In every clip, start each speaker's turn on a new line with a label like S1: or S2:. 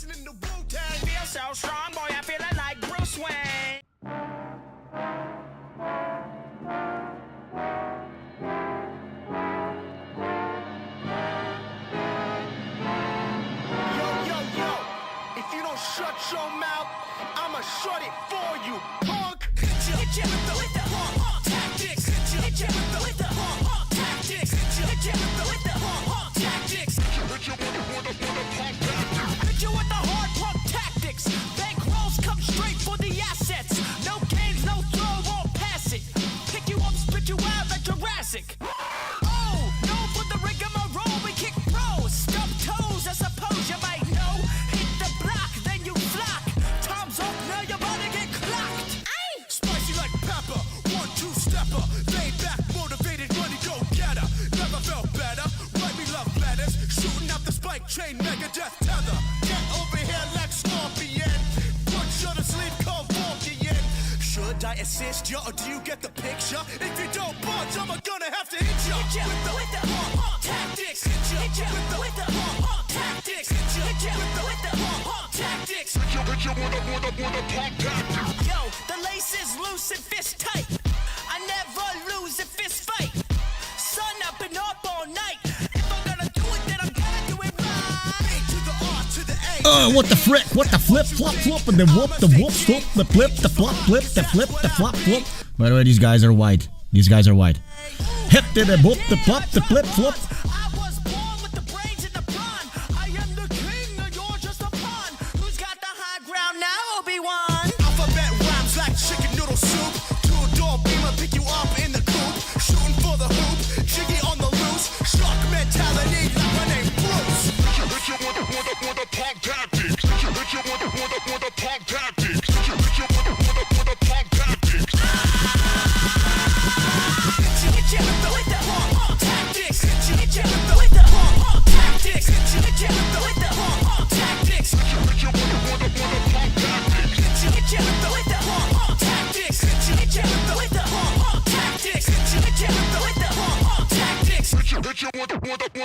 S1: listening to Wu-Tang. Feel so strong, boy, I'm feeling like Bruce Wayne. If you don't shut your mouth, I'ma shut it for you, punk. Hit ya with the tactics. Hit ya with the tactics. Hit ya with the tactics. Hit you with the punk tactics. Hit you with the hard punk tactics. Bankrolls come straight for the assets. No games, no throw, won't pass it. Pick you up, spit you out like Jurassic. Oh, no for the rigmarole, we kick pros. Stub toes, I suppose you might know. Hit the block, then you flock. Time's up, now you're about to get clocked. Aye. Spicy like pepper, 1-2-stepper. Laid back, motivated, money go getter. Never felt better, write me love letters. Shooting out the spike chain, Megadeth tether. Get over here like Scorpion. Put you to sleep, call Vulcan. Should I assist you, or do you get the picture? If you don't budge, I'm gonna have to hit you. Hit ya with the tactics. Hit ya with the tactics. Hit ya with the tactics. Hit you with the tactics. Yo, the lace is loose and fist tight. I never lose a fist fight. Sun up and up all night. If I'm gonna do it, then I'm gonna do it right. A to the R to the A.
S2: What the frick? What the flip, flop, flop, and the whoop, flip, the flip, the flop, flip, the flip, the flop, flop. By the way, these guys are white. These guys are white. Hip to the whoop, the flop, the flip, flop.
S1: I was born with the brains in the brawn. I am the king, and you're just a pawn. Who's got the high ground now, Obi-Wan? Alphabet rhymes like chicken noodle soup. Two-door beamer, pick you up in the coop. Shooting for the hoop, jiggy on the loose. Shark mentality, like my name Bruce. Hit you with the punk tactics. Hit you with the punk tactics. Hit you with the punk tactics. Hit you with the tactics. Hit you with the tactics. Hit you with the tactics. Hit you with the punk tactics. Hit you with the tactics. Hit you with the tactics. Hit you with the tactics. Hit you with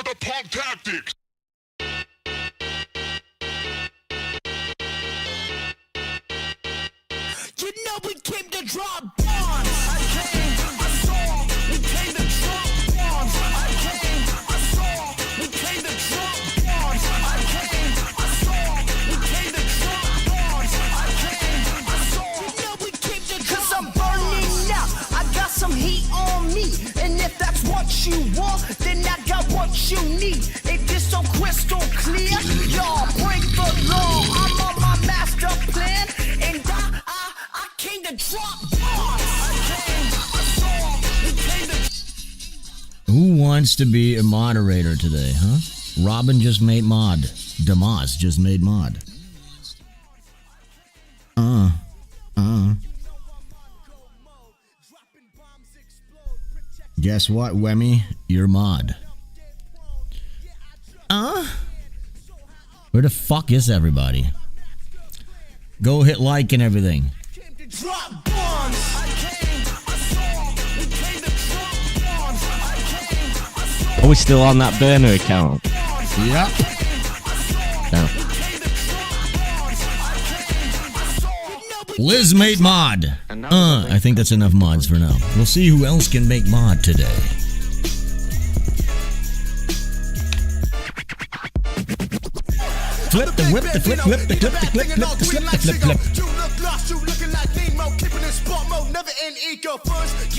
S1: the punk tactics. You know we came to draw bombs. I came, I saw, we came to drop bombs. I came, I saw, we came to drop bombs. I came, I saw, we came to drop bombs. I came, I saw, you know we came to drop. 'Cause I'm burning up, I got some heat on me. And if that's what you want, then I got what you need. If it's so crystal clear, y'all break the law. I'm on my master plan, and I came to drop bombs. I came, I saw, we came to.
S2: Who wants to be a moderator today, huh? Robin just made mod. Damas just made mod. Guess what, Wemmy? You're mod. Where the fuck is everybody? Go hit like and everything.
S1: Drop bombs. I came, I saw, we came to drop bombs. I came, I saw.
S3: Are we still on that burner account?
S2: Yep. No. Liz made mod. I think that's enough mods for now. We'll see who else can make mod today. Flip the whip, the flip, flip, the clip, the clip, flip, the slip, the flip, flip.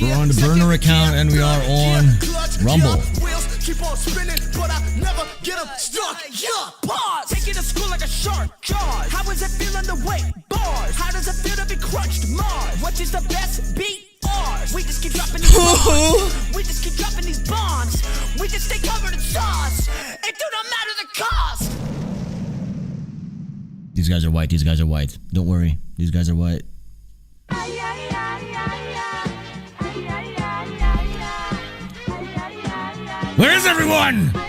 S2: We're on the burner account and we are on Rumble.
S1: Keep on spinning, but I never get them stuck. Yeah, pause. Take it to school like a shark. Jaws. How does it feel on the weight? Bars. How does it feel to be crunched? Mars. What is the best beat? Ours. We just keep dropping these bombs. We just keep dropping these bombs. We just stay covered in sauce. It do not matter the cost.
S2: These guys are white. These guys are white. Don't worry. These guys are white. Where is everyone?
S1: I'm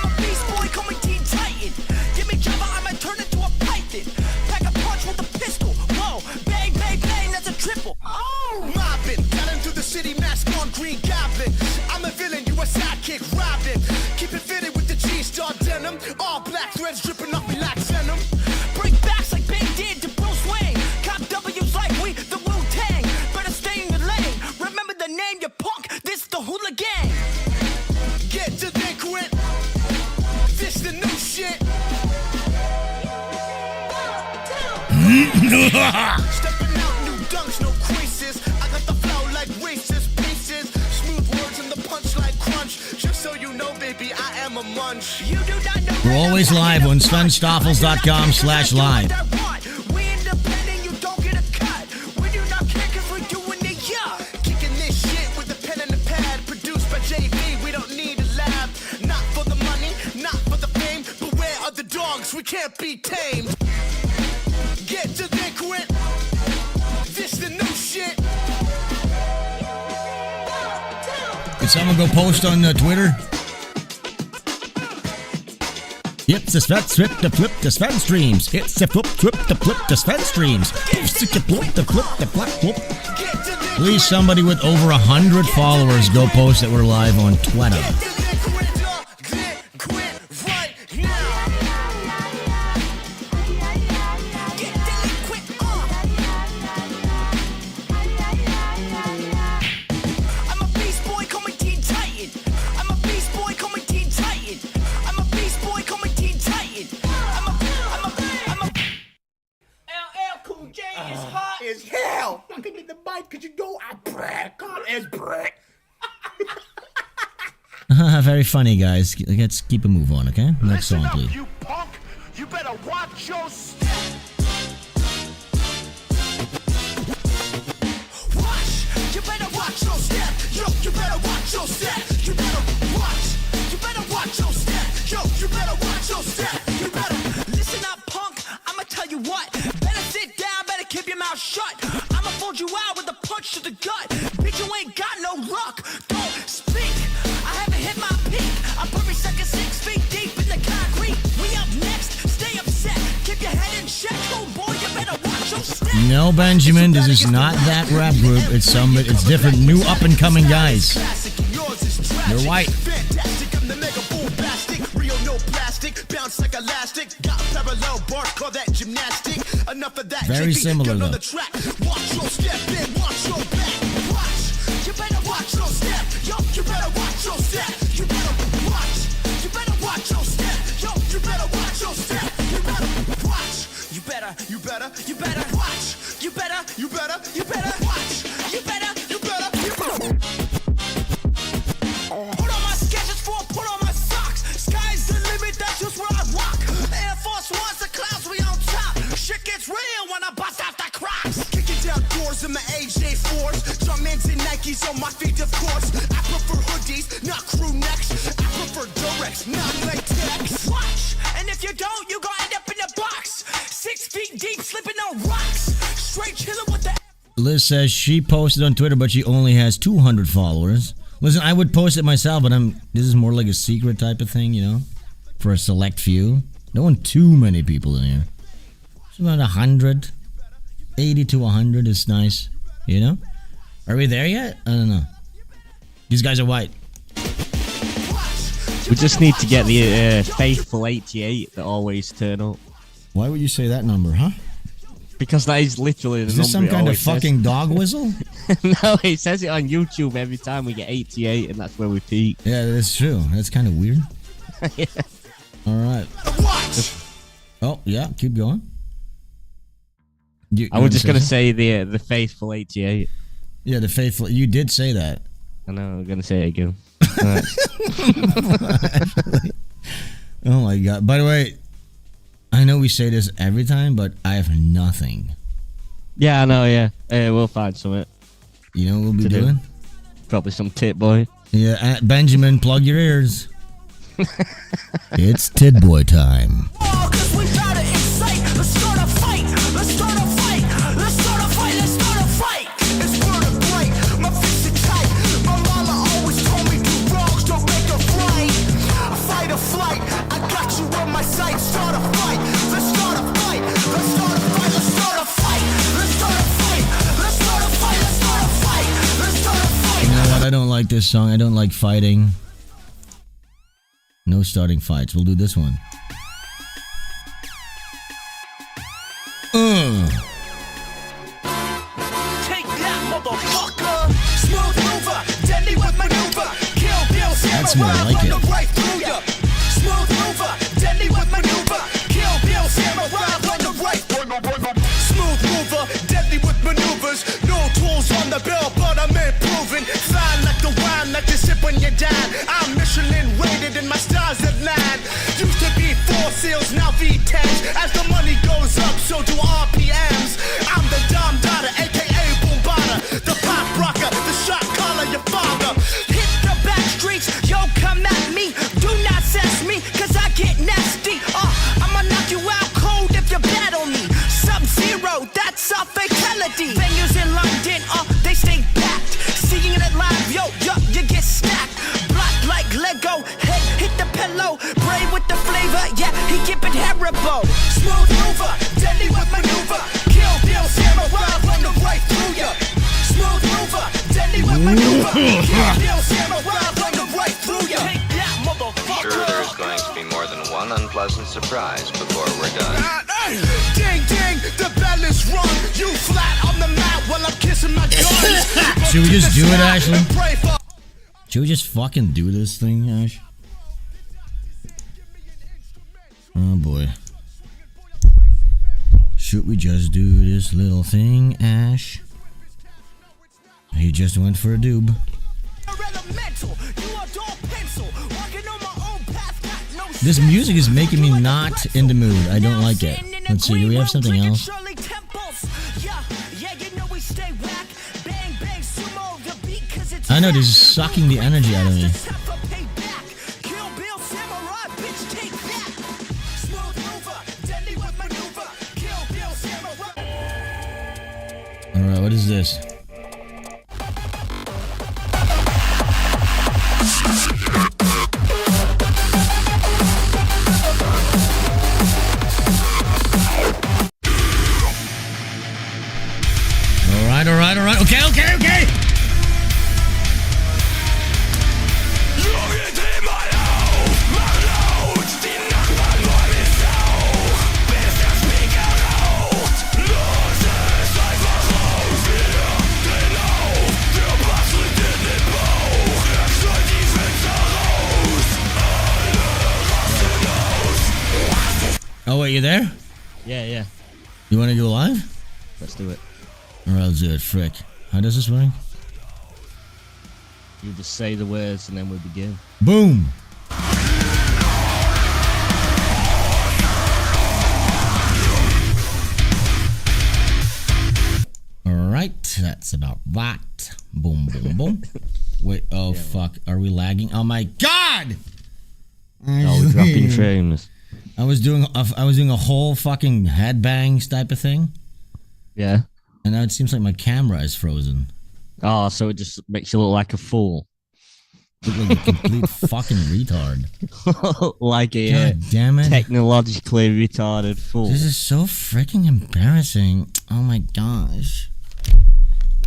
S1: a beast boy, call me Teen Titan. Give me Java, I might turn into a python. Pack a punch with a pistol. Whoa, bang, bang, bang, that's a triple. Oh, mobbing, got into the city, mask on, Green Goblin. I'm a villain, you a sidekick, Robin. Keep it fitted with the G-Star denim. All black hooligan. Get delinquent. This the new shit. Stepping out, new dunks, no creases. I got the flow like racist pieces. Smooth words and the punch like crunch. Just so you know, baby, I am a munch. You do not know.
S2: We're always live on svenstoffels.com/live.
S1: We independent, you don't get a cut. We do not care 'cause we're doing it, yeah. Kicking this shit with a pen and a pad. Produced by JV, we don't need a lab. Not for the money, not for the fame. Beware of the dogs, we can't be tamed. Get delinquent. This the new shit.
S2: Can someone go post on Twitter? It's the flip the Svenstreams. It's the flip the Svenstreams. It's the flip the flip. Please, somebody with over 100 followers, go post that we're live on Twitter.
S4: As hell. Not gonna get the mic because you know I brag. Calm as brag.
S2: Very funny, guys. Let's keep a move on, okay? Next song, please.
S1: You punk, you better watch your step. Watch, you better watch your step. Yo, you better watch your step. You better watch, you better watch your step. Yo, you better watch your step. You better listen up, punk. I'ma tell you what. Better sit down, better keep your mouth shut. I'ma fold you out with a punch to the gut. Bitch, you ain't got no luck. Don't speak. I haven't hit my peak. I'm every second 6 feet deep in the concrete. We up next. Stay upset. Keep your head in check. Oh boy, you better watch your step.
S2: No, Benjamin, this is not that rap group. It's different, new up and coming guys. They're white.
S1: Fantastic, I'm the mega bombastic. Real, no plastic. Bounce like elastic. Got parallel bars, call that gymnastic. Enough of that.
S2: Very
S1: JB,
S2: similar,
S1: get on
S2: though.
S1: the track. Watch your step and watch your back. Watch, you better watch your step. Yo, you better watch your step. You better watch. You better watch your step. Yo, you better watch your step. You better watch. You better watch. You better watch. You better watch. You better watch. Put on my sketches for put on my socks. Sky's the limit, that's just where I rock. Air Force One's the clouds, we on top. Shit gets real when I bust out the Crocs. Kicking down doors in my AJ4s. Jumpmans and Nikes on my feet, of course. I prefer hoodies, not crew necks. I prefer Durex, not latex. Watch, and if you don't, you gon' end up in the box. 6 feet deep, slipping on rocks. Straight chillin' with the.
S2: Liz says she posted on Twitter, but she only has 200 followers. Listen, I would post it myself, but this is more like a secret type of thing, you know, for a select few. Don't want too many people in here. It's about 100, 80 to 100 is nice, you know. Are we there yet? I don't know. These guys are white.
S3: We just need to get the faithful 88 that always turn up.
S2: Why would you say that number, huh?
S3: Because that is literally the
S2: Is this some
S3: number it
S2: kind of
S3: always says.
S2: fucking dog whistle?
S3: No, it says it on YouTube every time we get 88, and that's where we peak.
S2: Yeah, that's true. That's kind of weird.
S3: Yeah.
S2: All right. Oh, yeah, keep going.
S3: I was just going to say the faithful 88.
S2: Yeah, the faithful. You did say that.
S3: I know, I'm going to say it again.
S2: Oh my god. By the way, I know we say this every time, but I have nothing.
S3: Yeah, I know, yeah. We'll find something.
S2: You know what we'll be
S3: To do.
S2: doing?
S3: Probably some tit boy.
S2: Yeah, Benjamin, plug your ears. It's Tid Boy time.
S1: Oh, 'cause we gotta incite. Let's start a fight. Let's start a fight. Let's start a fight. Let's start a fight. It's murder great. My fists are tight. My mama always told me do wrongs don't make a right. Fight or flight. I got you in my sight. Start a fight. Let's start a fight. Let's start a fight. Let's start a fight. Let's start a fight. Let's start a fight. Let's start a fight. Let's start a fight.
S2: You know what? I don't like this song. I don't like fighting. No starting fights. We'll do this one.
S1: Take that, motherfucker. Smooth mover, deadly with maneuver.
S2: That's more like it.
S1: Right through ya. Smooth mover, deadly with maneuver. Kill Bill, samurai, run the right. Smooth mover, deadly with maneuvers. No tools on the bill, but I'm improving. Fine like the wine that you sip when you're down. I'm Michelin rated and my stars at 9. Used to be 4 seals, now V10s. As the money goes up, so do RPMs. I'm the Dom Dada, aka Boom Bada. The pop rocker, the shot caller, your father. Hit the back streets, yo, come at me. Do not sass me, cause I get nasty. I'ma knock you out cold if you battle me. Sub-Zero, that's a fatality. Venues in London, they stay packed. Seeing it live, yo, you get snapped. Block like Lego, head hit the pillow. Brave with the flavor, yeah, he keep it terrible. Smooth mover, deadly with maneuver. Kill Bill, samurai, run the right through ya. Smooth mover, deadly with maneuver. Kill Bill, samurai, run the right through ya. Take that, motherfucker.
S5: Sure, there's going to be more than one unpleasant surprise before we're done.
S1: Ding ding, the bell is rung. You flat on the mat while I'm kissing my guns.
S2: Should we just do it, Ashley? Should we just fucking do this thing, Ash? Oh boy. Should we just do this little thing, Ash? He just went for a doob. This music is making me not in the mood. I don't like it. Let's see, do we have something else? I know, this is sucking the energy out of me. Alright, what is this? Alright. Okay. Oh wait, you there?
S3: Yeah.
S2: You want to go live?
S3: Let's do it.
S2: Alright, let's do it. Frick. How does this work?
S3: You just say the words and then we begin.
S2: Boom! Alright, that's about that. Boom, boom, boom. Wait, oh yeah, fuck. Are we lagging? Oh my god!
S3: Oh, we're dropping frames.
S2: I was doing a whole fucking headbangs type of thing.
S3: Yeah.
S2: And now it seems like my camera is frozen.
S3: Oh, so it just makes you look like a fool.
S2: Look like a complete fucking retard.
S3: Like a
S2: God damn it.
S3: Technologically retarded fool.
S2: This is so freaking embarrassing. Oh my gosh.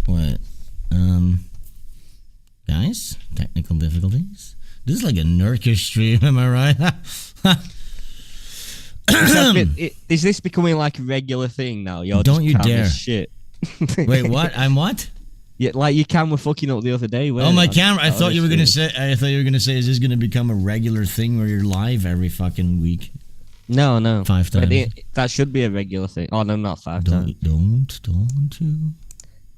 S2: What? Guys, technical difficulties. This is like a Nurkish stream, am I right?
S3: Is this becoming like a regular thing now? You're
S2: Don't
S3: just
S2: you dare.
S3: Shit.
S2: Wait, what? I'm what?
S3: Yeah, like your camera fucking up the other day.
S2: Oh, my camera! I thought you were gonna say. Is this gonna become a regular thing where you're live every fucking week?
S3: No.
S2: 5 times.
S3: That should be a regular thing. Oh no, not 5 times.
S2: Don't you?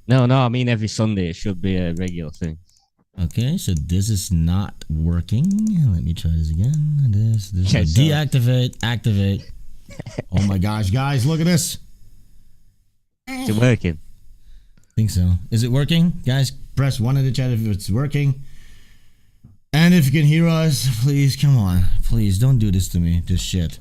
S3: No. I mean every Sunday it should be a regular thing.
S2: Okay, so this is not working. Let me try this again. This.
S3: Okay, so
S2: deactivate. Activate. Oh my gosh, guys, look at this.
S3: Is it working?
S2: I think so. Is it working? Guys, press 1 in the chat if it's working. And if you can hear us, please, come on. Please, don't do this to me. This shit.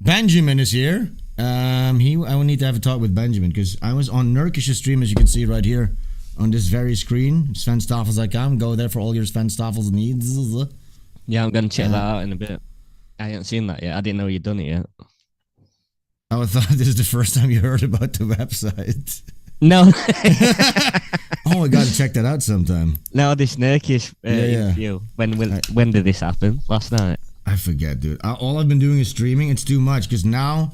S2: Benjamin is here. I will need to have a talk with Benjamin because I was on Nurkish's stream, as you can see right here on this very screen. Svenstreams.com. Go there for all your Svenstreams needs.
S3: Yeah, I'm gonna check that out in a bit. I haven't seen that yet. I didn't know you'd done it yet.
S2: I thought this is the first time you heard about the website.
S3: No.
S2: Oh, I gotta check that out sometime.
S3: No, this Nurkish interview. When did this happen? Last night?
S2: I forget, dude. All I've been doing is streaming. It's too much because now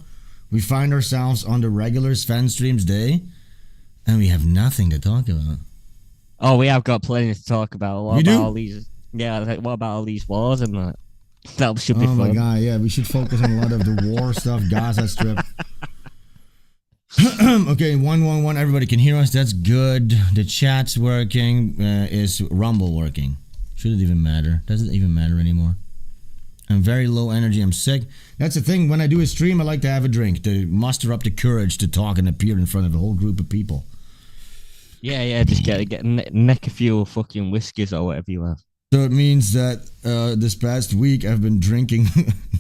S2: we find ourselves on the regular Svenstreams day and we have nothing to talk about.
S3: Oh, we have got plenty to talk about. What
S2: We
S3: about
S2: do?
S3: all these? Yeah, like, what about all these wars and that? That should be
S2: Oh
S3: fun.
S2: my god, yeah, we should focus on a lot of the war stuff, Gaza Strip. Okay, 111, everybody can hear us. That's good. The chat's working. Is Rumble working? Should it even matter? Does it even matter anymore? I'm very low energy. I'm sick. That's the thing. When I do a stream, I like to have a drink to muster up the courage to talk and appear in front of a whole group of people.
S3: Yeah, just get neck a few fucking whiskeys or whatever you have.
S2: So it means that this past week I've been drinking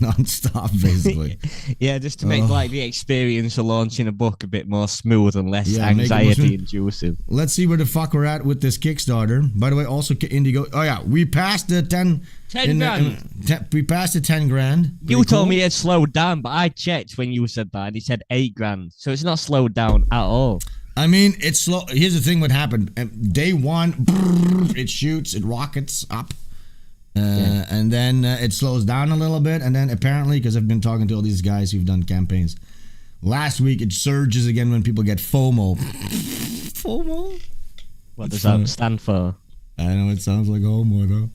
S2: non-stop, basically.
S3: Yeah, just to make like the experience of launching a book a bit more smooth and less
S2: Yeah, make it more
S3: anxiety inducing.
S2: Let's see where the fuck we're at with this Kickstarter. By the way, also Indigo. Oh yeah, we passed the 10
S3: grand.
S2: We passed the 10 grand.
S3: You
S2: Pretty
S3: told
S2: cool.
S3: me it slowed down, but I checked when you said that and he said 8 grand. So it's not slowed down at all.
S2: I mean, it's slow. Here's the thing: what happened? Day one, it shoots, it rockets up, and then it slows down a little bit, and then apparently, because I've been talking to all these guys who've done campaigns, last week it surges again when people get FOMO. FOMO?
S3: What does that stand for?
S2: I know it sounds like homo, though.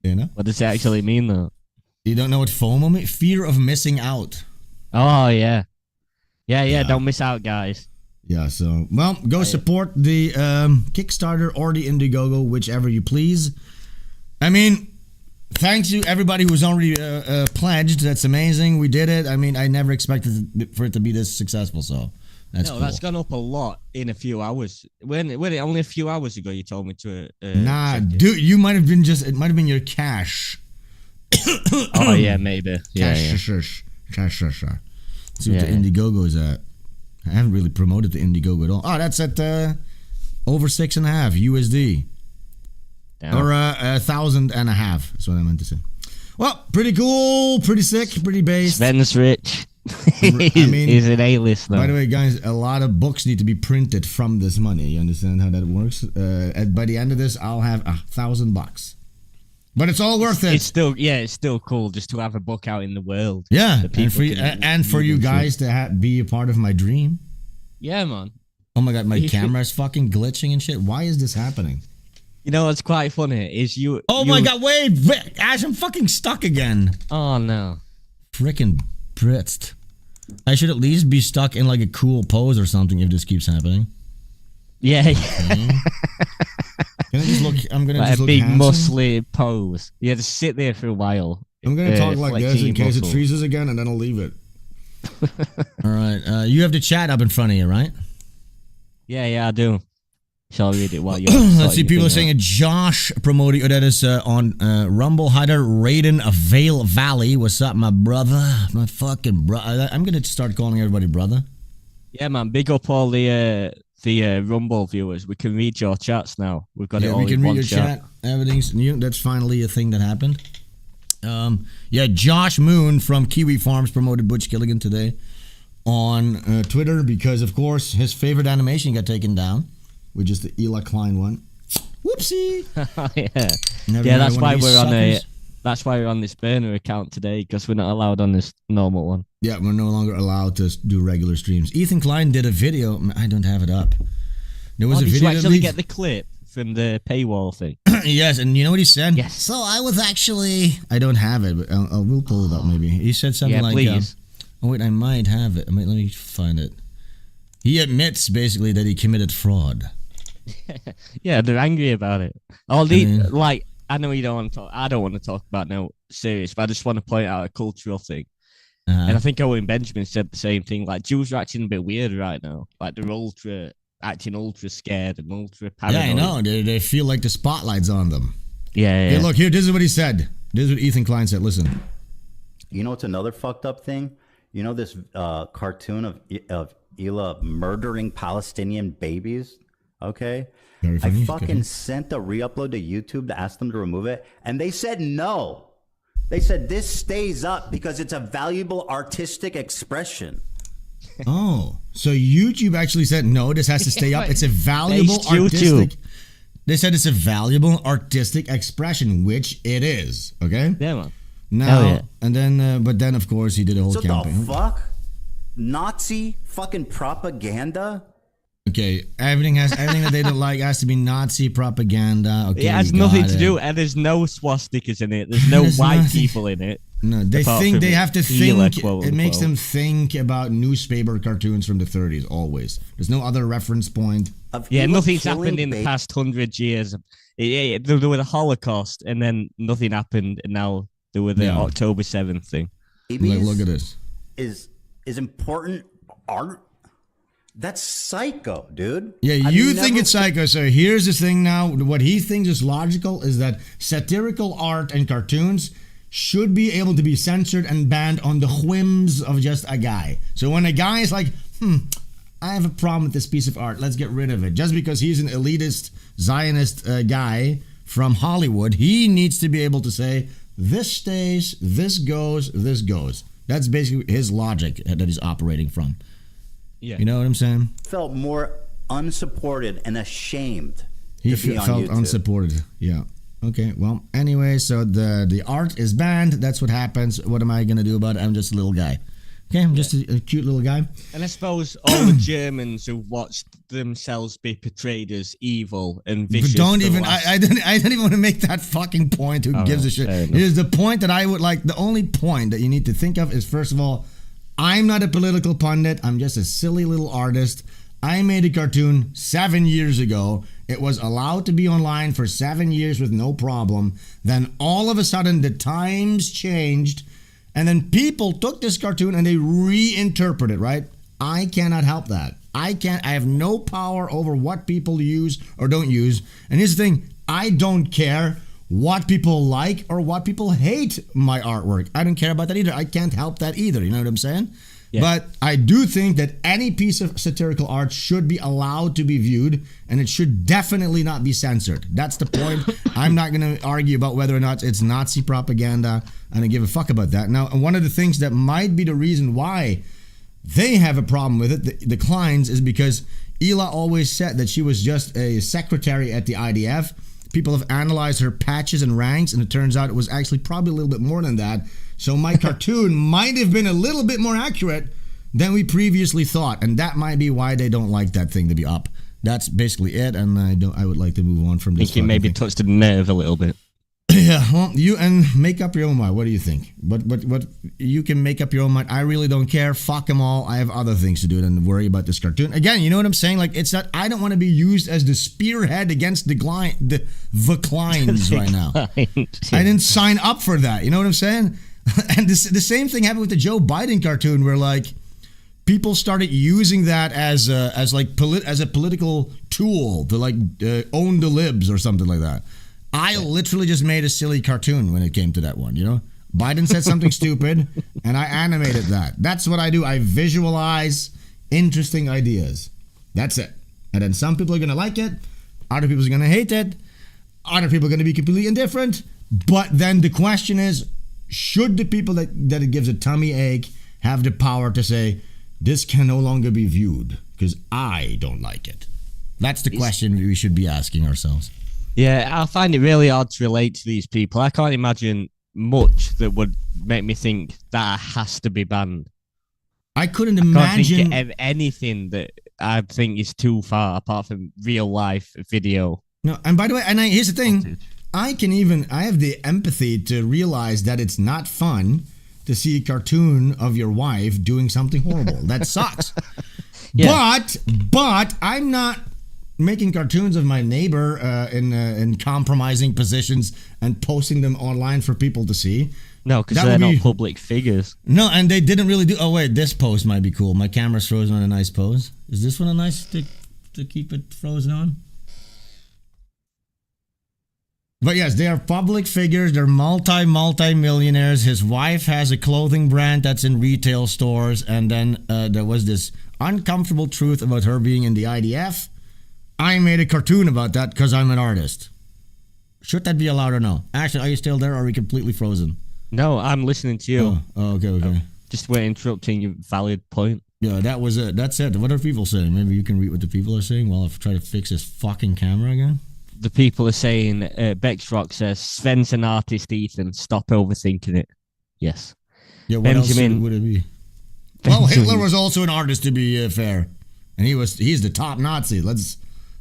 S2: You know?
S3: What does it actually mean, though?
S2: You don't know what FOMO means? Fear of missing out.
S3: Oh, yeah. Yeah, don't miss out, guys.
S2: Yeah, so, well, go support the Kickstarter or the Indiegogo, whichever you please. I mean, thanks to everybody who's already pledged. That's amazing. We did it. I mean, I never expected for it to be this successful, so that's cool.
S3: That's gone up a lot in a few hours. When only a few hours ago you told me to.
S2: Nah,
S3: check it.
S2: dude, you might have been it might have been your cash.
S3: Oh yeah, maybe. Yeah.
S2: Cash. See what the Indiegogo is at. I haven't really promoted the Indiegogo at all. Oh, that's at over 6.5 USD.
S3: Damn.
S2: Or 1,500. That's what I meant to say. Well, pretty cool, pretty sick, pretty based.
S3: Sven's rich.
S2: I mean,
S3: he's an A-list now.
S2: By the way, guys, a lot of books need to be printed from this money. You understand how that works? By the end of this, I'll have $1,000. But it's all worth it.
S3: It's still cool just to have a book out in the world.
S2: Yeah,
S3: that people
S2: and for you guys to be a part of my dream.
S3: Yeah, man.
S2: Oh my god, my camera's fucking glitching and shit. Why is this happening?
S3: You know what's quite funny is you.
S2: Oh my god, wait, Ash, I'm fucking stuck again.
S3: Oh no.
S2: Frickin' Britst. I should at least be stuck in like a cool pose or something if this keeps happening.
S3: Yeah.
S2: Okay. Can I just look? I'm gonna
S3: like
S2: just
S3: a
S2: look
S3: big
S2: handsome.
S3: muscly pose. You had to sit there for a while.
S2: I'm gonna talk like this
S3: flexing
S2: in case it
S3: muscles.
S2: freezes again, and then I'll leave it. All right, you have the chat up in front of you, right?
S3: Yeah, I do. Shall I read it while you?
S2: Let's see. People are saying Josh promoting. Oh, that is on Rumble. Hider Raiden Vale Valley. What's up, my brother? My fucking brother. I'm gonna start calling everybody brother.
S3: Yeah, man. Big up all the Rumble viewers. We can read your chats now. We've got it all
S2: we can
S3: in
S2: read
S3: one
S2: your chat. Everything's new. That's finally a thing that happened. Yeah, Josh Moon from Kiwi Farms promoted Butch Gilligan today on Twitter because, of course, his favorite animation got taken down, which is the Ela Klein one. Whoopsie.
S3: Yeah, that's why we're on That's why we're on this burner account today because we're not allowed on this normal one.
S2: Yeah, we're no longer allowed to do regular streams. Ethan Klein did a video. I don't have it up. There was a
S3: did
S2: video.
S3: you actually get the clip from the paywall thing?
S2: Yes, and you know what he said?
S3: Yes.
S2: So I was actually. I don't have it, but we'll pull it up maybe. He said something like.
S3: Please.
S2: Oh wait, I might have it. Let me find it. He admits basically that he committed fraud.
S3: Yeah, they're angry about it. I know you don't want to talk. I don't want to talk about no serious, but I just want to point out a cultural thing. And I think Owen Benjamin said the same thing. Like Jews are acting a bit weird right now. Like they're acting ultra scared and ultra paranoid.
S2: Yeah, I know. They feel like the spotlight's on them.
S3: Yeah.
S2: Hey, look here. This is what he said. This is what Ethan Klein said. Listen.
S6: You know what's another fucked up thing? You know this cartoon of Ela murdering Palestinian babies? Okay.
S2: Very funny.
S6: I fucking sent a re-upload to YouTube to ask them to remove it, and they said no. They said this stays up because it's a valuable artistic expression.
S2: Oh, so YouTube actually said no. This has to stay up. It's a valuable artistic. They said it's a valuable artistic expression, which it is. Okay.
S3: Yeah, man.
S2: Now and then, but then of course he did a whole campaign.
S6: The fuck? Nazi fucking propaganda?
S2: Okay, everything that they don't like has to be Nazi propaganda. Okay,
S3: It has nothing to do, and there's no swastikas in it. There's no white people in it.
S2: No, they think they have to
S3: Hila,
S2: think.
S3: quote,
S2: It makes
S3: unquote.
S2: them think about newspaper cartoons from the 30s. Always, there's no other reference point.
S3: Yeah,
S6: Hila
S3: nothing's
S6: killing
S3: happened in the past 100 years. There were the Holocaust, and then nothing happened, and now there were the October 7th thing.
S2: Like, look at this.
S6: Is important art? That's psycho, dude.
S2: Yeah, you think it's psycho. So here's the thing now. What he thinks is logical is that satirical art and cartoons should be able to be censored and banned on the whims of just a guy. So when a guy is like, I have a problem with this piece of art, let's get rid of it. Just because he's an elitist, Zionist guy from Hollywood, he needs to be able to say, this stays, this goes, this goes. That's basically his logic that he's operating from.
S3: Yeah.
S2: You know what I'm saying?
S6: Felt more unsupported and ashamed.
S2: He
S6: to be on
S2: felt
S6: YouTube.
S2: unsupported. Yeah. Okay. Well, anyway, so the art is banned. That's what happens. What am I going to do about it? I'm just a little guy. Okay, I'm just a cute little guy.
S3: And I suppose all the Germans who watched themselves be portrayed as evil and vicious.
S2: Don't even. I don't even want to make that fucking point. Who gives a shit? It is the point that I would like. The only point that you need to think of is, first of all, I'm not a political pundit. I'm just a silly little artist. I made a cartoon 7 years ago. It was allowed to be online for 7 years with no problem. Then all of a sudden the times changed, and then people took this cartoon and they reinterpreted it, right? I cannot help that. I have no power over what people use or don't use. And here's the thing, I don't care what people like or what people hate my artwork. I don't care about that either. I can't help that either. You know what I'm saying? Yeah. But I do think that any piece of satirical art should be allowed to be viewed, and it should definitely not be censored. That's the point. I'm not going to argue about whether or not it's Nazi propaganda. I don't give a fuck about that. Now, one of the things that might be the reason why they have a problem with it, the Kleins, is because Hila always said that she was just a secretary at the IDF. People have analyzed her patches and ranks, and it turns out it was actually probably a little bit more than that. So my cartoon might have been a little bit more accurate than we previously thought, and that might be why they don't like that thing to be up. That's basically it, and I would like to move on from this.
S3: I think you maybe touched the nerve a little bit.
S2: Yeah, well, you and make up your own mind. What do you think? But you can make up your own mind. I really don't care. Fuck them all. I have other things to do than worry about this cartoon. Again, you know what I'm saying? Like, it's that I don't want to be used as the spearhead against the Kleins right now. I didn't sign up for that. You know what I'm saying? And the same thing happened with the Joe Biden cartoon, where like people started using that as a political tool to like own the libs or something like that. I literally just made a silly cartoon when it came to that one, you know? Biden said something stupid, and I animated that. That's what I do. I visualize interesting ideas. That's it. And then some people are going to like it. Other people are going to hate it. Other people are going to be completely indifferent. But then the question is, should the people that it gives a tummy ache have the power to say, this can no longer be viewed because I don't like it? That's the question we should be asking ourselves.
S3: Yeah, I find it really hard to relate to these people. I can't imagine much that would make me think that has to be banned.
S2: I couldn't
S3: I
S2: imagine
S3: can't think of anything that I think is too far apart from real life video.
S2: No, and by the way, here's the thing. I have the empathy to realize that it's not fun to see a cartoon of your wife doing something horrible. That sucks. Yeah. But I'm not making cartoons of my neighbor in compromising positions and posting them online for people to see.
S3: No, because they're not public figures.
S2: No, and they didn't really do. Oh wait, this pose might be cool. My camera's frozen on a nice pose. Is this one a nice to keep it frozen on? But yes, they are public figures. They're multi-millionaires. His wife has a clothing brand that's in retail stores, and then there was this uncomfortable truth about her being in the IDF. I made a cartoon about that because I'm an artist. Should that be allowed or no? Actually, are you still there or are we completely frozen?
S3: No, I'm listening to you.
S2: Oh, okay.
S3: Just we're interrupting your valid point.
S2: Yeah, that was it. That's it. What are people saying? Maybe you can read what the people are saying while I try to fix this fucking camera again.
S3: The people are saying, Bex Rock says, Sven's an artist, Ethan. Stop overthinking it. Yes.
S2: Yeah, what else would it be? Well, Hitler was also an artist, to be fair. And he's the top Nazi. Let's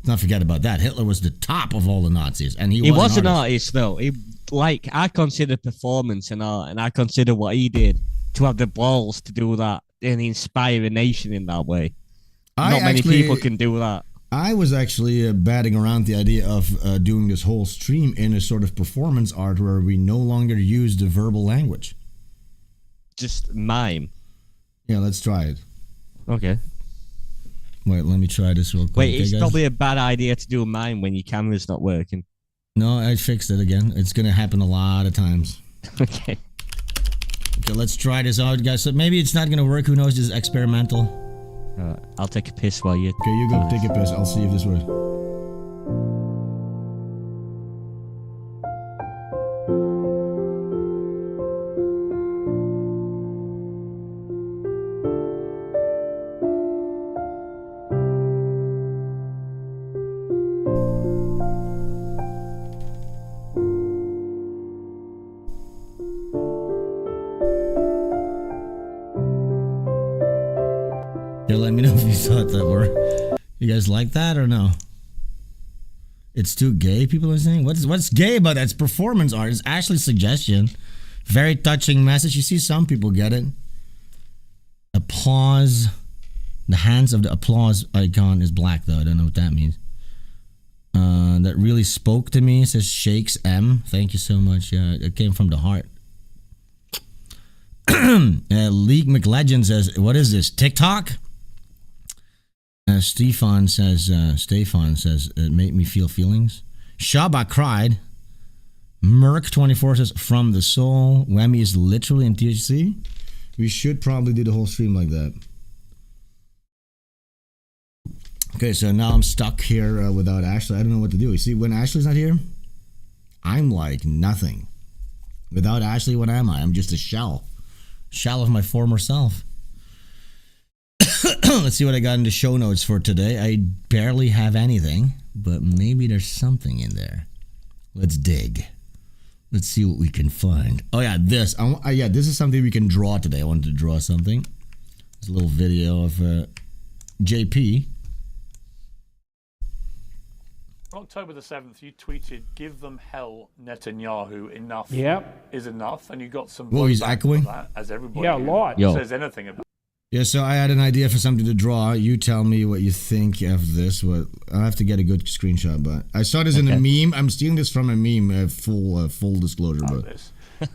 S2: not forget about that. Hitler was the top of all the Nazis, and he was
S3: an artist though. I consider performance an art, and I consider what he did to have the balls to do that and inspire a nation in that way. Not many people can do that.
S2: I was actually batting around the idea of doing this whole stream in a sort of performance art where we no longer use the verbal language.
S3: Just mime.
S2: Yeah, let's try it.
S3: Okay.
S2: Wait, let me try this real quick.
S3: Wait, it's probably a bad idea to do a mime when your camera's not working.
S2: No, I fixed it again. It's going to happen a lot of times.
S3: Okay.
S2: Okay, let's try this out, guys. So maybe it's not going to work. Who knows? This is experimental.
S3: I'll take a piss while you...
S2: Okay, you go take a piss. I'll see if this works. Let me know if you thought that were. You guys like that or no? It's too gay, people are saying. What's gay about that? It's performance art. It's actually suggestion. Very touching message. You see some people get it. Applause. The hands of the applause icon is black though. I don't know what that means. That really spoke to me, says Shakes M. Thank you so much. It came from the heart. League McLegend says, what is this, TikTok? Stefan says, it made me feel feelings. Shaba cried. Merc24 says, from the soul. Whammy is literally in THC. We should probably do the whole stream like that. Okay, so now I'm stuck here without Ashley. I don't know what to do. You see, when Ashley's not here, I'm like nothing. Without Ashley, what am I? I'm just a shell of my former self. Let's see what I got in the show notes for today. I barely have anything, but maybe there's something in there. Let's dig. Let's see what we can find. Oh yeah, this. This is something we can draw today. I wanted to draw something. There's a little video of JP.
S7: On October the 7th, you tweeted, "Give them hell, Netanyahu. Enough is enough," and you got some.
S2: Whoa, he's echoing.
S7: That, as everybody
S4: a lot.
S7: says anything about.
S2: Yeah, so I had an idea for something to draw. You tell me what you think of this. I'll have to get a good screenshot, but I saw this in a meme. I'm stealing this from a meme. Full disclosure, but.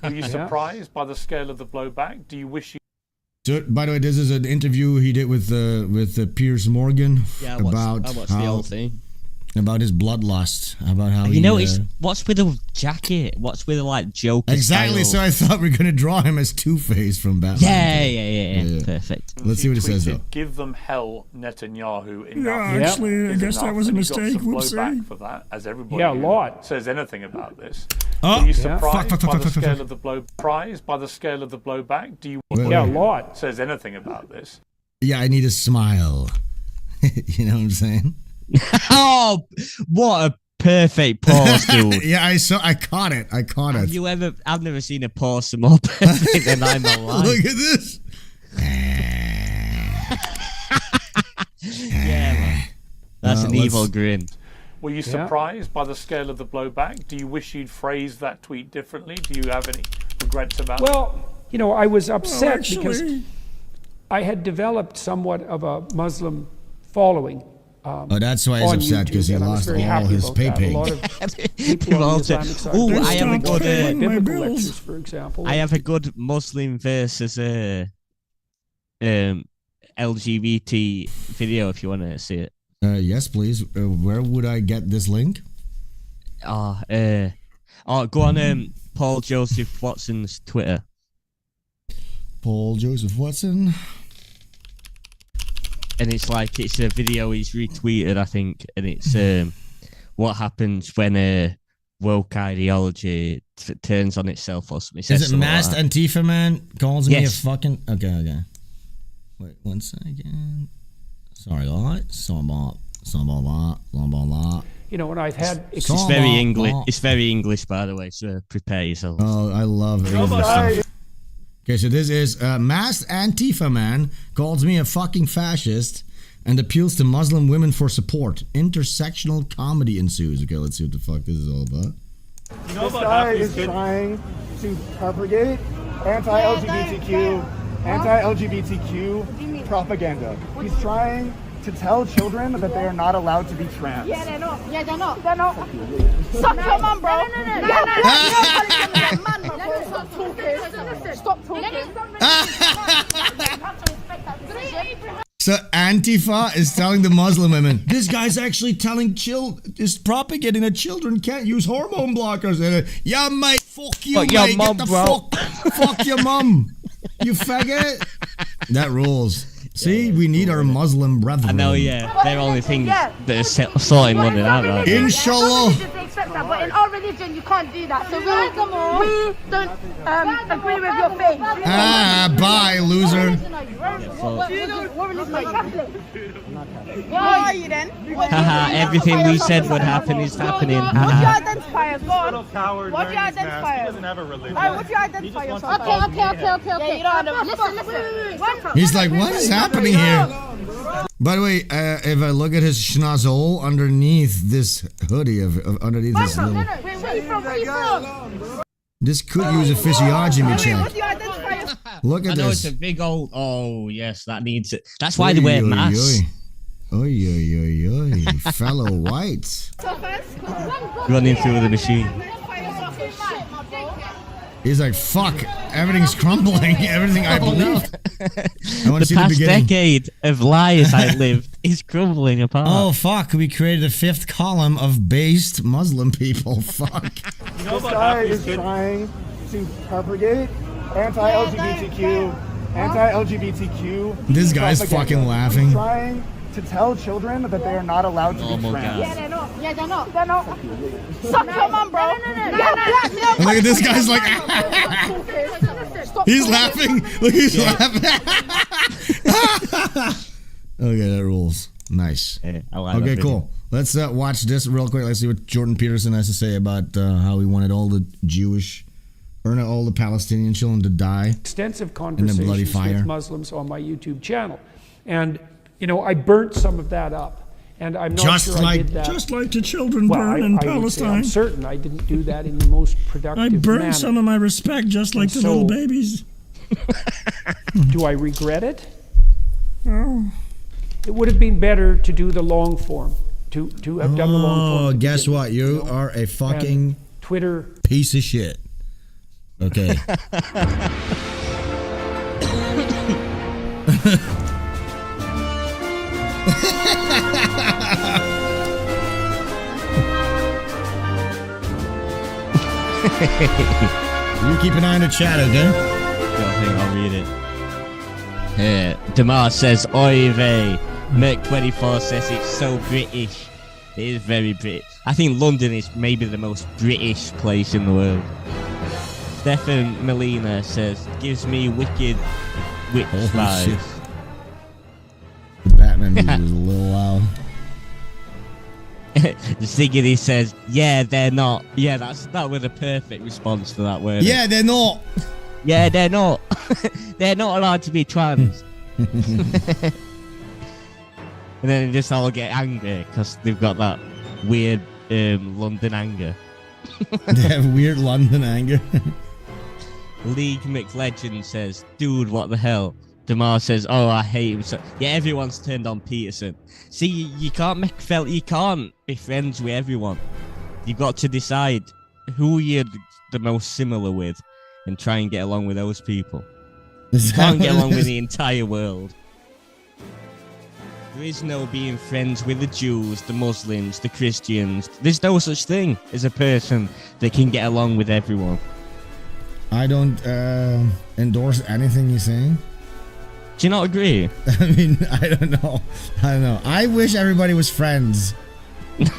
S7: Were you surprised by the scale of the blowback? Do you wish you?
S2: So, by the way, this is an interview he did with Piers Morgan about
S3: the whole thing.
S2: About his bloodlust, about how
S3: what's with the jacket? What's with the like Joker?
S2: Exactly.
S3: Style?
S2: So I thought we were gonna draw him as Two-Face from Batman.
S3: Yeah. Perfect.
S2: Let's see what it says though.
S7: Give them hell, Netanyahu. Enough.
S4: Yeah,
S7: actually,
S2: I guess that was a mistake.
S7: Blowback for that, as everybody
S4: a lot.
S7: says anything about this.
S2: Oh,
S7: Are you surprised by the scale of the blow? Surprised by the scale of the blowback? Do you?
S4: A lot.
S7: Says anything about this?
S2: Yeah, I need a smile. You know what I'm saying?
S3: Oh, what a perfect pause, dude.
S2: Yeah, I caught it.
S3: I've never seen a pause more perfect than I'm alive.
S2: Look at this.
S3: Yeah, man. That's an evil grin.
S7: Were you surprised by the scale of the blowback? Do you wish you'd phrased that tweet differently? Do you have any regrets about it?
S4: Well, I was upset because I had developed somewhat of a Muslim following.
S2: That's why he's upset, because he lost all his pay.
S3: Oh, I have a good
S4: biblical lectures, for example.
S3: I have a good Muslim versus LGBT video if you want to see it.
S2: Yes, please. Where would I get this link?
S3: Go on Paul Joseph Watson's Twitter.
S2: Paul Joseph Watson.
S3: And it's a video he's retweeted, I think, and it's what happens when woke ideology turns on itself or something.
S2: Is it masked Antifa man calls me a fucking... Okay. Wait, one second. Sorry, all right.
S4: And I've had...
S3: It's very English. It's very English, by the way, so prepare yourself.
S2: Oh, I love English. Okay, so this is masked Antifa man calls me a fucking fascist and appeals to Muslim women for support. Intersectional comedy ensues. Okay, let's see what the fuck this is all about.
S8: This guy is trying to propagate anti-LGBTQ propaganda. He's trying to tell children that they are not allowed to be trans.
S9: Yeah, they're not. Yeah, they're not. They're not. Suck your mum, bro. No. Stop talking.
S2: So Antifa is telling the Muslim women, this guy's actually is propagating that children can't use hormone blockers. And yeah, mate, fuck you, mate.
S3: Your mum,
S2: Get the
S3: bro.
S2: fuck your mum, you faggot. That rules. See, we need our Muslim brethren.
S3: I know, yeah. They're only things that are sorting London out, right?
S2: Inshallah.
S9: But in our religion, you can't do that. So we don't agree with your faith.
S2: Bye, loser.
S9: What religion are you? Catholic. What are you then?
S3: Haha, everything we said would happen is happening.
S9: What do you identify as? God? What do you identify as?
S8: doesn't have a religion.
S9: What do you identify yourself? Okay. Yeah, you don't have listen.
S2: He's like, what is happening here? By the way, if I look at his schnozzle underneath this hoodie underneath his little... This could use a physiology check. Look at
S3: I know
S2: this.
S3: it's a big old... Oh, yes, that needs it. That's why they wear masks.
S2: Oy, fellow whites.
S3: Running through the machine.
S2: He's like, fuck, everything's crumbling, everything I believe. I want to see the
S3: past
S2: beginning.
S3: decade of lies I lived is crumbling apart.
S2: Oh, fuck, we created a fifth column of based Muslim people. Fuck.
S8: This guy is trying to propagate anti-LGBTQ.
S2: This guy's
S8: propaganda.
S2: fucking laughing.
S8: He's trying to tell children that they are not allowed to be trans.
S9: Yeah, they're not. Yeah, they're not. They're not. Suck your mum, bro.
S2: Look at this guy's like, he's laughing. Look, he's laughing. Okay, that rules. Nice.
S3: Yeah, I like
S2: Okay,
S3: that
S2: cool. Let's watch this real quick. Let's see what Jordan Peterson has to say about how he wanted all the all the Palestinian children to die.
S4: Extensive
S2: bloody
S4: conversations
S2: fire.
S4: with Muslims on my YouTube channel. And, you know, I burnt some of that up. And I'm not sure I did that.
S2: Just like the children
S4: Well,
S2: burn
S4: I
S2: in
S4: would say
S2: Palestine.
S4: I'm certain I didn't do that in the most productive
S2: I burned
S4: manner.
S2: some of my respect just like the little babies.
S4: Do I regret it?
S2: Oh.
S4: It would have been better to do the long form, to have done the long form.
S2: Oh,
S4: to
S2: guess
S4: begin
S2: what?
S4: with,
S2: You
S4: know?
S2: are a
S4: And
S2: fucking
S4: Twitter
S2: piece of shit. Okay. You keep an eye on the chat, okay?
S3: I'll read it. Damar says, Oy vey. Merc24 says it's so British. It is very British. I think London is maybe the most British place in the world. Stefan Molina says, gives me wicked witch vibes.
S2: The Batman movie was a little loud.
S3: Ziggity says, yeah, they're not. Yeah, that was a perfect response to that word.
S2: Yeah, they're not.
S3: Yeah, they're not. They're not allowed to be trans. And then they just all get angry because they've got that weird London anger.
S2: They have weird London anger.
S3: League McLegend says, dude, what the hell? Damar says, oh, I hate him. So yeah, everyone's turned on Peterson. See, you can't you can't be friends with everyone. You've got to decide who you're the most similar with and try and get along with those people. You can't get along with the entire world. There is no being friends with the Jews, the Muslims, the Christians. There's no such thing as a person that can get along with everyone.
S2: I don't endorse anything you're saying.
S3: Do you not agree?
S2: I mean, I don't know. I wish everybody was friends.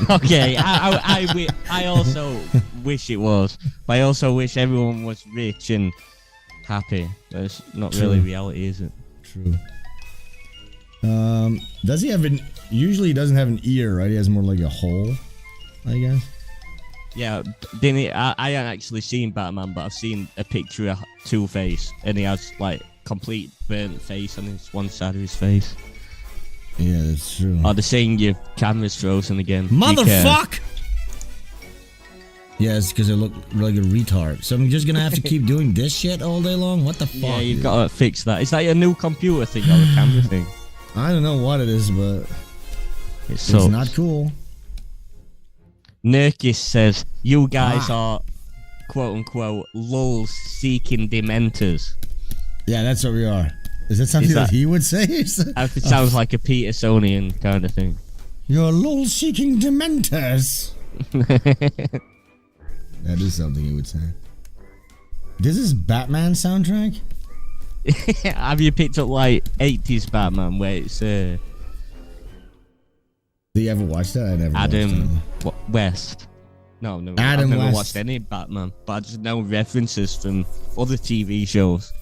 S3: Okay, I also wish it was. But I also wish everyone was rich and happy. That's not really reality, is it?
S2: True. Does he have an... Usually he doesn't have an ear, right? He has more like a hole, I guess.
S3: Yeah, I haven't actually seen Batman, but I've seen a picture of Two-Face, and he has, like, complete burnt face on his one side of his face.
S2: Yeah, that's true.
S3: Oh, they're saying your camera's frozen again.
S2: Motherfuck! Yeah, it's because I look like a retard. So I'm just gonna have to keep doing this shit all day long? What the fuck?
S3: Yeah, you've got to fix that. Is that your new computer thing or a camera thing?
S2: I don't know what it is, but
S3: it's
S2: not cool.
S3: Nurkis says, you guys are, quote-unquote, lulz seeking dementors.
S2: Yeah, that's what we are. Is that something that he would say?
S3: It sounds like a Petersonian kind of thing.
S2: You're lulz seeking dementors. That is something he would say. This is Batman soundtrack?
S3: Have you picked up like 80s Batman where it's
S2: Did you ever watch that? I never
S3: Adam
S2: watched that.
S3: West. No,
S2: Adam
S3: I've never
S2: West.
S3: watched any Batman, but I just know references from other TV shows.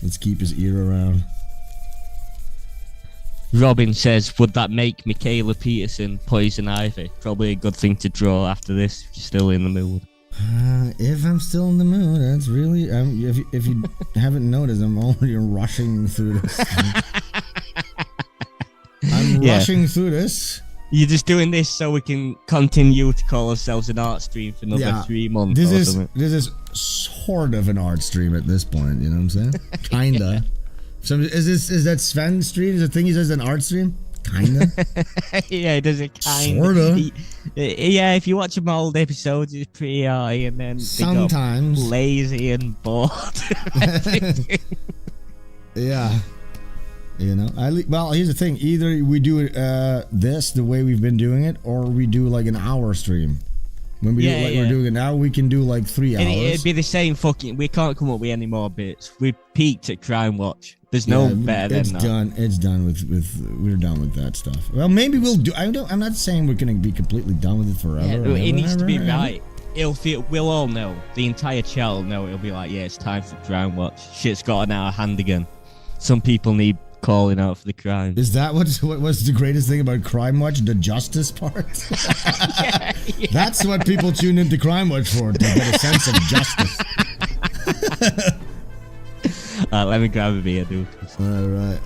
S2: Let's keep his ear around.
S3: Robin says, would that make Michaela Peterson Poison Ivy? Probably a good thing to draw after this, if you're still in the mood.
S2: If I'm still in the mood, that's really... if you haven't noticed, I'm already rushing through this. I'm rushing through this.
S3: You're just doing this so we can continue to call ourselves an art stream for another 3 months or something.
S2: This is sort of an art stream at this point, you know what I'm saying? Kinda. So is that Svenstreams? Is the thing he says an art stream? Kinda.
S3: Yeah, it does it kinda.
S2: Sorta.
S3: Yeah, if you watch them old episodes, it's pretty high, and then
S2: sometimes
S3: they got lazy and bored.
S2: Yeah. You know, well, here's the thing. Either we do this the way we've been doing it, or we do like an hour stream. When we do it like we're doing it now, we can do like 3 hours.
S3: It'd be the same fucking... We can't come up with any more bits. We peaked at Crime Watch. There's no better than that.
S2: Done. It's done with we're done with that stuff. Well, maybe we'll do... I'm not saying we're going to be completely done with it forever.
S3: Yeah, it needs to be right. We'll all know. The entire chat will know. It'll be like, yeah, it's time for Crime Watch. Shit's gotten out of hand again. Some people need calling out for the crime.
S2: Is that what was the greatest thing about Crime Watch? The justice part? Yeah. That's what people tune into Crime Watch for, to get a sense of justice.
S3: Let me grab a beer, dude.
S2: Alright.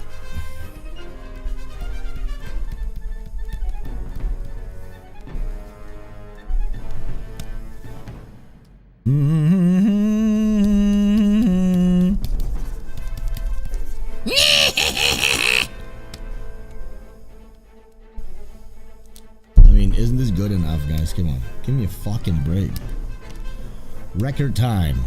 S2: I mean, isn't this good enough, guys? Come on. Give me a fucking break. Record time.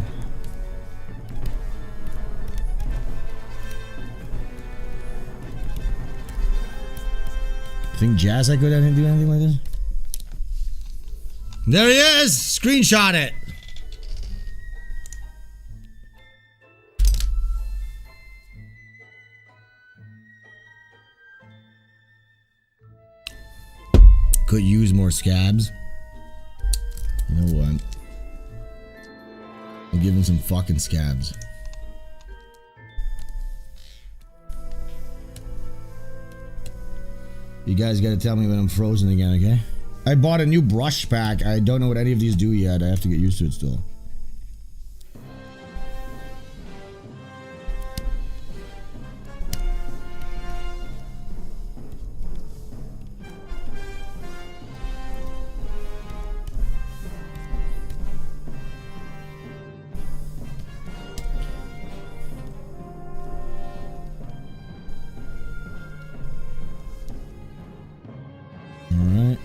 S2: Think Jazz I could do anything like this? There he is! Screenshot it! Could use more scabs. You know what? I'll give him some fucking scabs. You guys gotta tell me when I'm frozen again, okay? I bought a new brush pack. I don't know what any of these do yet. I have to get used to it still. Alright.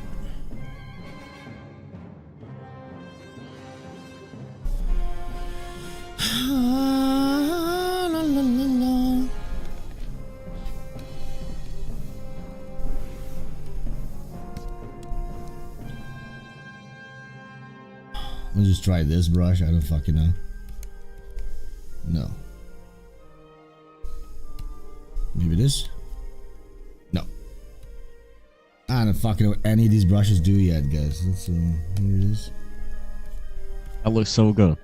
S2: Let's just try this brush. I don't fucking know. No. Maybe this? No. I don't fucking know what any of these brushes do yet, guys. Let's see. Here it is.
S3: That looks so good.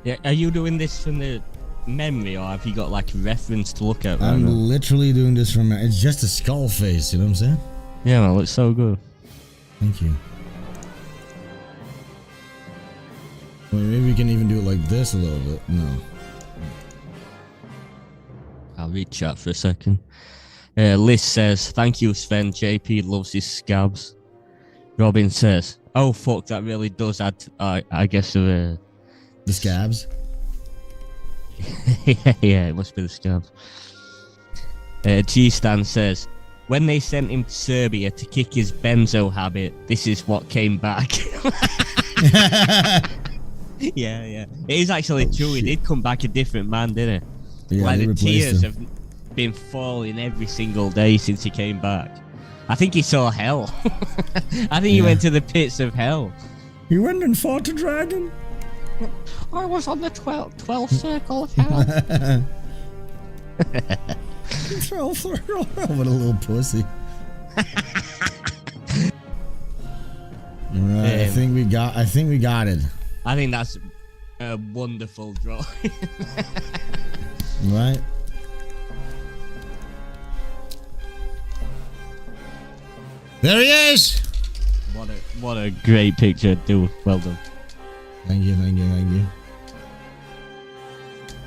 S3: Yeah, are you doing this from the memory, or have you got like a reference to look at?
S2: I'm literally doing this from... It's just a skull face, you know what I'm saying?
S3: Yeah, man, it looks so good.
S2: Thank you. Well, maybe we can even do it like this a little bit. No.
S3: I'll read chat for a second. Liz says, thank you, Sven. JP loves his scabs. Robin says, oh, fuck, that really does add, I guess, the
S2: scabs?
S3: yeah, it must be the scabs. G-Stan says, when they sent him to Serbia to kick his benzo habit, this is what came back. Yeah. It is actually true. He did come back a different man, didn't he?
S2: Yeah,
S3: like
S2: they
S3: the
S2: replaced
S3: tears
S2: him.
S3: have been falling every single day since he came back. I think he saw hell. I think he went to the pits of hell.
S2: He went and fought a dragon.
S3: I was on the 12th circle of hell.
S2: 12th circle. What a little pussy. Alright, I think we got it.
S3: I think that's a wonderful draw.
S2: Right? There he is!
S3: What a great picture, dude. Well done.
S2: Thank you.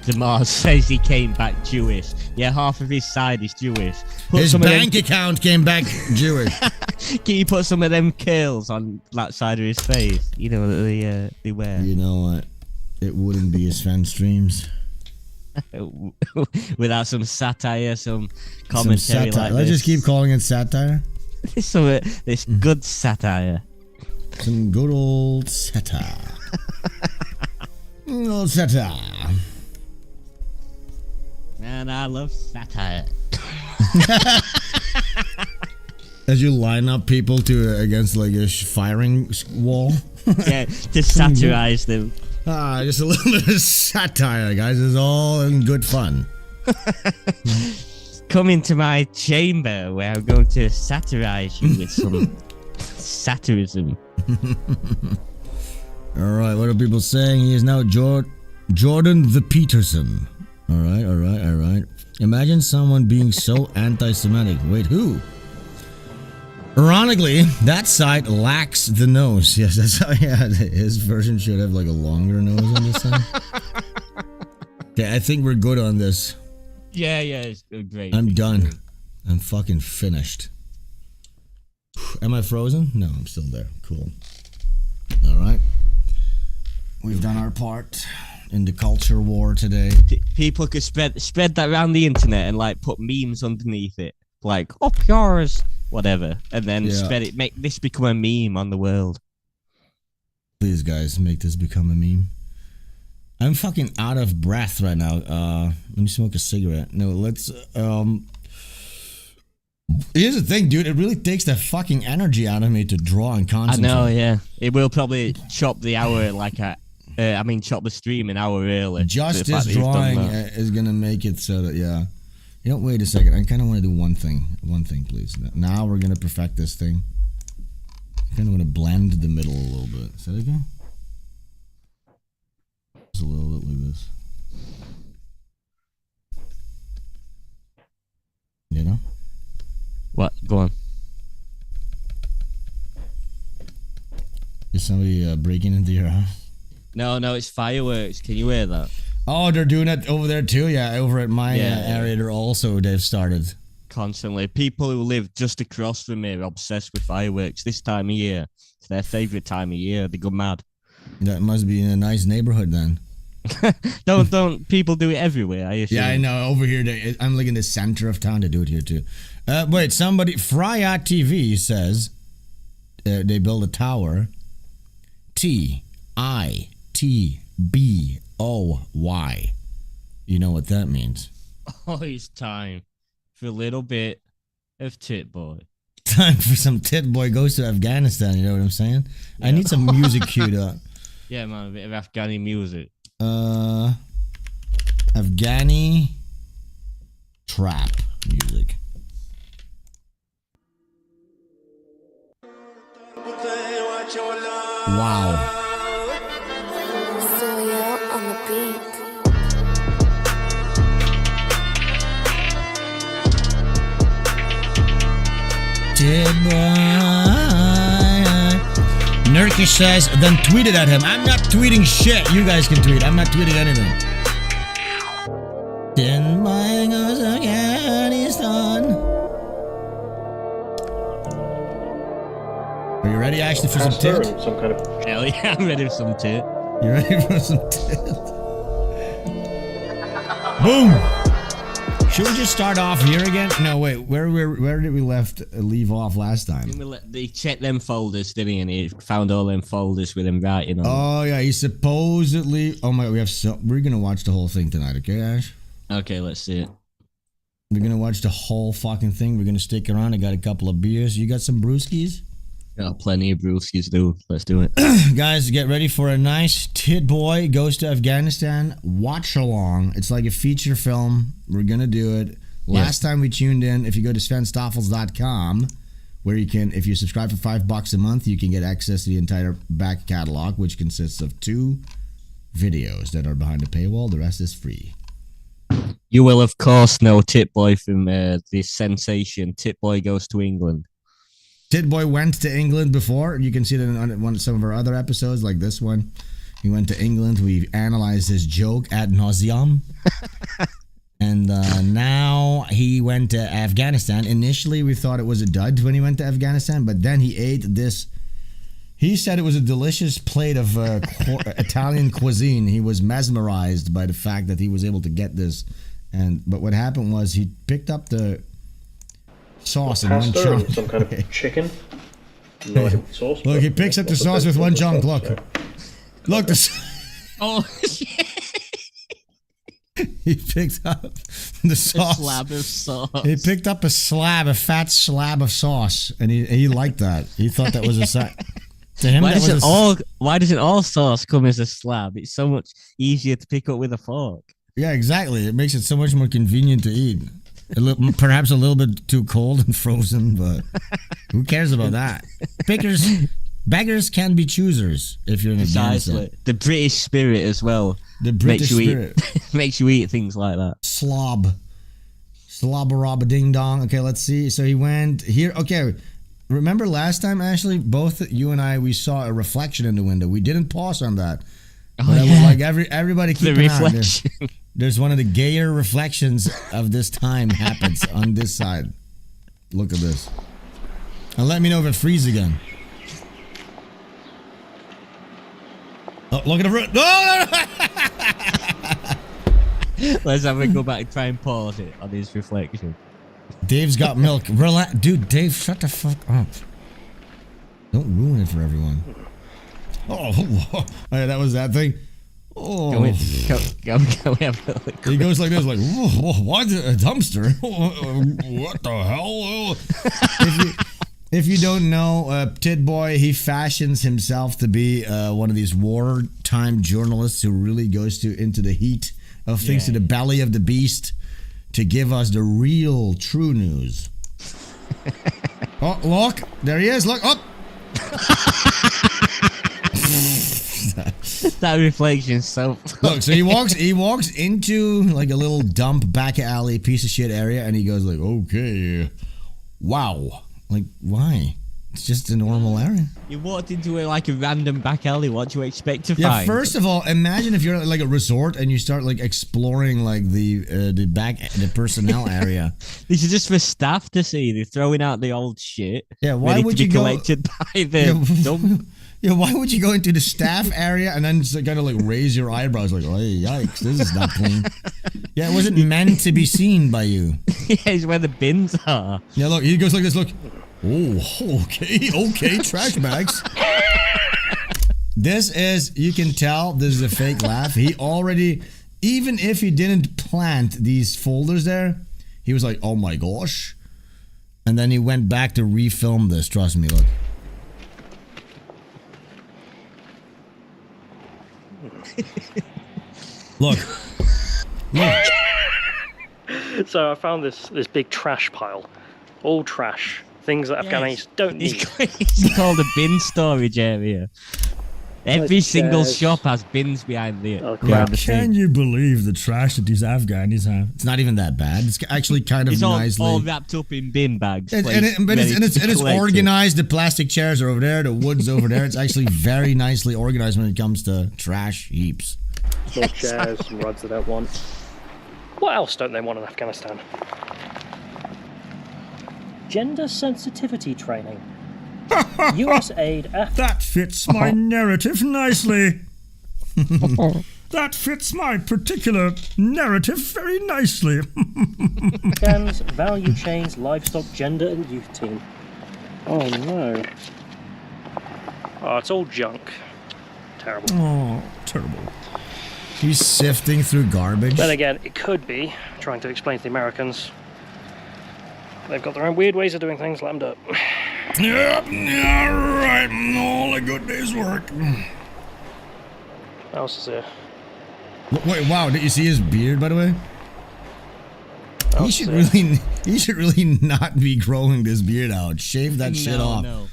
S3: Damar says he came back Jewish. Yeah, half of his side is Jewish.
S2: His bank account came back Jewish.
S3: Can you put some of them curls on that side of his face? You know that they wear.
S2: You know what? It wouldn't be a Svenstreams.
S3: Without some satire, some commentary like
S2: Let's
S3: this.
S2: just keep calling it satire.
S3: This good satire.
S2: Some good old satire. Old satire.
S3: Man, I love satire.
S2: As you line up people against like a firing wall.
S3: Yeah, to satirize them.
S2: Just a little bit of satire, guys. It's all in good fun.
S3: Come into my chamber where I'm going to satirize you with some satirism.
S2: Alright, what are people saying? He is now Jordan the Peterson. Alright. Imagine someone being so anti-Semitic. Wait, who? Ironically, that side lacks the nose. Yes, that's how his version should have like a longer nose on this side. Okay, I think we're good on this.
S3: Yeah, it's great.
S2: I'm done. I'm fucking finished. Am I frozen? No, I'm still there. Cool. Alright. We've done our part in the culture war today.
S3: People could spread that around the internet and like put memes underneath it. Like, up yours, whatever. And then spread it, make this become a meme on the world.
S2: Please, guys, make this become a meme. I'm fucking out of breath right now. Let me smoke a cigarette. No, let's, here's the thing, dude. It really takes the fucking energy out of me to draw and concentrate.
S3: I know, yeah. It will probably chop the hour chop the stream an hour early.
S2: Just this drawing is gonna make it so that, yeah. You know, wait a second. I kind of want to do one thing. One thing, please. Now we're gonna perfect this thing. I kind of want to blend the middle a little bit. Is that okay? Just a little bit like this. You know?
S3: What? Go on.
S2: Is somebody breaking into your house?
S3: No, it's fireworks. Can you hear that?
S2: Oh, they're doing it over there too. Yeah, over at my area, they've started.
S3: Constantly. People who live just across from me are obsessed with fireworks this time of year. It's their favourite time of year. They go mad.
S2: That must be in a nice neighborhood then.
S3: Don't people do it everywhere? I assume.
S2: Yeah, I know. Over here, I'm like in the center of town. They do it here too. Wait, Fryat TV says they build a tower. TITBOY. You know what that means?
S3: Oh, it's time for a little bit of tit boy.
S2: Time for some tit boy goes to Afghanistan. You know what I'm saying? Yeah. I need some music queued up.
S3: Yeah, man, a bit of Afghani music.
S2: Afghani trap music. Wow.
S10: On the beat.
S2: Tit boy. Nurkish says, then tweet it at him. I'm not tweeting shit. You guys can tweet. I'm not tweeting anything. Then my goes Afghanistan. Are you ready, actually, for some tit?
S11: Some kind of...
S3: Hell yeah, I'm ready for some tit.
S2: You ready for some tit? Boom! Should we just start off here again? No, wait. Where did we leave off last time?
S3: They checked them folders, didn't he? And he found all them folders with him writing on.
S2: Oh yeah, he supposedly. Oh my, we're gonna watch the whole thing tonight, okay, Ash?
S3: Okay, let's see it.
S2: We're gonna watch the whole fucking thing. We're gonna stick around. I got a couple of beers. You got some brewskis?
S3: Got plenty of brewskis, dude. Let's do it.
S2: Guys, get ready for a nice Tit Boy Goes to Afghanistan watch along. It's like a feature film. We're gonna do it. Last time we tuned in, if you go to Svenstreams.com, where you can, if you subscribe for $5 a month, you can get access to the entire back catalog, which consists of 2 videos that are behind the paywall. The rest is free.
S3: You will, of course, know Tit Boy from the sensation Tit Boy Goes to England.
S2: Tit Boy went to England before. You can see it in some of our other episodes, like this one. He went to England. We analyzed his joke ad nauseum. And now he went to Afghanistan. Initially, we thought it was a dud when he went to Afghanistan, but then he ate this. He said it was a delicious plate of Italian cuisine. He was mesmerized by the fact that he was able to get this. But what happened was he picked up the sauce in one chunk.
S11: Some kind of chicken. No sauce.
S2: Look, he picks up the sauce with one chunk. Look, look.
S3: Oh shit!
S2: He picked up the sauce.
S3: A slab of sauce.
S2: He picked up a fat slab of sauce, and he liked that. He thought that was a to him.
S3: Why doesn't all sauce come as a slab? It's so much easier to pick up with a fork.
S2: Yeah, exactly. It makes it so much more convenient to eat. Perhaps a little bit too cold and frozen, but who cares about that? Beggars can be choosers if you're in Afghanistan.
S3: The British spirit as well.
S2: The British spirit
S3: makes you eat things like that.
S2: Slobberabba ding dong. Okay, let's see. So he went here. Okay, remember last time, Ashley? Both you and I, we saw a reflection in the window. We didn't pause on that.
S3: Oh,
S2: but
S3: yeah.
S2: Like everybody keep
S3: the
S2: an eye.
S3: reflection.
S2: There's one of the gayer reflections of this time happens on this side. Look at this. And let me know if it freezes again. Oh, look at the root. No!
S3: Let's have a go back and try and pause it on his reflection.
S2: Dave's got milk. Relax. Dude, Dave, shut the fuck up. Don't ruin it for everyone. Oh, yeah, that was that thing. Oh.
S3: Can we have a look?
S2: He goes like this, like, why a dumpster? What the hell? If you don't know, Tit Boy, he fashions himself to be one of these wartime journalists who really goes into the heat of things, to the belly of the beast, to give us the real, true news. Oh, look, there he is. Look, up.
S3: That reflection so
S2: look, so he walks into like a little dump back alley piece of shit area, and he goes like, okay, wow, like why? It's just a normal area.
S3: You walked into like a random back alley. What do you expect to
S2: find?
S3: find?
S2: First of all, imagine if you're at like a resort and you start like exploring like the personnel area.
S3: These are just for staff to see. They're throwing out the old shit.
S2: Yeah, why would you go?
S3: Collected by the
S2: Yeah, why would you go into the staff area and then just kind of like raise your eyebrows like, oh, yikes, this is not clean. Yeah, it wasn't meant to be seen by you.
S3: Yeah, it's where the bins are.
S2: Yeah, look, he goes like this, look. Oh, okay, trash bags. This is, you can tell this is a fake laugh. He already, even if he didn't plant these folders there, he was like, oh my gosh. And then he went back to refilm this, trust me, look. Look.
S11: So I found this big trash pile, all trash, things that Afghanis don't need.
S3: It's called a bin storage area. Every single shop has bins behind the.
S2: Can you believe the trash that these Afghanis have? It's not even that bad. It's actually kind of nicely
S3: all wrapped up in bin bags.
S2: It's organized. The plastic chairs are over there. The wood's over there. It's actually very nicely organized when it comes to trash heaps.
S11: More chairs, some rugs I don't want. What else don't they want in Afghanistan? Gender sensitivity training. US aid.
S2: That fits my narrative nicely. That fits my particular narrative very nicely.
S11: Afghans value chains, livestock, gender, and youth team. Oh no. Oh, it's all junk. Terrible.
S2: Oh, terrible. He's sifting through garbage.
S11: Then again, it could be trying to explain to the Americans. They've got their own weird ways of doing things, let them do it.
S2: Yep, alright, all a good day's work.
S11: What else is here?
S2: Wait, wow, did you see his beard, by the way? He should really not be growing this beard out. Shave that shit off.
S3: No.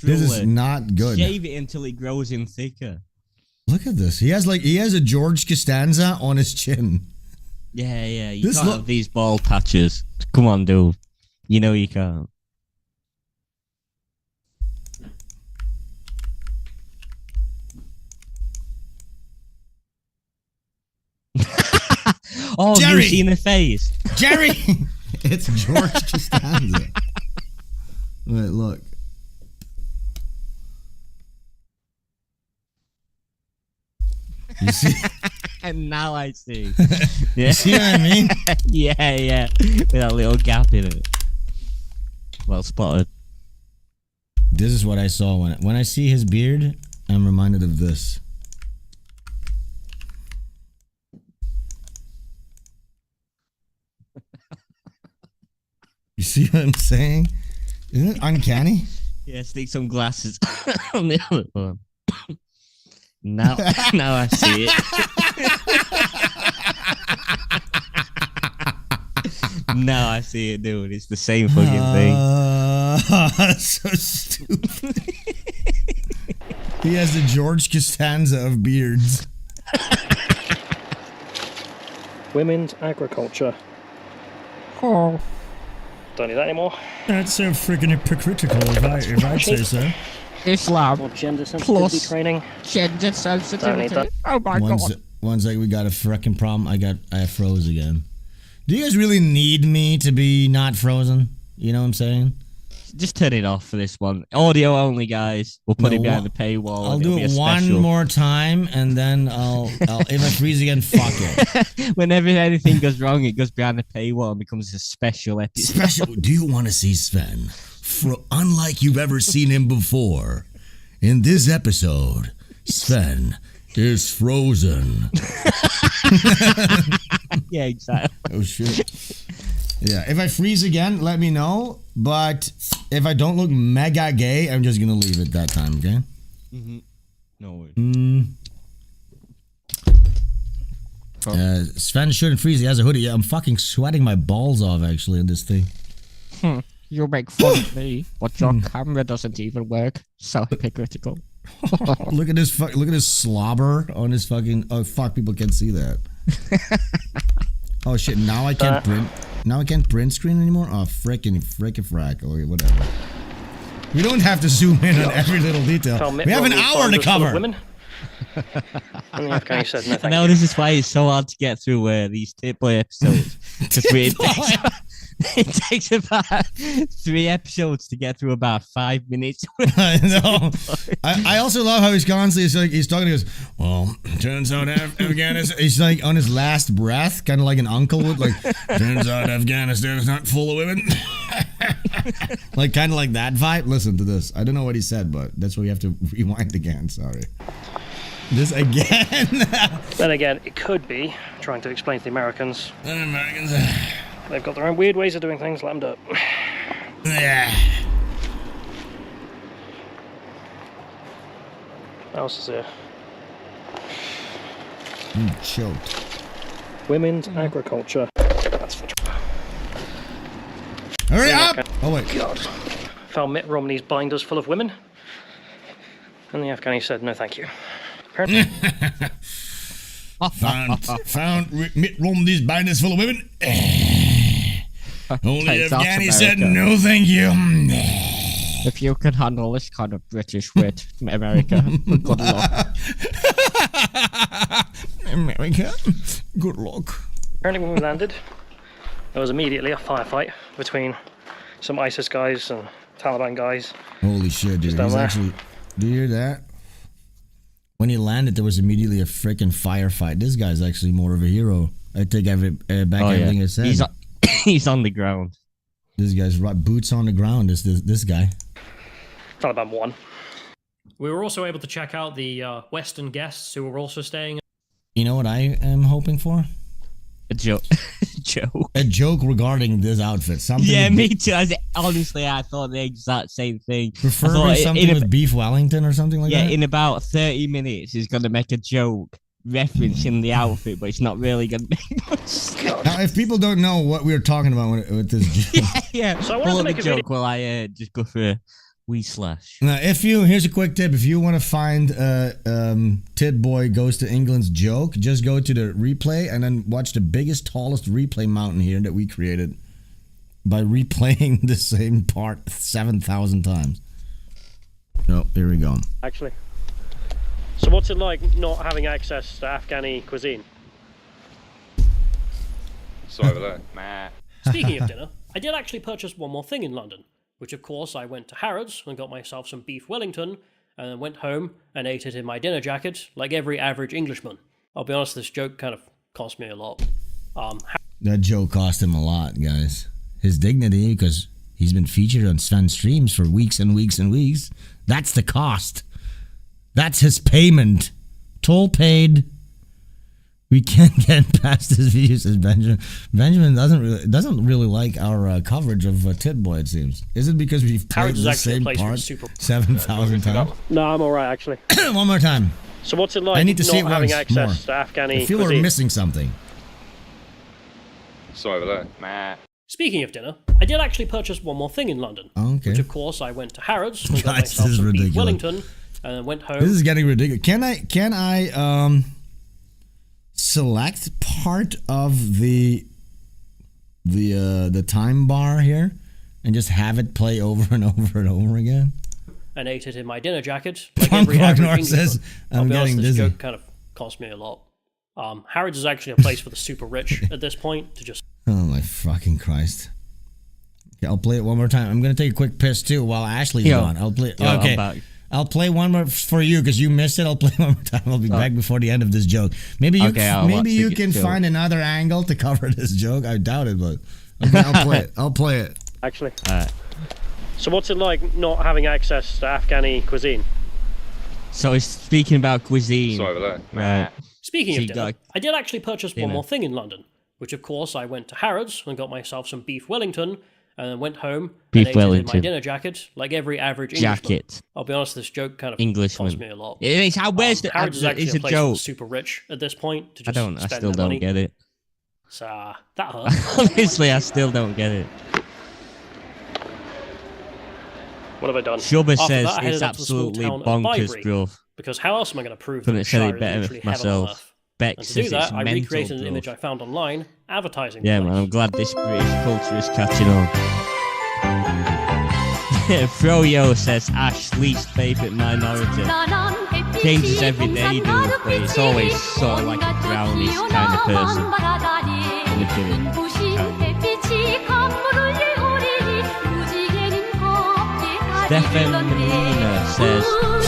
S2: This is not good.
S3: Shave it until it grows in thicker.
S2: Look at this. He has a George Costanza on his chin.
S3: Yeah. You can't have these bald patches. Come on, dude. You know you can't. Oh,
S2: Jerry!
S3: you've seen the face.
S2: Jerry! It's George Costanza. Wait, look. You see?
S3: And now I see.
S2: You see what I mean?
S3: Yeah. With that little gap in it. Well spotted.
S2: This is what I saw when I see his beard, I'm reminded of this. You see what I'm saying? Isn't it uncanny?
S3: Yeah, stick some glasses on the other one. Now I see it. Now I see it, dude. It's the same fucking thing.
S2: So stupid. He has the George Costanza of beards.
S11: Women's agriculture.
S4: Oh.
S11: Don't need that anymore.
S2: That's so freaking hypocritical, if I say so.
S11: Islam. More gender sensitivity training.
S4: Gender sensitivity.
S11: Don't need that.
S4: Oh my god.
S2: One sec, we got a freaking problem. I froze again. Do you guys really need me to be not frozen? You know what I'm saying?
S3: Just turn it off for this one. Audio only, guys. We'll put it behind the paywall.
S2: I'll do it one more time, and then I'll if I freeze again, fuck it.
S3: Whenever anything goes wrong, it goes behind the paywall and becomes a special episode.
S2: Special. Do you want to see Sven? Unlike you've ever seen him before, in this episode, Sven is frozen.
S3: Yeah, exactly.
S2: Oh shit. Yeah, if I freeze again, let me know. But if I don't look mega gay, I'm just gonna leave it that time, okay?
S3: Mm-hmm. No worries.
S2: Sven shouldn't freeze. He has a hoodie. Yeah, I'm fucking sweating my balls off actually in this thing.
S4: You make fun of me, but your camera doesn't even work. So hypocritical.
S2: Look at this. Look at this slobber on his fucking. Oh fuck! People can't see that. Oh shit! Now I can't print. Now I can't print screen anymore. Oh frickin' frack or whatever. We don't have to zoom in on every little detail. We have an hour to cover.
S3: No, this is why it's so hard to get through these Tip Boy episodes. It takes about 3 episodes to get through about 5 minutes.
S2: I know. I also love how he's constantly he's talking. He goes, "Well, turns out Afghanistan." He's like on his last breath, kind of like an uncle would. Like, turns out Afghanistan is not full of women. Like kind of like that vibe. Listen to this. I don't know what he said, but that's why we have to rewind again. Sorry. This again.
S11: Then again, it could be trying to explain to the Americans. They've got their own weird ways of doing things, let them do it.
S2: Yeah.
S11: What else is here?
S2: Choked.
S11: Women's agriculture. That's for
S2: Hurry up! Oh wait.
S11: God. Found Mitt Romney's binders full of women. And the Afghani said, no thank you. Apparently.
S2: found Mitt Romney's binders full of women. Only Afghani said no thank you.
S4: If you can handle this kind of British wit, America, good luck.
S2: America, good luck.
S11: Apparently when we landed, there was immediately a firefight between some ISIS guys and Taliban guys.
S2: Holy shit, dude. He's actually... Do you hear that? When he landed, there was immediately a freaking firefight. This guy's actually more of a hero. I take back everything I said.
S3: He's on the ground.
S2: This guy's boots on the ground. This guy.
S11: Taliban won.
S12: We were also able to check out the Western guests who were also staying.
S2: You know what I am hoping for?
S3: A joke.
S2: A joke regarding this outfit. Something.
S3: Yeah, me too. Honestly, I thought the exact same thing.
S2: Preferably something with beef Wellington or something like that.
S3: Yeah, in about 30 minutes, he's going to make a joke referencing the outfit, but it's not really going to make much sense.
S2: Now, if people don't know what we're talking about with this joke.
S3: yeah. So I wanted to make a joke while I just go for a wee slash.
S2: Now, here's a quick tip. If you want to find Tit Boy Goes to England's joke, just go to the replay and then watch the biggest, tallest replay mountain here that we created by replaying the same part 7,000 times. No, here we go.
S11: Actually. So what's it like not having access to Afghani cuisine?
S13: Sorry about that.
S12: Speaking of dinner, I did actually purchase one more thing in London, which of course I went to Harrods and got myself some beef Wellington, and then went home and ate it in my dinner jacket like every average Englishman. I'll be honest, this joke kind of cost me a lot.
S2: That joke cost him a lot, guys. His dignity, because he's been featured on Svenstreams for weeks and weeks and weeks. That's the cost. That's his payment. Toll paid. We can't get past this video, says Benjamin. Benjamin doesn't really like our coverage of Tit Boy, it seems. Is it because we've played the same part 7,000 times?
S11: No, I'm alright actually.
S2: One more time.
S11: So what's it like
S2: I need to
S11: not
S2: see it
S11: having
S2: once
S11: access
S2: more.
S11: to Afghani
S2: I feel
S11: cuisine?
S2: we're missing something.
S13: Sorry about that.
S12: Speaking of dinner, I did actually purchase one more thing in London,
S2: okay.
S12: which of course I went to Harrods and got
S2: Guys,
S12: myself
S2: this is
S12: some beef
S2: ridiculous.
S12: Wellington, and then went home.
S2: This is getting ridiculous. Can I select part of the time bar here and just have it play over and over and over again?
S12: And ate it in my dinner jacket. Like every average Englishman.
S2: Says,
S12: I'll be honest,
S2: getting
S12: this
S2: dizzy.
S12: joke kind of cost me a lot. Harrods is actually a place for the super rich at this point to just...
S2: Oh my fucking Christ. Okay, I'll play it one more time. I'm going to take a quick piss too while Ashley's gone. I'll play. Okay.
S3: I'm back.
S2: I'll play one more for you because you missed it. I'll play one more time. I'll be back before the end of this joke. Maybe you can find another angle to cover this joke. I doubt it, but okay, I'll play it. I'll play it.
S11: Actually.
S3: Alright.
S11: So what's it like not having access to Afghani cuisine?
S3: So he's speaking about cuisine.
S13: Sorry about that.
S3: Right.
S12: Speaking of dinner, I did actually purchase one more thing in London, which of course I went to Harrods and got myself some beef Wellington, and then went home and ate it in my dinner jacket like every average Englishman. I'll be honest, this joke kind of cost me a lot.
S3: It is. Where's the...
S12: Harrods is actually
S3: it's
S12: a
S3: a
S12: place
S3: joke.
S12: for the super rich at this point to just
S3: I still
S12: their money.
S3: don't get it.
S12: So that hurt.
S3: Honestly, I still don't get it.
S11: What have I done?
S3: Shubba
S12: After
S3: says
S12: that, I headed
S3: it's
S12: up to the small
S3: absolutely
S12: town of
S3: bonkers,
S12: Bybury,
S3: bro.
S12: Because how else am I going to prove
S3: Couldn't
S12: that
S3: have said
S12: Shire
S3: it better
S12: is literally heaven on
S3: myself.
S12: earth?
S3: Beck
S12: And to
S3: says
S12: do that,
S3: it's
S12: I
S3: mental,
S12: recreated an
S3: bro.
S12: image I found online advertising.
S3: Yeah,
S12: the
S3: man,
S12: place.
S3: I'm glad this British culture is catching on. Froyo says Ash, least favourite minority. Changes every day, dude, but it's always sort of like a brownish kind of person. Stefan Menina says,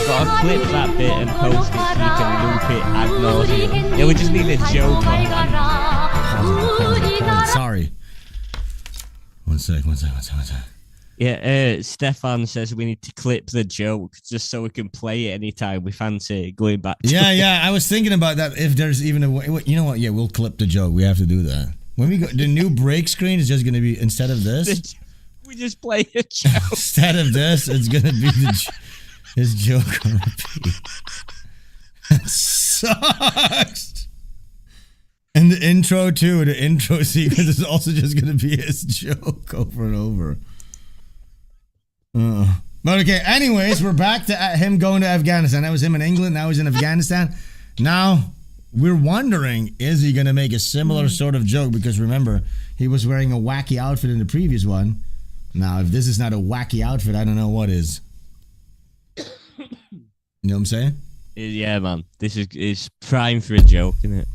S3: gotta clip that bit and post it so you can loop it ad nauseum. Yeah, we just need a joke on that.
S2: Sorry. One sec.
S3: Yeah, Stefan says we need to clip the joke just so we can play it anytime we fancy going back to
S2: Yeah, I was thinking about that. If there's even a way, you know what? Yeah, we'll clip the joke. We have to do that. When we go, the new break screen is just going to be, instead of this,
S3: we just play a joke.
S2: Instead of this, it's going to be his joke on repeat. That sucks. And the intro too, the intro sequence is also just going to be his joke over and over. But okay, anyways, we're back to him going to Afghanistan. That was him in England, now he's in Afghanistan. Now, we're wondering, is he going to make a similar sort of joke? Because remember, he was wearing a wacky outfit in the previous one. Now, if this is not a wacky outfit, I don't know what is. You know what I'm saying?
S3: Yeah, man. This is prime for a joke, isn't it?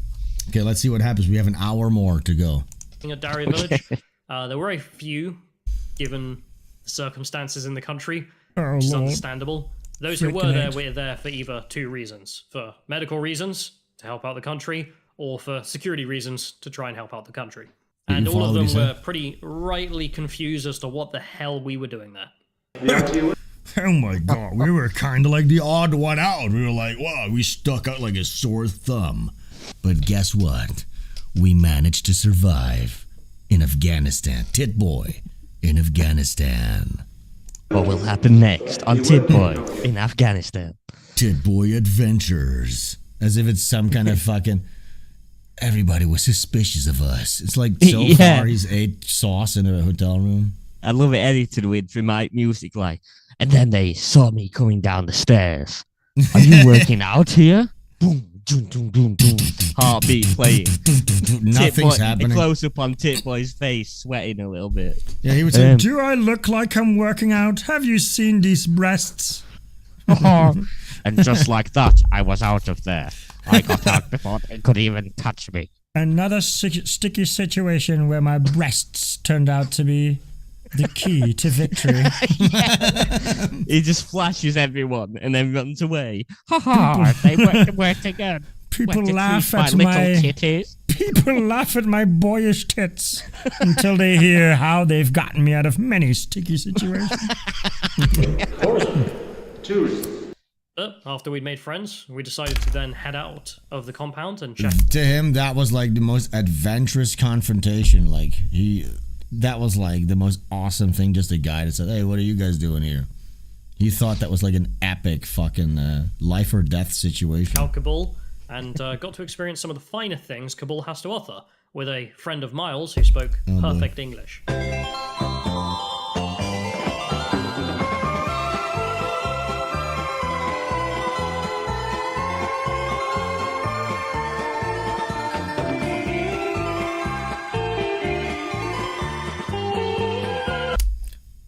S2: Okay, let's see what happens. We have an hour more to go.
S12: At Daria Village, there were a few, given the circumstances in the country, which is understandable. Those who were there were there for either two reasons: for medical reasons to help out the country, or for security reasons to try and help out the country. And all of them were pretty rightly confused as to what the hell we were doing there.
S2: Oh my god, we were kind of like the odd one out. We were like, wow, we stuck out like a sore thumb. But guess what? We managed to survive in Afghanistan. Tit Boy in Afghanistan.
S3: What will happen next on Tit Boy in Afghanistan?
S2: Tit Boy Adventures. As if it's some kind of fucking... Everybody was suspicious of us. It's like so far he's ate sauce in a hotel room.
S3: I love it edited with dramatic music like, and then they saw me coming down the stairs. Are you working out here? Boom, boom, boom, boom, boom. Heartbeat playing.
S2: Nothing's happening.
S3: Close up on Tit Boy's face, sweating a little bit.
S2: Yeah, he would say, do I look like I'm working out? Have you seen these breasts?
S3: And just like that, I was out of there. I got out before they could even touch me.
S2: Another sticky situation where my breasts turned out to be the key to victory.
S3: He just flashes everyone and then runs away. Ha ha! They worked again.
S2: People laugh at my boyish tits until they hear how they've gotten me out of many sticky situations.
S12: After we'd made friends, we decided to then head out of the compound and check.
S2: To him, that was like the most adventurous confrontation. Like that was like the most awesome thing. Just a guy that said, "Hey, what are you guys doing here?" He thought that was like an epic fucking life or death situation.
S12: Kabul, and got to experience some of the finer things Kabul has to offer with a friend of Miles who spoke perfect English.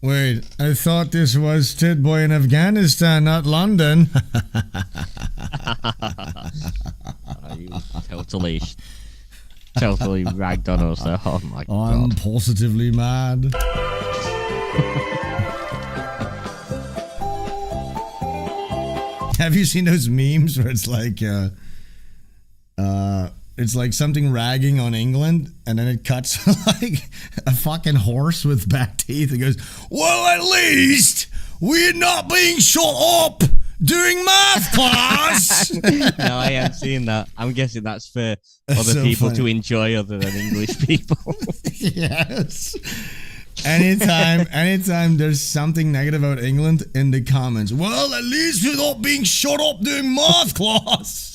S2: Wait, I thought this was Tit Boy in Afghanistan, not London.
S3: You totally ragged on us there. Oh my god.
S2: I'm positively mad. Have you seen those memes where it's like something ragging on England, and then it cuts like a fucking horse with back teeth. It goes, well, at least we're not being shot up during math class.
S3: No, I haven't seen that. I'm guessing that's for other people to enjoy other than English people.
S2: Yes. Anytime there's something negative about England in the comments, well, at least we're not being shot up during math class.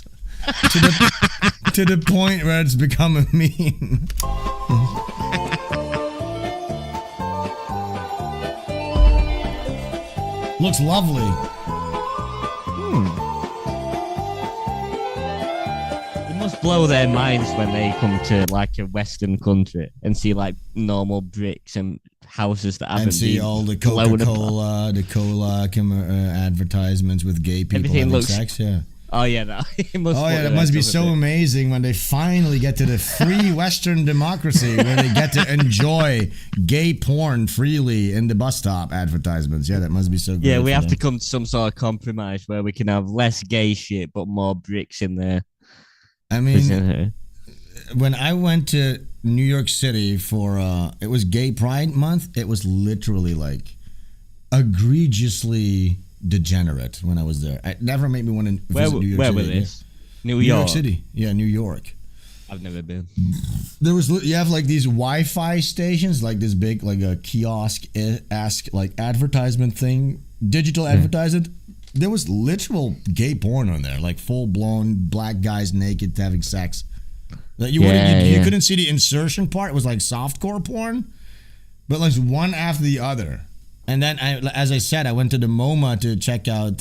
S2: to the point where it's become a meme. Looks lovely.
S3: It must blow their minds when they come to like a Western country and see like normal bricks and houses that haven't
S2: and see all the Coca-Cola, advertisements with gay people having sex. Yeah.
S3: Oh yeah, no.
S2: That must be so amazing when they finally get to the free Western democracy where they get to enjoy gay porn freely in the bus stop advertisements. Yeah, that must be so good.
S3: Yeah, we have to come to some sort of compromise where we can have less gay shit but more bricks in there.
S2: I mean, when I went to New York City for it was Gay Pride Month, it was literally like egregiously degenerate when I was there. It never made me want to visit New York City.
S3: Where was this?
S2: New York City. Yeah, New York.
S3: I've never been.
S2: You have like these Wi-Fi stations, like this big, like a kiosk-esque like advertisement thing, digital advertisement. There was literal gay porn on there, like full-blown black guys naked having sex. Like you couldn't see the insertion part. It was like softcore porn, but like one after the other. And then, as I said, I went to the MoMA to check out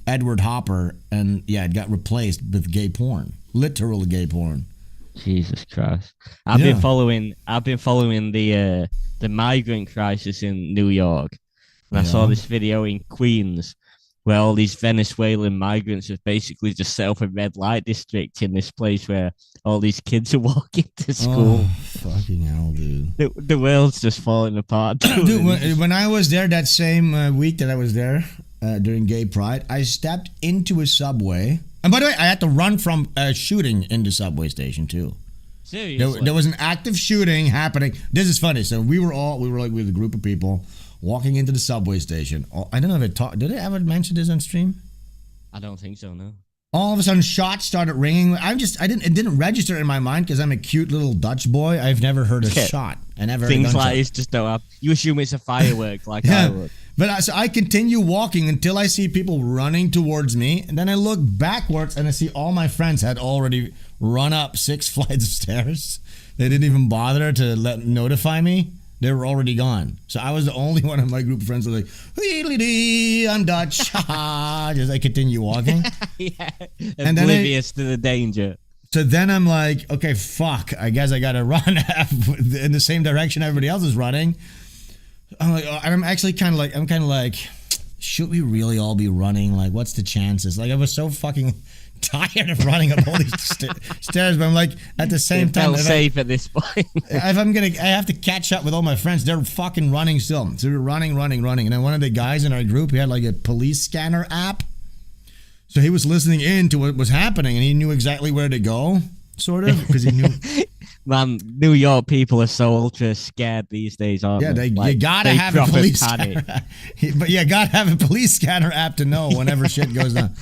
S2: Edward Hopper, and yeah, it got replaced with gay porn, literal gay porn.
S3: Jesus Christ! I've been following the migrant crisis in New York, and I saw this video in Queens where all these Venezuelan migrants have basically just set up a red light district in this place where all these kids are walking to school.
S2: Oh, fucking hell, dude.
S3: The world's just falling apart.
S2: Dude, when I was there that same week that I was there during Gay Pride, I stepped into a subway. And by the way, I had to run from a shooting in the subway station too.
S3: Seriously?
S2: There was an active shooting happening. This is funny. So we were with a group of people walking into the subway station. I don't know if did I ever mention this on stream?
S3: I don't think so, no.
S2: All of a sudden, shots started ringing. It didn't register in my mind because I'm a cute little Dutch boy. I've never heard a shot. I never heard
S3: things like this just don't happen. You assume it's a firework, like I would.
S2: But so I continue walking until I see people running towards me, and then I look backwards and I see all my friends had already run up 6 flights of stairs. They didn't even bother to notify me. They were already gone. So I was the only one of my group of friends that was like, I'm Dutch. Just I continue walking.
S3: Yeah.
S2: And
S3: oblivious to the danger.
S2: So then I'm like, okay, fuck. I guess I gotta run in the same direction everybody else is running. I'm like, and I'm actually kind of like, should we really all be running? Like, what's the chances? Like, I was so fucking tired of running up all these stairs, but I'm like, at the same time,
S3: felt safe at this point.
S2: I have to catch up with all my friends. They're fucking running still. So we're running, and then one of the guys in our group, he had like a police scanner app. So he was listening in to what was happening, and he knew exactly where to go, sort of, because he knew.
S3: Man, New York people are so ultra scared these days, aren't they?
S2: Yeah, you gotta have a police scanner. But you gotta have a police scanner app to know whenever shit goes down.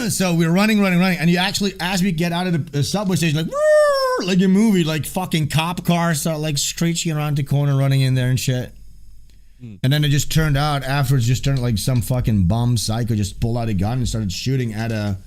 S2: So we're running, and you actually, as we get out of the subway station, like a movie, like fucking cop cars start like screeching around the corner, running in there and shit. And then it just turned out afterwards, like some fucking bum psycho just pulled out a gun and started shooting at a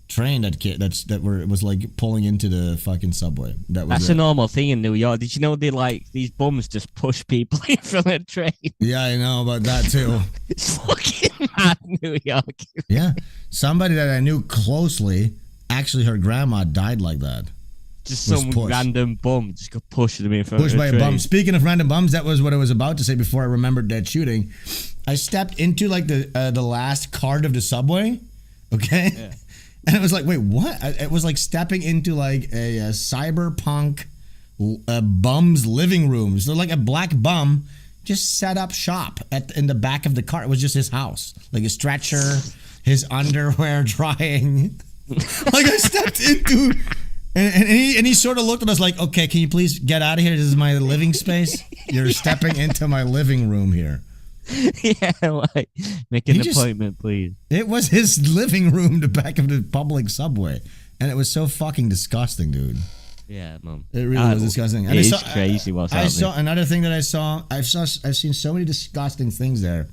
S2: train that was like pulling into the fucking subway.
S3: That's a normal thing in New York. Did you know these bums just push people in from a train?
S2: Yeah, I know about that too.
S3: It's fucking mad, New York.
S2: Yeah, somebody that I knew closely, actually her grandma died like that.
S3: Just some random bum just got pushed them in front
S2: pushed
S3: of
S2: by
S3: a train.
S2: bum. Speaking of random bums, that was what I was about to say before I remembered that shooting. I stepped into like the last cart of the subway, okay? Yeah. And it was like, wait, what? It was like stepping into like a cyberpunk bum's living room. So like a black bum just set up shop in the back of the cart. It was just his house, like a stretcher, his underwear drying. Like I stepped into, and he sort of looked at us like, okay, can you please get out of here? This is my living space. You're stepping into my living room here.
S3: Yeah, like make an appointment, please.
S2: It was his living room, the back of the public subway, and it was so fucking disgusting, dude.
S3: Yeah, man.
S2: It really was disgusting.
S3: And it's crazy what's happening.
S2: I saw another thing that I've seen so many disgusting things there.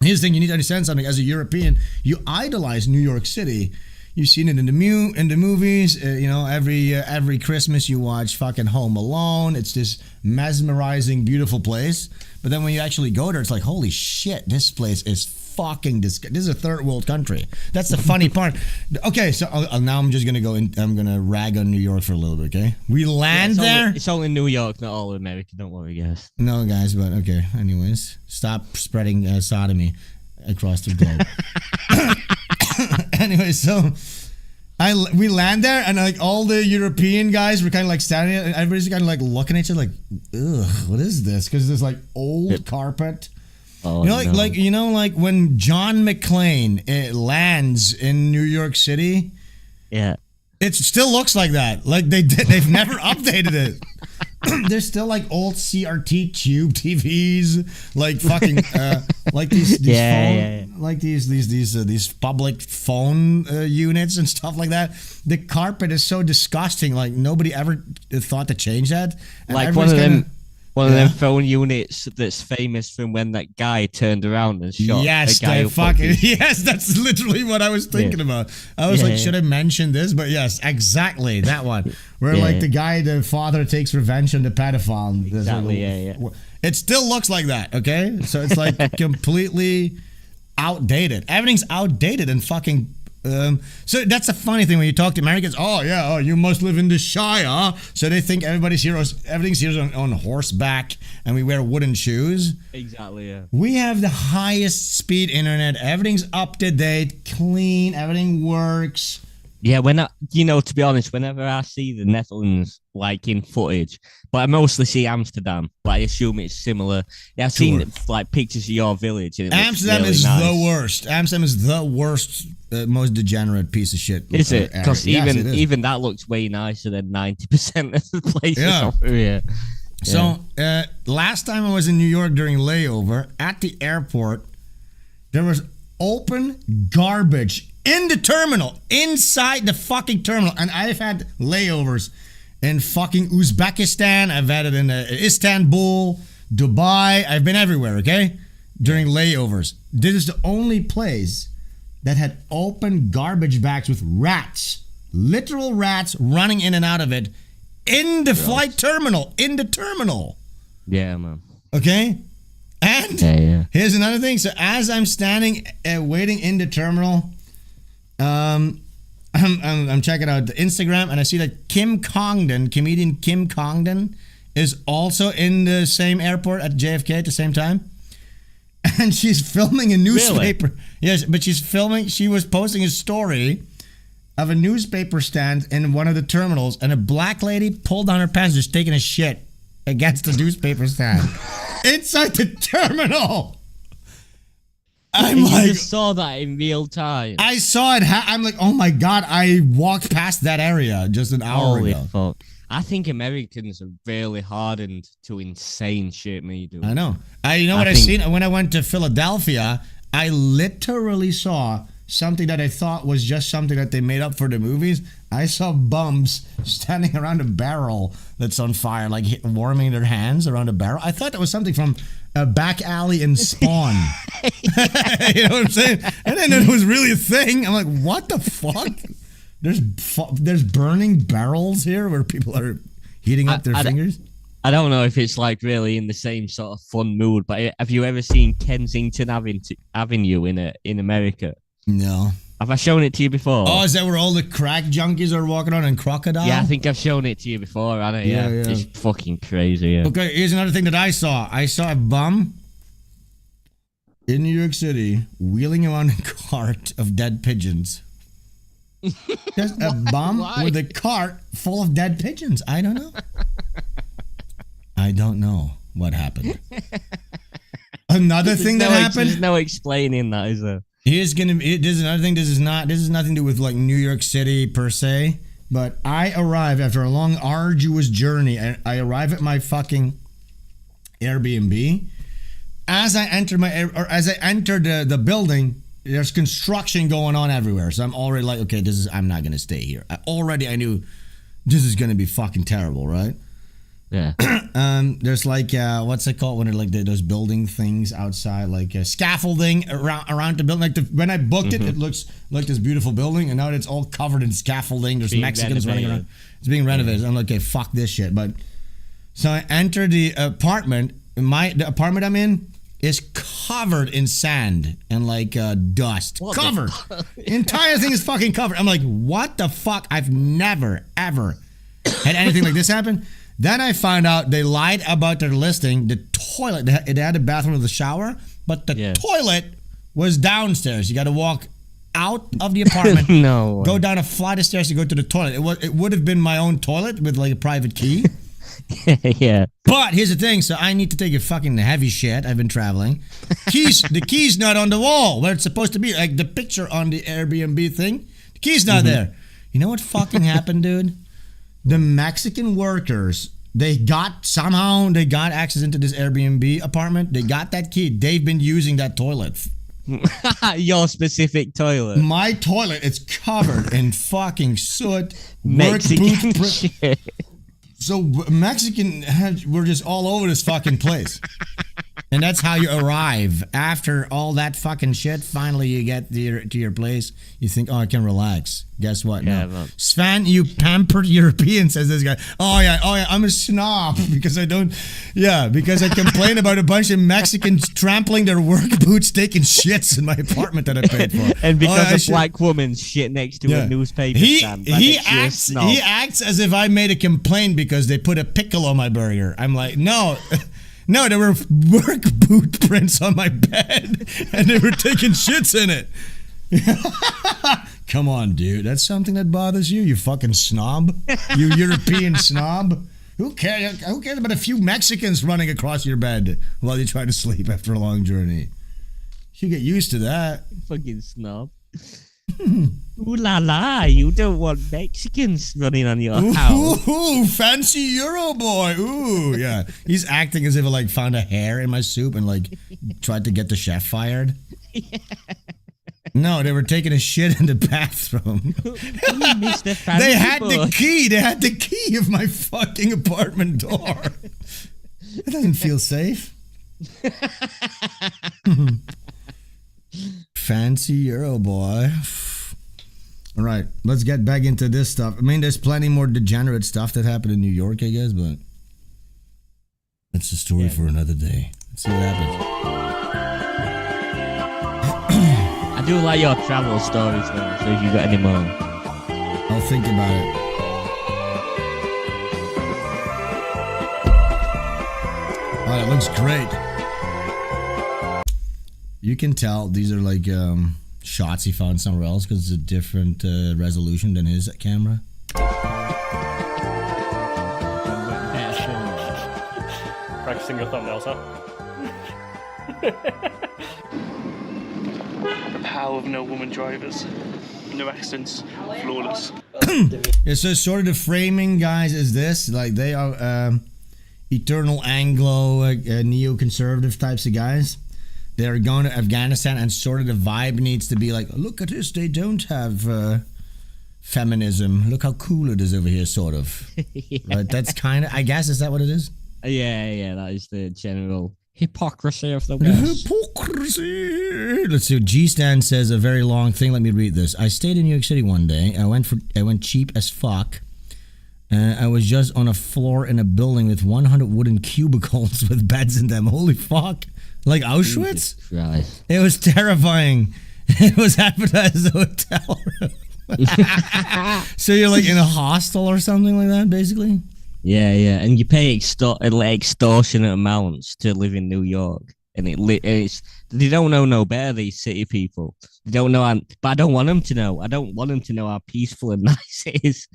S2: Here's the thing: you need to understand something. As a European, you idolize New York City. You've seen it in the movies. Every Christmas you watch fucking Home Alone. It's this mesmerizing, beautiful place. But then when you actually go there, it's like, holy shit, this place is fucking disgusting. This is a third world country. That's the funny part. Okay, so now I'm just gonna go in. I'm gonna rag on New York for a little bit. Okay, we land there.
S3: It's all in New York, not all of America. Don't worry, guys.
S2: No, guys, but okay. Anyways, stop spreading sodomy across the globe. Anyway, so we land there, and like all the European guys were kind of like standing there, and everybody's kind of like looking at each other like, ugh, what is this? Because there's like old carpet.
S3: Oh,
S2: like when John McClane lands in New York City.
S3: Yeah,
S2: it still looks like that. Like they've never updated it. There's still like old CRT tube TVs, like fucking like these these public phone units and stuff like that. The carpet is so disgusting. Like nobody ever thought to change that. And
S3: like one of them phone units that's famous from when that guy turned around and shot a guy.
S2: Yes, that's literally what I was thinking about. I was like, should I mention this? But yes, exactly that one. Where like the father takes revenge on the pedophile.
S3: Exactly,
S2: It still looks like that, okay? So it's like completely outdated. Everything's outdated in fucking So that's a funny thing when you talk to Americans. Oh yeah, you must live in the Shire. So they think everything's here on horseback, and we wear wooden shoes.
S3: Exactly. Yeah.
S2: We have the highest speed internet. Everything's up to date, clean. Everything works.
S3: Yeah, to be honest, whenever I see the Netherlands, like in footage, but I mostly see Amsterdam, but I assume it's similar. Yeah, I've seen like pictures of your village. And
S2: Amsterdam
S3: really
S2: is
S3: nice.
S2: the worst. Amsterdam is the worst, most degenerate piece of shit.
S3: Is it? Because
S2: yes,
S3: even that looks way nicer than 90% of the places over here.
S2: So last time I was in New York during layover at the airport, there was open garbage in the terminal, inside the fucking terminal. And I've had layovers in fucking Uzbekistan. I've had it in Istanbul, Dubai. I've been everywhere, okay? During layovers. This is the only place that had open garbage bags with rats, literal rats running in and out of it in the flight terminal, in the terminal.
S3: Yeah, man.
S2: Okay? And here's another thing. So as I'm standing waiting in the terminal, I'm checking out the Instagram, and I see that comedian Kim Congdon is also in the same airport at JFK at the same time. And she's filming a newspaper. Really? Yes, but she was posting a story of a newspaper stand in one of the terminals, and a black lady pulled down her pants just taking a shit against the newspaper stand inside the terminal.
S3: You just saw that in real time.
S2: I saw it. I'm like, oh my God, I walked past that area just an hour ago.
S3: Fuck. I think Americans are really hardened to insane shit me do.
S2: I know. I seen when I went to Philadelphia, I literally saw something that I thought was just something that they made up for the movies. I saw bums standing around a barrel that's on fire, like warming their hands around a barrel. I thought that was something from a back alley in Spawn. You know what I'm saying? And then it was really a thing. I'm like, what the fuck? There's burning barrels here where people are heating up their fingers.
S3: I don't know if it's like really in the same sort of fun mood, but have you ever seen Kensington Avenue in America?
S2: No.
S3: Have I shown it to you before?
S2: Oh, is that where all the crack junkies are walking on and crocodile?
S3: Yeah, I think I've shown it to you before, haven't I? Yeah. It's fucking crazy. Yeah.
S2: Okay, here's another thing that I saw. I saw a bum in New York City wheeling around a cart of dead pigeons. Just a bum with a cart full of dead pigeons. I don't know. I don't know what happened. Another thing that happened.
S3: There's no explaining that, is there?
S2: This is another thing. This is nothing to do with like New York City per se. But I arrive after a long, arduous journey. I arrive at my fucking Airbnb. As I enter the building, there's construction going on everywhere. So I'm already like, okay, I'm not gonna stay here. I knew this is gonna be fucking terrible, right?
S3: Yeah.
S2: There's like what's it called when they're like those building things outside, like scaffolding around the building. Like when I booked it looks like this beautiful building, and now it's all covered in scaffolding. There's Mexicans running around. It's being renovated. I'm like, okay, fuck this shit. But so I enter the apartment. The apartment I'm in is covered in sand and like dust. Covered. The entire thing is fucking covered. I'm like, what the fuck? I've never ever had anything like this happen. Then I found out they lied about their listing. The toilet, it had a bathroom with a shower, but the toilet was downstairs. You got to walk out of the apartment, go down a flight of stairs to go to the toilet. It would have been my own toilet with like a private key.
S3: Yeah.
S2: But here's the thing. So I need to take a fucking heavy shit. I've been traveling. The key's not on the wall where it's supposed to be. Like the picture on the Airbnb thing. The key's not there. You know what fucking happened, dude? The Mexican workers, they got access into this Airbnb apartment. They got that key. They've been using that toilet.
S3: Your specific toilet.
S2: My toilet, it's covered in fucking soot.
S3: Mexican shit.
S2: So Mexican, we're just all over this fucking place. And that's how you arrive. After all that fucking shit, finally you get to your place. You think, oh, I can relax. Guess what?
S3: Yeah,
S2: No. Sven, you pampered European, says this guy. Oh yeah, I'm a snob because I complain about a bunch of Mexicans trampling their work boots, taking shits in my apartment that I paid for.
S3: And because a black woman's shit next to a newspaper stand.
S2: He acts as if I made a complaint because they put a pickle on my burger. I'm like, no. No, there were work boot prints on my bed, and they were taking shits in it. Come on, dude. That's something that bothers you? You fucking snob? You European snob? Who cares about a few Mexicans running across your bed while you try to sleep after a long journey? You get used to that.
S3: Fucking snob. Ooh la la, you don't want Mexicans running on your house.
S2: Ooh, fancy Euro boy. Ooh, yeah. He's acting as if I like found a hair in my soup and like tried to get the chef fired. Yeah. No, they were taking a shit in the bathroom. They had the key. They had the key of my fucking apartment door. It doesn't feel safe. Fancy Euro boy. All right, let's get back into this stuff. I mean, there's plenty more degenerate stuff that happened in New York, I guess, but that's a story for another day. Let's see what happens.
S3: I do like your travel stories, though, so if you got any more.
S2: I'll think about it. Oh, it looks great. You can tell these are like shots he found somewhere else because it's a different resolution than his camera.
S12: Practicing your thumbnails, huh?
S11: The power of no woman drivers. No accidents. Flawless.
S2: Yeah, so sort of the framing, guys, is this. Like, they are eternal Anglo, neoconservative types of guys. They're going to Afghanistan, and sort of the vibe needs to be like, look at this, they don't have feminism. Look how cool it is over here, sort of. Yeah. Right? That's kind of, I guess, is that what it is?
S3: Yeah, that is the general hypocrisy of the West.
S2: Hypocrisy. Let's see. G-Stan says a very long thing. Let me read this. I stayed in New York City one day. I went cheap as fuck. I was just on a floor in a building with 100 wooden cubicles with beds in them. Holy fuck. Like Auschwitz?
S3: Right.
S2: It was terrifying. It was advertised as a hotel room. So you're like in a hostel or something like that, basically?
S3: Yeah, and you pay extortionate amounts to live in New York. And it's they don't know no better, these city people. They don't know, but I don't want them to know. I don't want them to know how peaceful and nice it is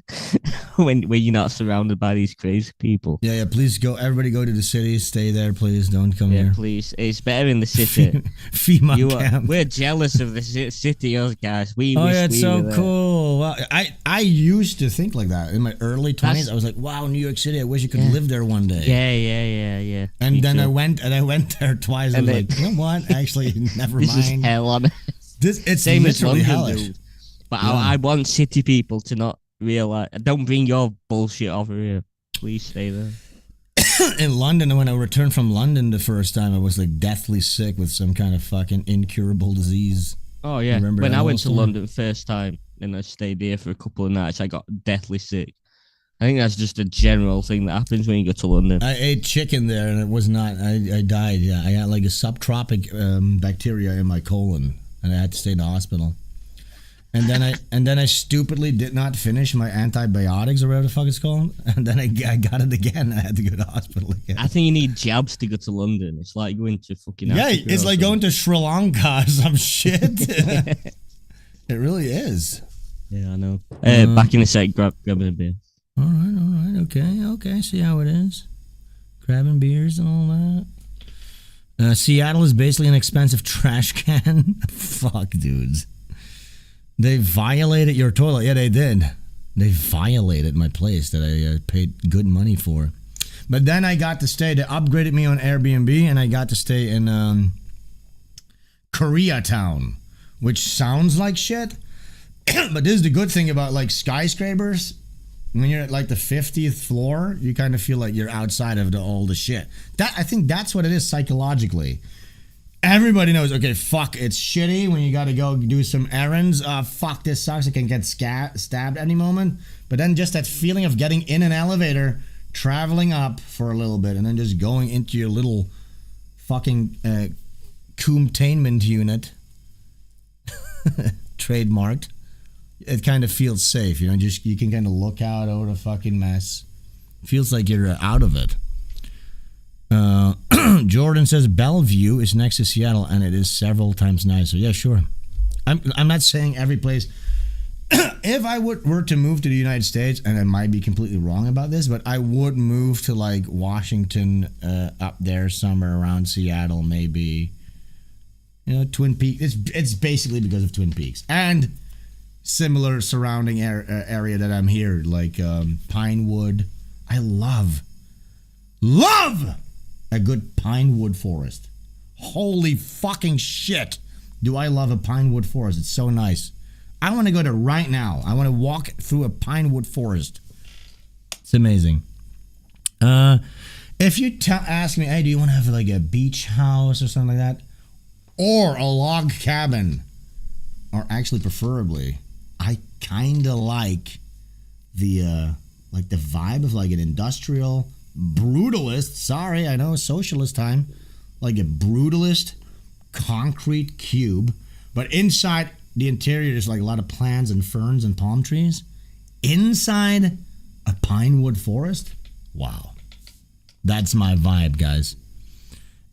S3: when you're not surrounded by these crazy people.
S2: Yeah, please go. Everybody go to the city. Stay there, please. Don't come here.
S3: Yeah, please. It's better in the city.
S2: FEMA camp.
S3: We're jealous of the city, us guys.
S2: It's so cool. Well, I used to think like that in my early 20s. I was like, wow, New York City. I wish I could live there one day.
S3: Yeah.
S2: And then I went there twice. I was like, you know what? Actually, never mind.
S3: This is hell on.
S2: It's
S3: same
S2: literally
S3: as
S2: hellish.
S3: Dude. But yeah. I want city people to not realize. Don't bring your bullshit over here. Please stay there.
S2: In London, when I returned from London the first time, I was like deathly sick with some kind of fucking incurable disease.
S3: Oh yeah. When I went to London first time and I stayed there for a couple of nights, I got deathly sick. I think that's just a general thing that happens when you go to London. I ate
S2: chicken there and it was not. I died. Yeah, I had like a subtropic bacteria in my colon. And I had to stay in the hospital. And then I stupidly did not finish my antibiotics or whatever the fuck it's called. And then I got it again. I had to go to the hospital again.
S3: I think you need jabs to go to London. It's like going to fucking Africa.
S2: Yeah, it's like going to Sri Lanka or some shit. It really is.
S3: Yeah, I know. Back in a sec, grabbing a beer.
S2: All right. Okay. See how it is. Grabbing beers and all that. Seattle is basically an expensive trash can. Fuck, dudes. They violated your toilet. Yeah, they did. They violated my place that I paid good money for. But then I got to stay. They upgraded me on Airbnb, and I got to stay in Koreatown, which sounds like shit. But this is the good thing about like skyscrapers. when you're at like the 50th floor, you kind of feel like you're outside of all the shit. I think that's what it is psychologically. Everybody knows, okay, fuck, it's shitty when you got to go do some errands. Fuck, this sucks. I can get stabbed any moment. But then just that feeling of getting in an elevator, traveling up for a little bit, and then just going into your little fucking containment unit, trademarked. It kind of feels safe, you know. Just you can kind of look out over the fucking mess. Feels like you're out of it. Jordan says Bellevue is next to Seattle, and it is several times nicer. Yeah, sure. I'm not saying every place. If I were to move to the United States, and I might be completely wrong about this, but I would move to like Washington, up there somewhere around Seattle, maybe. You know, Twin Peaks. It's basically because of Twin Peaks and similar surrounding area that I'm here, like Pinewood. I love a good pinewood forest. Holy fucking shit, do I love a pinewood forest. It's so nice. I want to go there right now. I want to walk through a pinewood forest. It's amazing. If you ask me, hey, do you want to have like a beach house or something like that, or a log cabin, or actually preferably, I kind of like the vibe of like an industrial brutalist. Sorry, I know, socialist time. Like a brutalist concrete cube, but inside the interior there's like a lot of plants and ferns and palm trees. Inside a pinewood forest. Wow, that's my vibe, guys.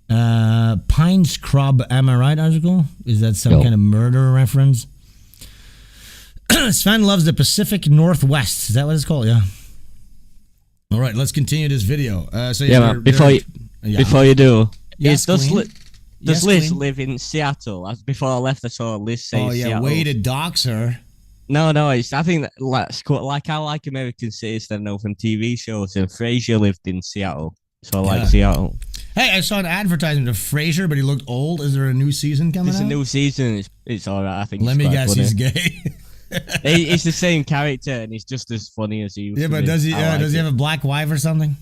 S2: Pine Scrub, am I right, article? Is that some kind of murder reference? Sven loves the Pacific Northwest. Is that what it's called? Yeah. All right, let's continue this video.
S3: Before you do,
S2: yes,
S3: does Liz live in Seattle? Before I left, I saw Liz say Seattle.
S2: Way to dox her.
S3: No, I think that like I like American cities that I know from TV shows, and Frasier lived in Seattle, so I like Seattle.
S2: Hey, I saw an advertisement of Frasier, but he looked old. Is there a new season coming out?
S3: There's a new season. It's all right. I think.
S2: Let me guess, he's gay.
S3: He's the same character, and he's just as funny as he used to be.
S2: Yeah, but does he have a black wife or something?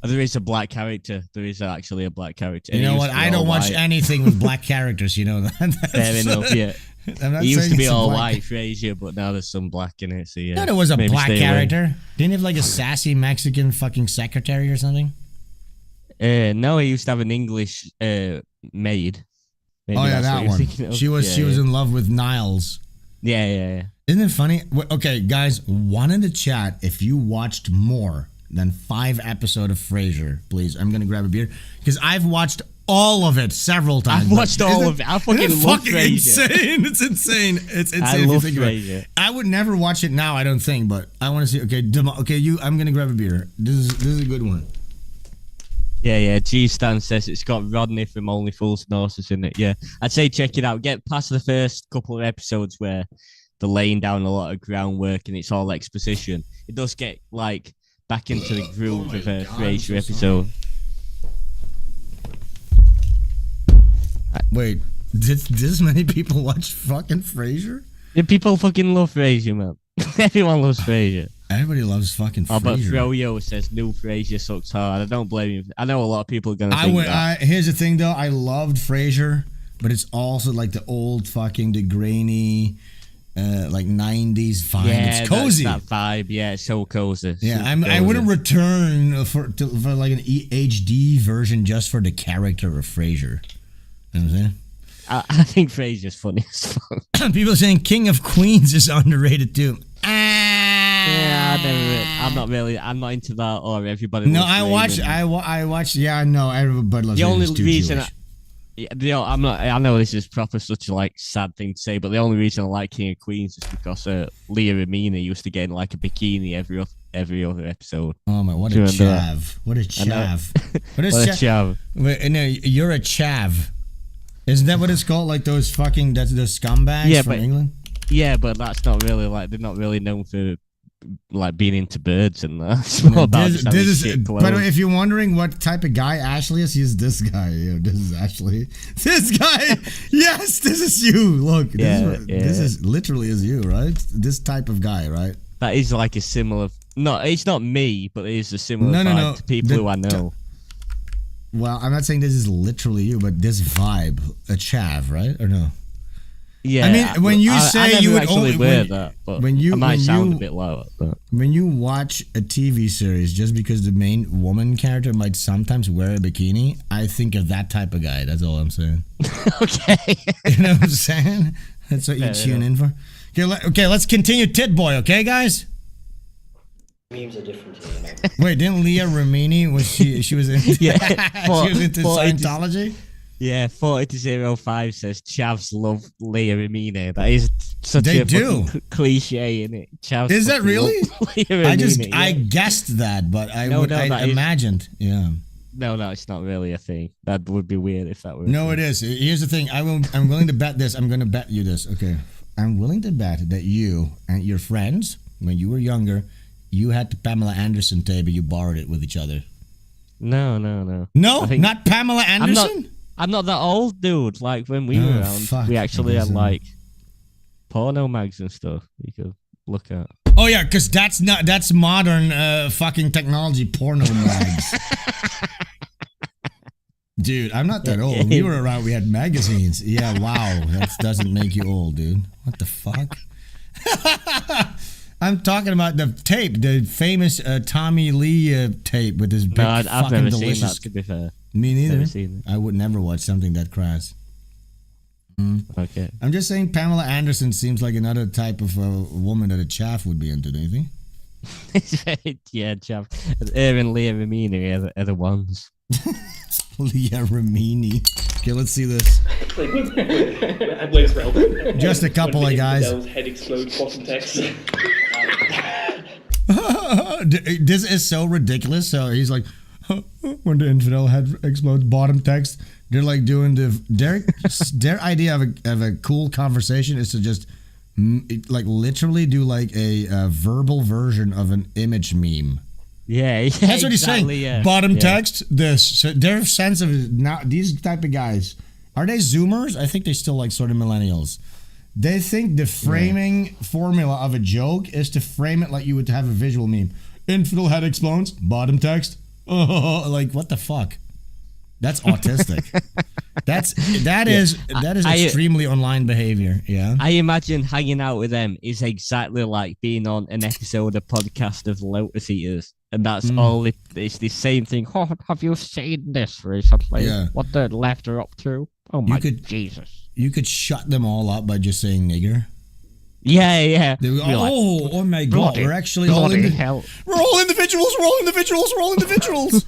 S3: There is a black character. There is actually a black character.
S2: You know what? I don't watch anything with black characters. You know that.
S3: Fair enough. Yeah. He used to be all white, Frasier, but now there's some black in it. So yeah.
S2: No, there was a black character. Didn't he have like a sassy Mexican fucking secretary or something?
S3: No, he used to have an English maid. Maybe
S2: that one. She was in love with Niles.
S3: Yeah.
S2: Isn't it funny? Okay, guys, one in the chat, if you watched more than 5 episodes of Frasier, please, I'm going to grab a beer. Because I've watched all of it several times.
S3: I've watched all of it. I fucking love Frasier.
S2: Insane. It's insane. It's insane.
S3: I love Frasier.
S2: I would never watch it now, I don't think, but I want to see. Okay, I'm going to grab a beer. This is a good one.
S3: Yeah. G-Stan says it's got Rodney from Only Fools and Horses in it. Yeah, I'd say check it out. Get past the first couple of episodes where they're laying down a lot of groundwork and it's all exposition. It does get like back into the groove of a Frasier episode.
S2: Wait, did this many people watch fucking Frasier?
S3: Yeah, people fucking love Frasier, man. Everyone loves Frasier.
S2: Everybody loves fucking Frasier.
S3: But Froyo says new Frasier sucks hard. I don't blame him. I know a lot of people are gonna think that.
S2: Here's the thing, though. I loved Frasier, but it's also like the old fucking the grainy, like 90s vibe.
S3: Yeah,
S2: it's cozy.
S3: That vibe. Yeah, it's so cozy.
S2: Yeah, I wouldn't return for like an HD version just for the character of Frasier. You know what I'm saying?
S3: I think Frasier's funny as fuck.
S2: People are saying King of Queens is underrated too.
S3: Yeah, I'm not into that. Or everybody.
S2: No, I watched. Yeah, no, everybody loves.
S3: The only reason, I'm not. I know this is proper such a like sad thing to say, but the only reason I like King of Queens is because Leah Remini used to get in like a bikini every other episode.
S2: Oh my! What a chav! What a chav! What a chav! Wait, no, you're a chav. Isn't that what it's called? Like those fucking those scumbags from England?
S3: Yeah, but that's not really like they're not really known for like being into birds and that. It's more about
S2: by the way, if you're wondering what type of guy Ashley is, he's this guy. This is Ashley. This guy. Yes, this is you. Look, this is literally is you, right? This type of guy, right?
S3: That is like a similar No, it's not me, but it is a similar vibe to people who I know.
S2: Well, I'm not saying this is literally you, but this vibe, a chav, right? Or no?
S3: Yeah.
S2: I mean, when you say
S3: I never
S2: you would
S3: actually
S2: only
S3: wear that, but I might sound a bit loud. But.
S2: When you watch a TV series, just because the main woman character might sometimes wear a bikini, I think of that type of guy. That's all I'm saying.
S3: Okay.
S2: You know what I'm saying? That's what you tune in for. Okay, let's continue Tit Boy, okay, guys?
S14: Memes are different here, you know.
S2: Wait, didn't Leah Remini, she was into,
S3: Yeah,
S2: she was into Scientology?
S3: Yeah, 40-05 says Chavs love Leah Remini. That is such
S2: They
S3: a
S2: do.
S3: cliche, isn't it? Chavs
S2: Is that really?
S3: Leah Remini,
S2: I guessed that, but I imagined. Yeah.
S3: No, it's not really a thing. That would be weird if that were.
S2: No, it is. Here's the thing. I'm willing to bet this. I'm going to bet you this. Okay. I'm willing to bet that you and your friends, when you were younger, you had the Pamela Anderson tape and you borrowed it with each other.
S3: No.
S2: No, not Pamela Anderson?
S3: I'm not that old, dude. Like, when we were around, we actually had, like, porno mags and stuff you could look at.
S2: Oh, yeah, because that's modern fucking technology, porno mags. Dude, I'm not that old. When we were around, we had magazines. Yeah, wow. That doesn't make you old, dude. What the fuck? I'm talking about the tape, the famous Tommy Lee tape with his big
S3: I've
S2: fucking
S3: never
S2: delicious.
S3: seen that, to be fair.
S2: Me neither.
S3: Never seen it.
S2: I would never watch something that crass.
S3: Okay.
S2: I'm just saying Pamela Anderson seems like another type of woman that a chaff would be into, don't you think?
S3: Yeah, Chav. Her and Leah Remini are the ones.
S2: Leah Remini. Okay, let's see this. Just a couple of guys.
S11: Head explodes, bottom text.
S2: This is so ridiculous. So he's like, when the infidel head explodes, bottom text. They're like doing their idea of a cool conversation is to just like literally do like a verbal version of an image meme.
S3: Yeah,
S2: that's what he's saying.
S3: Yeah.
S2: Bottom text this. So their sense of now these type of guys, are they Zoomers? I think they still like sort of millennials. They think the framing formula of a joke is to frame it like you would have a visual meme. Infidel head explodes. Bottom text. Oh, like what the fuck? That's autistic. that is extremely online behavior. Yeah.
S3: I imagine hanging out with them is exactly like being on an episode of podcast of Lotus Eaters, and that's all. It's the same thing. Oh, have you seen this recently?
S2: Yeah.
S3: What the left are up to? Oh my Jesus!
S2: You could shut them all up by just saying nigger.
S3: Yeah.
S2: They go, oh my god, we're actually all
S3: hell.
S2: We're all individuals. We're all individuals. We're all individuals.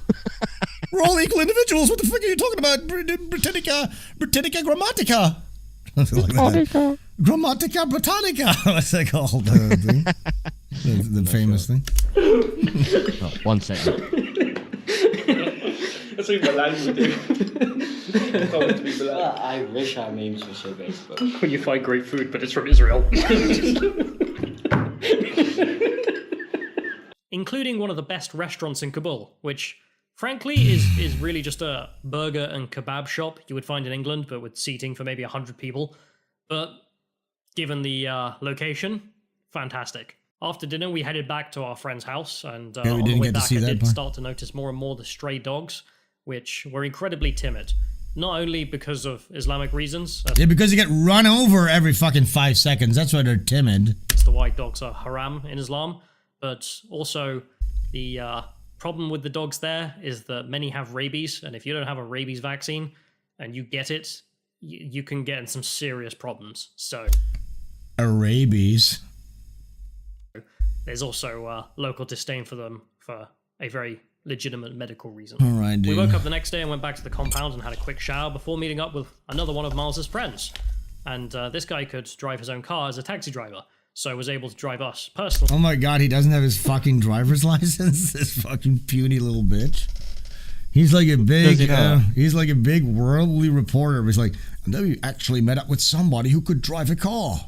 S2: We're all equal individuals. What the fuck are you talking about? Britannica Grammatica. Like Grammatica Britannica. What's that called? The famous thing.
S3: Oh, 1 second.
S11: That's what Milan would do.
S14: I wish our memes were so basic. But
S11: when you find great food, but it's from Israel.
S12: Including one of the best restaurants in Kabul, which frankly is really just a burger and kebab shop you would find in England, but with seating for maybe 100 people. But given the location, fantastic. After dinner, we headed back to our friend's house, and on the way back, I did start to notice more and more the stray dogs, which were incredibly timid. Not only because of Islamic reasons.
S2: Yeah, because you get run over every fucking 5 seconds. That's why they're timid.
S12: The white dogs are haram in Islam, but also the problem with the dogs there is that many have rabies, and if you don't have a rabies vaccine and you get it, you can get in some serious problems. So,
S2: a rabies.
S12: There's also local disdain for them for a very legitimate medical reason.
S2: All right, dude.
S12: We woke up the next day and went back to the compound and had a quick shower before meeting up with another one of Miles's friends. And this guy could drive his own car as a taxi driver, so was able to drive us personally.
S2: Oh my god, he doesn't have his fucking driver's license? This fucking puny little bitch. He's like a big worldly reporter. He's like, and then we actually met up with somebody who could drive a car.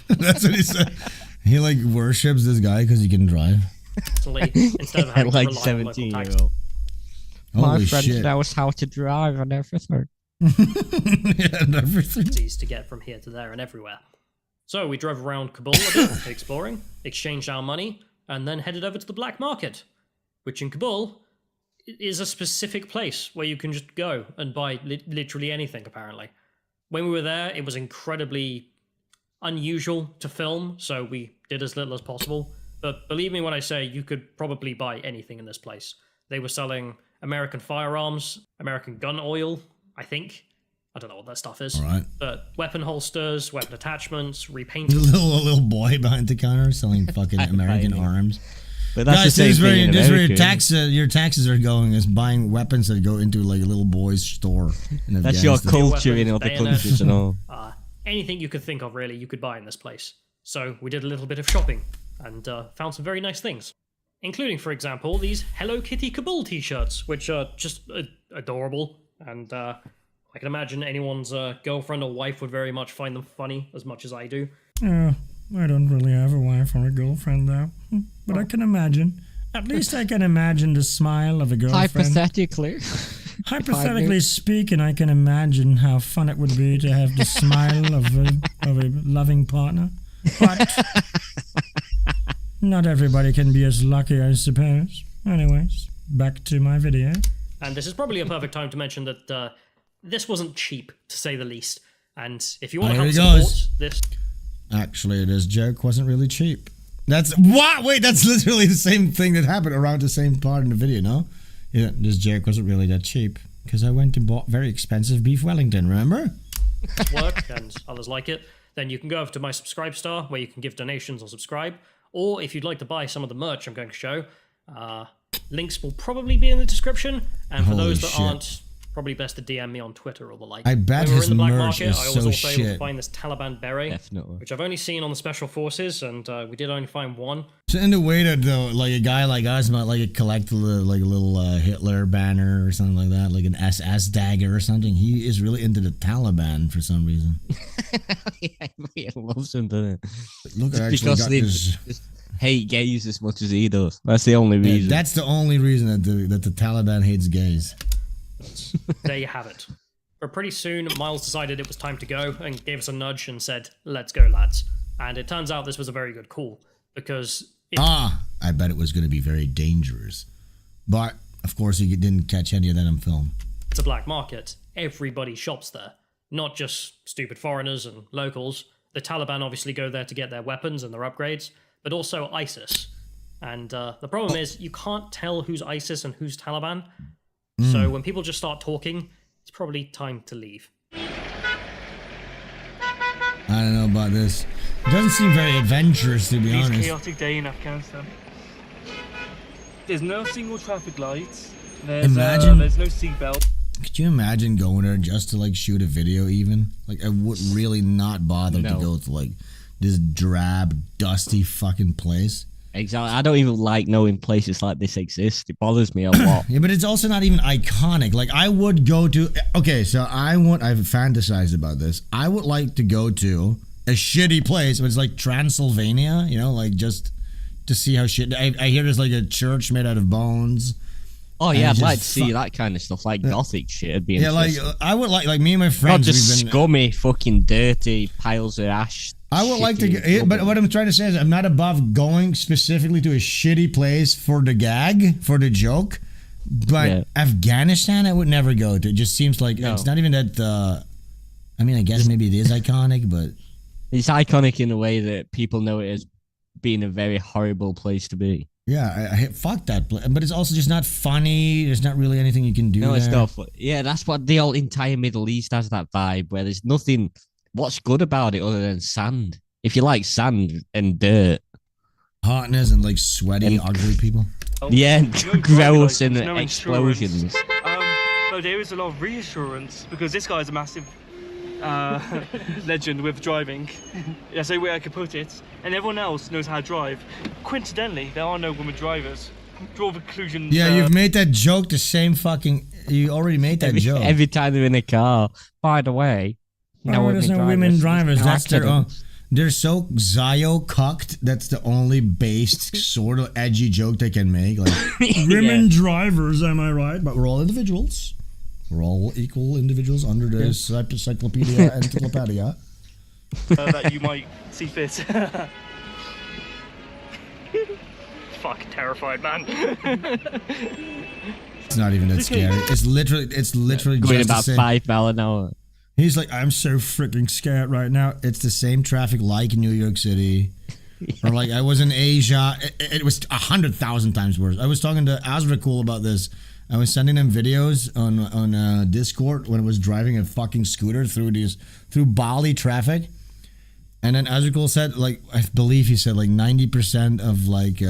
S2: That's what he said. He like worships this guy because he can drive.
S12: Instead of having
S3: like
S12: to rely on local
S3: 17-year-old. My friend knows how to drive and everything.
S2: And everything.
S12: To get from here to there and everywhere. So we drove around Kabul a bit, exploring, exchanged our money, and then headed over to the black market, which in Kabul is a specific place where you can just go and buy literally anything, apparently. When we were there, it was incredibly unusual to film, so we did as little as possible. But believe me when I say you could probably buy anything in this place. They were selling American firearms, American gun oil, I think. I don't know what that stuff is.
S2: All right.
S12: But weapon holsters, weapon attachments,
S2: The
S12: repainted.
S2: little boy behind the counter selling fucking American arms.
S3: But that's
S2: Guys,
S3: the
S2: this
S3: same
S2: is
S3: thing in
S2: this is where
S3: America.
S2: your taxes are going, is buying weapons that go into like a little boy's store. In
S3: That's your
S2: Afghanistan.
S3: culture in other countries and all.
S12: Anything you could think of, really, you could buy in this place. So we did a little bit of shopping and found some very nice things, including, for example, these Hello Kitty Kabul t-shirts, which are just adorable. And I can imagine anyone's girlfriend or wife would very much find them funny as much as I do.
S15: Yeah, I don't really have a wife or a girlfriend, though. But I can imagine. At least I can imagin the smile of a girlfriend.
S3: Hypothetically.
S15: Hypothetically speaking, I can imagine how fun it would be to have the smile of a loving partner. But not everybody can be as lucky, I suppose. Anyways, back to my video.
S12: And this is probably a perfect time to mention that this wasn't cheap, to say the least. And if you want to
S2: Here
S12: help
S2: he
S12: support
S2: goes.
S12: this...
S2: Actually, this joke wasn't really cheap. That's what? Wait, that's literally the same thing that happened around the same part in the video, no? Yeah, this joke wasn't really that cheap because I went and bought very expensive beef Wellington. Remember?
S12: work and others like it, then you can go over to my Subscribe Star where you can give donations or subscribe. Or if you'd like to buy some of the merch I'm going to show, links will probably be in the description. And for
S2: Holy
S12: those that
S2: shit.
S12: aren't, probably best to DM me on Twitter or the like.
S2: I bet
S12: when we were
S2: his
S12: in the black
S2: merch
S12: market,
S2: is
S12: I was
S2: so
S12: also able to
S2: shit.
S12: find this Taliban beret,
S3: Definitely.
S12: which I've only seen on the Special Forces, and we did only find one.
S2: So in the way that though, like a guy like us might like collect like a little Hitler banner or something like that, like an SS dagger or something. He is really into the Taliban for some reason.
S3: Yeah, he loves them, doesn't he?
S2: Look, I
S3: Just
S2: actually
S3: because
S2: got
S3: they
S2: this.
S3: just hate gays as much as he does. That's the only reason.
S2: That's the only reason that the Taliban hates gays.
S12: There you have it. But pretty soon, Miles decided it was time to go and gave us a nudge and said, "Let's go, lads." And it turns out this was a very good call because
S2: I bet it was going to be very dangerous. But of course, he didn't catch any of that on film.
S12: it's a black market. Everybody shops there, not just stupid foreigners and locals. The Taliban obviously go there to get their weapons and their upgrades, but also ISIS. And the problem is you can't tell who's ISIS and who's Taliban. So when people just start talking, it's probably time to leave.
S2: I don't know about this. It doesn't seem very adventurous, to be honest.
S11: Chaotic day in Afghanistan. There's no single traffic lights. There's
S2: Imagine-
S11: there's no seatbelt.
S2: Could you imagine going there just to like shoot a video even? Like I would really not bother to go to like this drab, dusty fucking place.
S3: Exactly. I don't even like knowing places like this exist. It bothers me a lot.
S2: Yeah, but it's also not even iconic. Like I would go to so I've fantasized about this. I would like to go to a shitty place, but it's like Transylvania, you know, like just to see how shit I hear there's like a church made out of bones.
S3: Oh yeah,
S2: And
S3: I'd
S2: just
S3: like to see that kind of stuff, like gothic shit. It'd be
S2: Yeah, like
S3: interesting.
S2: I would like me and my
S3: Not
S2: friends.
S3: just
S2: we've been,
S3: scummy, fucking dirty piles of ash.
S2: I would like to,
S3: shitty
S2: but
S3: rubble.
S2: what I'm trying to say is I'm not above going specifically to a shitty place for the gag, for the joke. But
S3: Yeah.
S2: Afghanistan, I would never go to. It just seems like
S3: No.
S2: it's not even that. I mean, I guess maybe it is iconic, but
S3: It's iconic in a way that people know it as being a very horrible place to be.
S2: yeah, I fuck that place. But it's also just not funny. There's not really anything you can do.
S3: No, it's
S2: there.
S3: not. Yeah, that's what the whole entire Middle East has, that vibe where there's nothing. What's good about it other than sand? If you like sand and dirt,
S2: Hotness and like sweaty, ugly people.
S3: yeah,
S11: No
S3: gross
S11: driving
S3: and
S11: license, no
S3: explosions.
S11: insurance. But there is a lot of reassurance because this guy's a massive legend with driving. That's the way I could put it. And everyone else knows how to drive. Coincidentally, there are no women drivers. Draw the conclusion.
S2: Yeah, you've made that joke the same fucking. You already made that joke.
S3: Every time they're in a car. By the way,
S15: There's no women drivers.
S3: No
S15: That's their own.
S3: accidents.
S2: They're so zio-cucked. That's the only based sort of edgy joke they can make. Like women drivers, am I right? But we're all individuals. We're all equal individuals under the encyclopedia.
S11: that you might see fit. fucking terrified, man.
S2: It's not even that scary. It's literally
S3: going
S2: just
S3: about
S2: the same.
S3: 5 miles an hour.
S2: He's like, I'm so freaking scared right now. It's the same traffic like New York City. Or like I was in Asia. It was 100,000 times worse. I was talking to Azrakul about this. I was sending him videos on Discord when I was driving a fucking scooter through Bali traffic. And then Azrakul said, like, I believe he said like 90% of like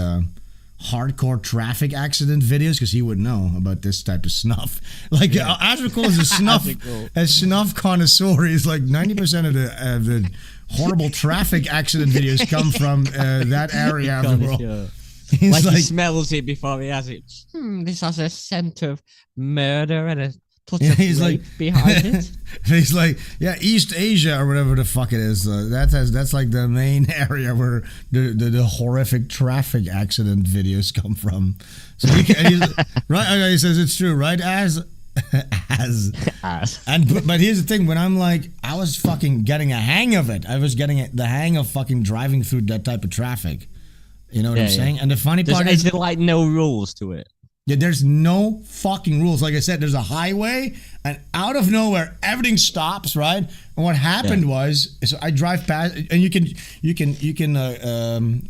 S2: hardcore traffic accident videos, because he would know about this type of snuff. Like Azrakul is a snuff connoisseur. He's like 90% of the horrible traffic accident videos come from that area of the world. He's
S3: like he smells it before he has it. This has a scent of murder and a touch of rape behind it.
S2: He's like, yeah, East Asia or whatever the fuck it is. That's like the main area where the horrific traffic accident videos come from. So right? He says it's true, right? But here's the thing: when I'm like, I was fucking getting a hang of it. I was getting the hang of fucking driving through that type of traffic. You know what I'm saying? And the funny part is
S3: there like no rules to it?
S2: Yeah, there's no fucking rules. Like I said, there's a highway, and out of nowhere, everything stops, right? And what happened was, so I drive past, and you can,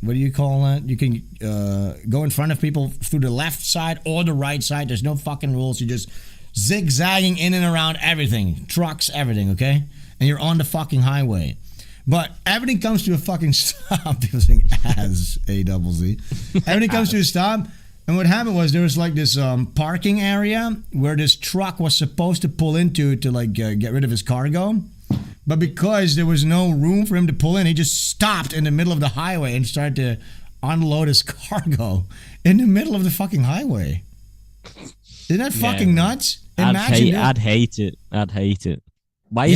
S2: what do you call that? You can go in front of people through the left side or the right side. There's no fucking rules. You're just zigzagging in and around everything, trucks, everything, okay? And you're on the fucking highway. But everything comes to a fucking stop. People saying as A-double-Z. Everything comes to a stop. And what happened was there was like this parking area where this truck was supposed to pull into to like get rid of his cargo. But because there was no room for him to pull in, he just stopped in the middle of the highway and started to unload his cargo in the middle of the fucking highway. Isn't that fucking nuts? Imagine
S3: I'd hate it. Why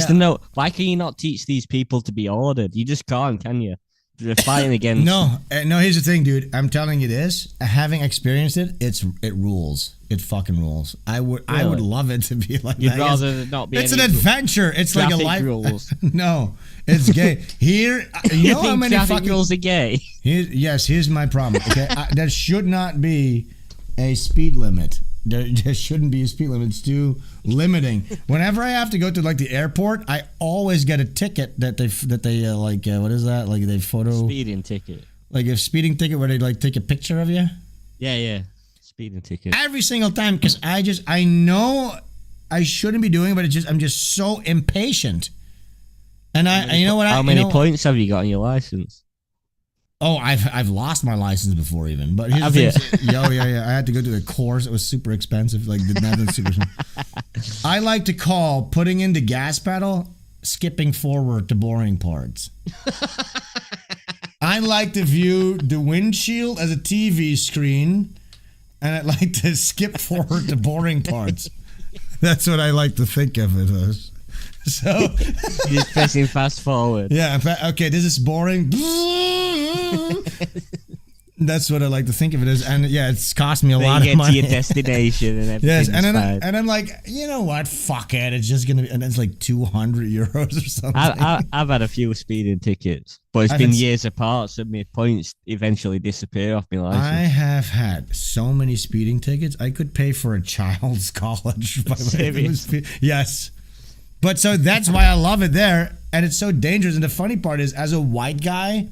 S3: can you not teach these people to be ordered? You just can't, can you? They're fighting against.
S2: No. Here's the thing, dude. I'm telling you this. Having experienced it, it rules. It fucking rules. I would love it to be like
S3: You'd
S2: that.
S3: rather not be.
S2: It's an adventure. It's like a life.
S3: Rules.
S2: No, it's gay. Here, you know how many fucking
S3: rules are gay?
S2: Here's my problem. Okay, there should not be a speed limit. There shouldn't be a speed limit. It's too limiting. Whenever I have to go to like the airport, I always get a ticket that they like what is that? Like they
S3: speeding ticket.
S2: Like a speeding ticket where they like take a picture of you.
S3: Yeah. Speeding ticket.
S2: Every single time, because I know I shouldn't be doing it, but I'm just so impatient. And how
S3: many points have you got on your license?
S2: Oh, I've lost my license before even. But here's the thing. Yeah. I had to go to a course. It was super expensive. Like did nothing super. I like to call putting in the gas pedal skipping forward to boring parts. I like to view the windshield as a TV screen, and I like to skip forward to boring parts. That's what I like to think of it as. So
S3: you're just pressing fast forward.
S2: Yeah. Okay. This is boring. That's what I like to think of it as, and yeah, it's cost me a lot of money.
S3: You get to your destination and everything.
S2: Yes, and I'm like, you know what? Fuck it. It's just gonna be, and it's like €200 or something.
S3: I've had a few speeding tickets, but it's been years apart, so my points eventually disappear off my license.
S2: I have had so many speeding tickets. I could pay for a child's college. Yes. But so that's why I love it there, and it's so dangerous. And the funny part is, as a white guy,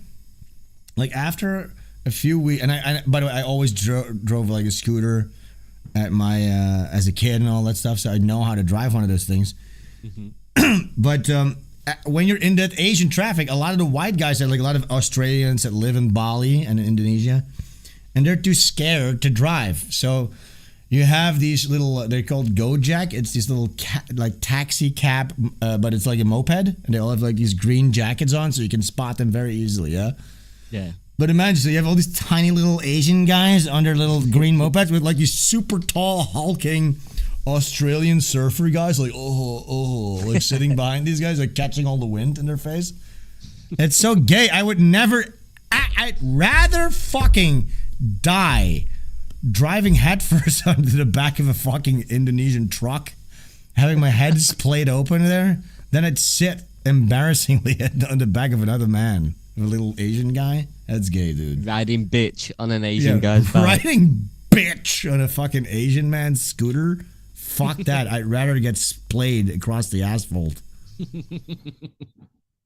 S2: like after a few weeks, and I by the way, I always drove like a scooter at my as a kid and all that stuff, so I know how to drive one of those things. Mm-hmm. But when you're in that Asian traffic, a lot of the white guys are like a lot of Australians that live in Bali and in Indonesia, and they're too scared to drive. So you have these little, they're called Gojek. It's these little like taxi cab, but it's like a moped, and they all have like these green jackets on, so you can spot them very easily. Yeah. But imagine, so you have all these tiny little Asian guys on their little green mopeds with like these super tall, hulking Australian surfer guys, like like sitting behind these guys, like catching all the wind in their face. It's so gay. I would never. I'd rather fucking die driving headfirst onto the back of a fucking Indonesian truck, having my head splayed open there, than I'd sit embarrassingly on the back of another man, a little Asian guy. That's gay, dude.
S3: Riding bitch on an Asian guy's bike.
S2: Riding bitch on a fucking Asian man's scooter? Fuck that. I'd rather get splayed across the asphalt.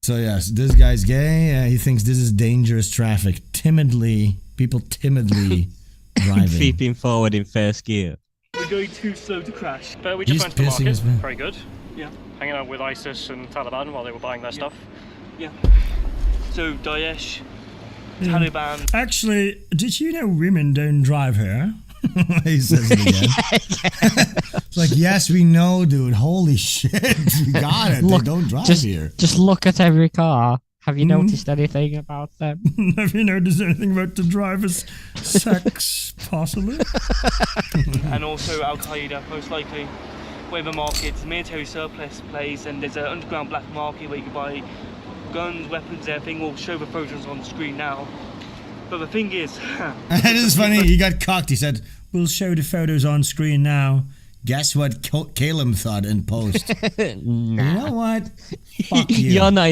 S2: So yes, this guy's gay. He thinks this is dangerous traffic. People timidly driving.
S3: Creeping forward in first gear.
S11: We're going too slow to crash. But we just went to the market. Very good. Yeah. Hanging out with ISIS and Taliban while they were buying their stuff. Yeah. So Daesh, Taliban.
S15: Actually, did you know women don't drive here? He says it again. It's like, yes, we know, dude. Holy shit. We got it. Look, they don't drive here.
S3: Just look at every car. Have you noticed anything about them?
S15: Have you noticed anything about the driver's sex, possibly?
S11: And also Al-Qaeda, most likely. Whatever markets, military surplus place, and there's an underground black market where you can buy guns, weapons, everything. We'll show the photos on the screen now. But the thing is...
S2: This is funny. He got cocked. He said, we'll show the photos on screen now. Guess what Caleb thought in post? You know what? Fuck you.
S3: You're not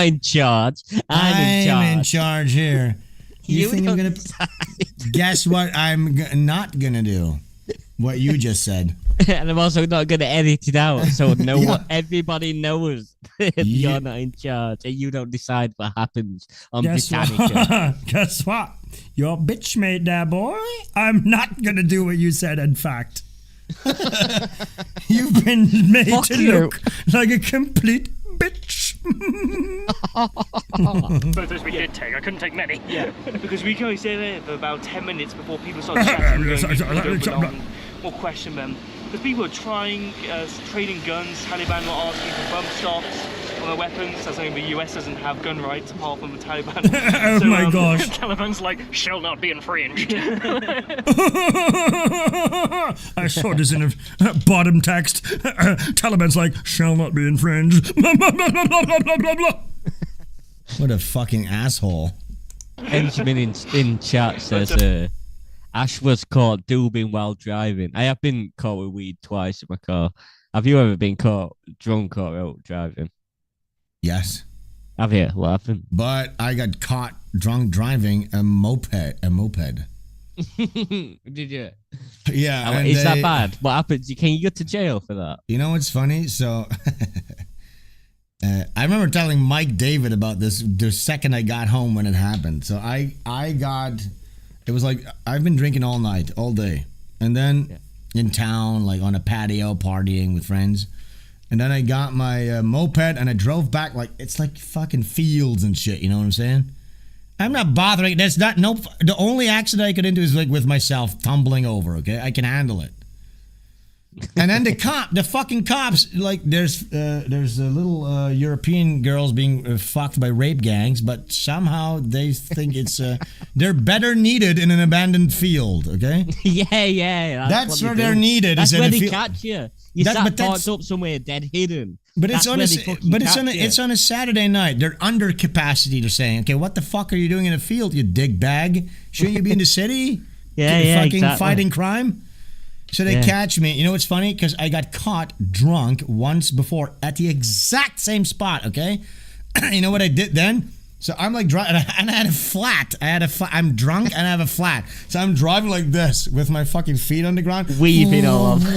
S3: in charge. I'm
S2: in charge here. You think I'm going to... Guess what I'm not going to do? What you just said.
S3: And I'm also not going to edit it out, so everybody knows you're not in charge and you don't decide what happens on Britannica.
S15: Guess what? Your bitch made there, boy. I'm not going to do what you said, in fact. You've been made to look like a complete bitch.
S11: Photos we did take. I couldn't take many. Yeah, because we can only stay there for about 10 minutes before people start chatting. We'll question them. Because people are trading guns. Taliban were asking for bump stocks on their weapons. As only the US doesn't have gun rights apart from the Taliban.
S15: Oh my gosh.
S11: Taliban's like, shall not be infringed.
S15: I saw this in a bottom text. Taliban's like, shall not be infringed. Blah, blah, blah, blah, blah, blah, blah, blah.
S2: What a fucking asshole.
S3: Benjamin in chat says, Ash was caught doobing while driving. I have been caught with weed twice in my car. Have you ever been caught drunk or out driving?
S2: Yes.
S3: Have you? What happened?
S2: But I got caught drunk driving a moped.
S3: Did you?
S2: Yeah.
S3: Is that bad? What happened? Can you go to jail for that?
S2: You know what's funny? So I remember telling Mike David about this the second I got home when it happened. So it was like, I've been drinking all night, all day. And then in town, like on a patio, partying with friends. And then I got my moped and I drove back it's like fucking fields and shit, you know what I'm saying? I'm not bothering. The only accident I could into is like with myself tumbling over, okay? I can handle it. And then the fucking cops, like there's a little European girls being fucked by rape gangs, but somehow they think it's they're better needed in an abandoned field, okay?
S3: Yeah.
S2: That's where they're needed.
S3: That's where they catch you. You sat parked up somewhere dead hidden.
S2: But it's on a Saturday night. They're under capacity. They're saying, okay, what the fuck are you doing in a field, you dig bag? Shouldn't you be in the city? Fighting crime? So they catch me. You know what's funny? Because I got caught drunk once before at the exact same spot, okay? You know what I did then? So I'm like driving, and I had a flat. I'm drunk and I have a flat. So I'm driving like this with my fucking feet on the ground.
S3: Weaving all over.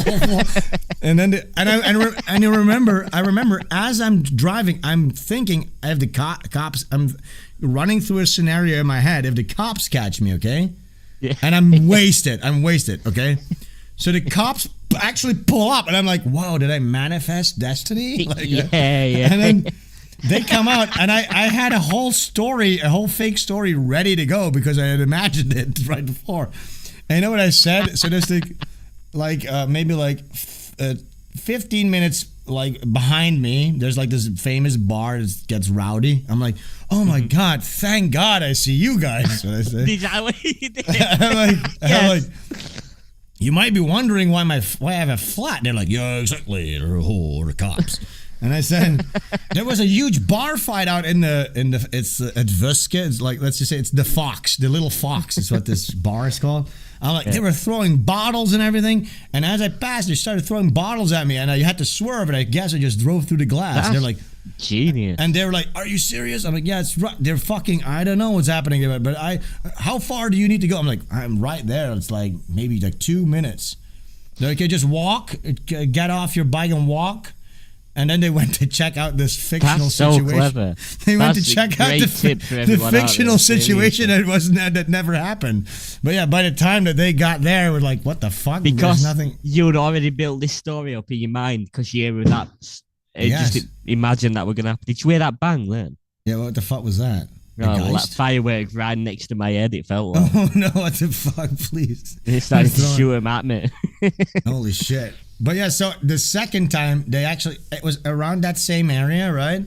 S2: And then, I remember as I'm driving, I'm thinking, I have the cops, I'm running through a scenario in my head. If the cops catch me, okay? Yeah. And I'm wasted, okay? So the cops actually pull up, and I'm like, "Whoa! Did I manifest destiny?"
S3: Yeah.
S2: And then they come out, and I had a whole fake story ready to go because I had imagined it right before. And you know what I said? So there's maybe 15 minutes behind me. There's this famous bar that gets rowdy. I'm like, "Oh my God! Thank God I see you guys." What I say?
S3: Is that what you did?
S2: I'm like. You might be wondering why I have a flat. And they're like, yeah, exactly. The cops. And I said, there was a huge bar fight out in the it's at Vuske. It's like, let's just say it's the Fox, the Little Fox is what this bar is called. I'm like, they were throwing bottles and everything. And as I passed, they started throwing bottles at me. And I had to swerve. And I guess I just drove through the glass. They're like,
S3: genius.
S2: And they were like, are you serious? I'm like, yeah, it's right. They're fucking, I don't know what's happening there. But how far do you need to go? I'm like, I'm right there. It's like maybe like 2 minutes. They're like, okay, just walk, get off your bike and walk. And then they went to check out this fictional situation.
S3: Clever.
S2: They went to check out the fictional situation that never happened. But yeah, by the time that they got there, we're like, what the fuck?
S3: Because
S2: there's nothing.
S3: You'd already built this story up in your mind because you hear that. Just imagine that we're going to happen. Did you hear that bang then?
S2: Yeah, what the fuck was that?
S3: Like fireworks right next to my head, it felt like.
S2: Oh no, what the fuck, please.
S3: They started to shoot him at me.
S2: Holy shit. But yeah, so the second time, it was around that same area, right?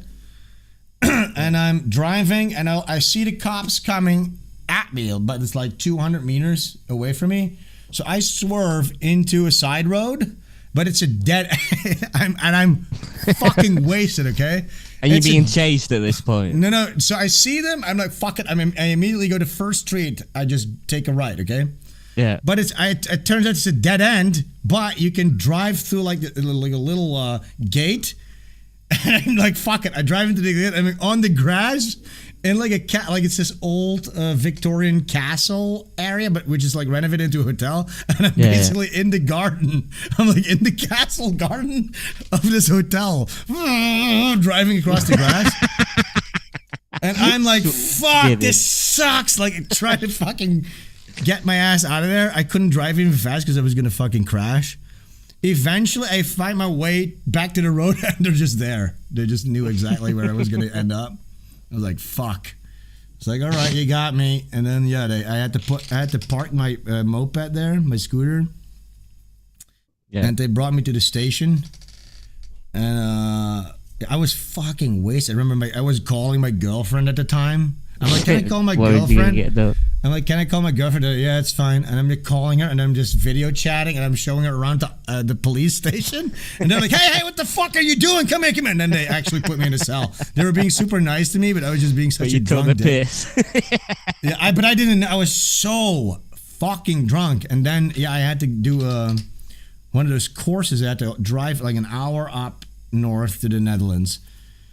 S2: And I'm driving, and I see the cops coming at me, but it's like 200 meters away from me. So I swerve into a side road, but it's a dead, I'm fucking wasted, okay?
S3: And you're being chased at this point.
S2: No. So I see them, I'm like, fuck it. I immediately go to First Street. I just take a right, okay?
S3: Yeah.
S2: But it turns out it's a dead end, but you can drive through like a little gate. And I'm like, fuck it. I drive into the gate. I'm on the grass in like it's this old Victorian castle area, but which is like renovated into a hotel. And I'm basically in the garden. I'm like in the castle garden of this hotel, driving across the grass. And I'm like, fuck, this sucks. Like, trying to fucking get my ass out of there. I couldn't drive even fast because I was going to fucking crash. Eventually, I find my way back to the road, and they're just there. They just knew exactly where I was going to end up. I was like, fuck. It's like, all right, you got me. And then, I had to park my moped there, my scooter. Yeah. And they brought me to the station. And I was fucking wasted. I was calling my girlfriend at the time. I'm like, can I call my girlfriend? I'm like, can I call my girlfriend? Yeah, it's fine. And I'm just calling her, and I'm just video chatting, and I'm showing her around to the police station. And they're like, hey, what the fuck are you doing? Come here. And then they actually put me in a cell. They were being super nice to me, but I was just being such a drunk dick. Yeah, but I didn't. I was so fucking drunk. And then, I had to do one of those courses. I had to drive like an hour up north to the Netherlands.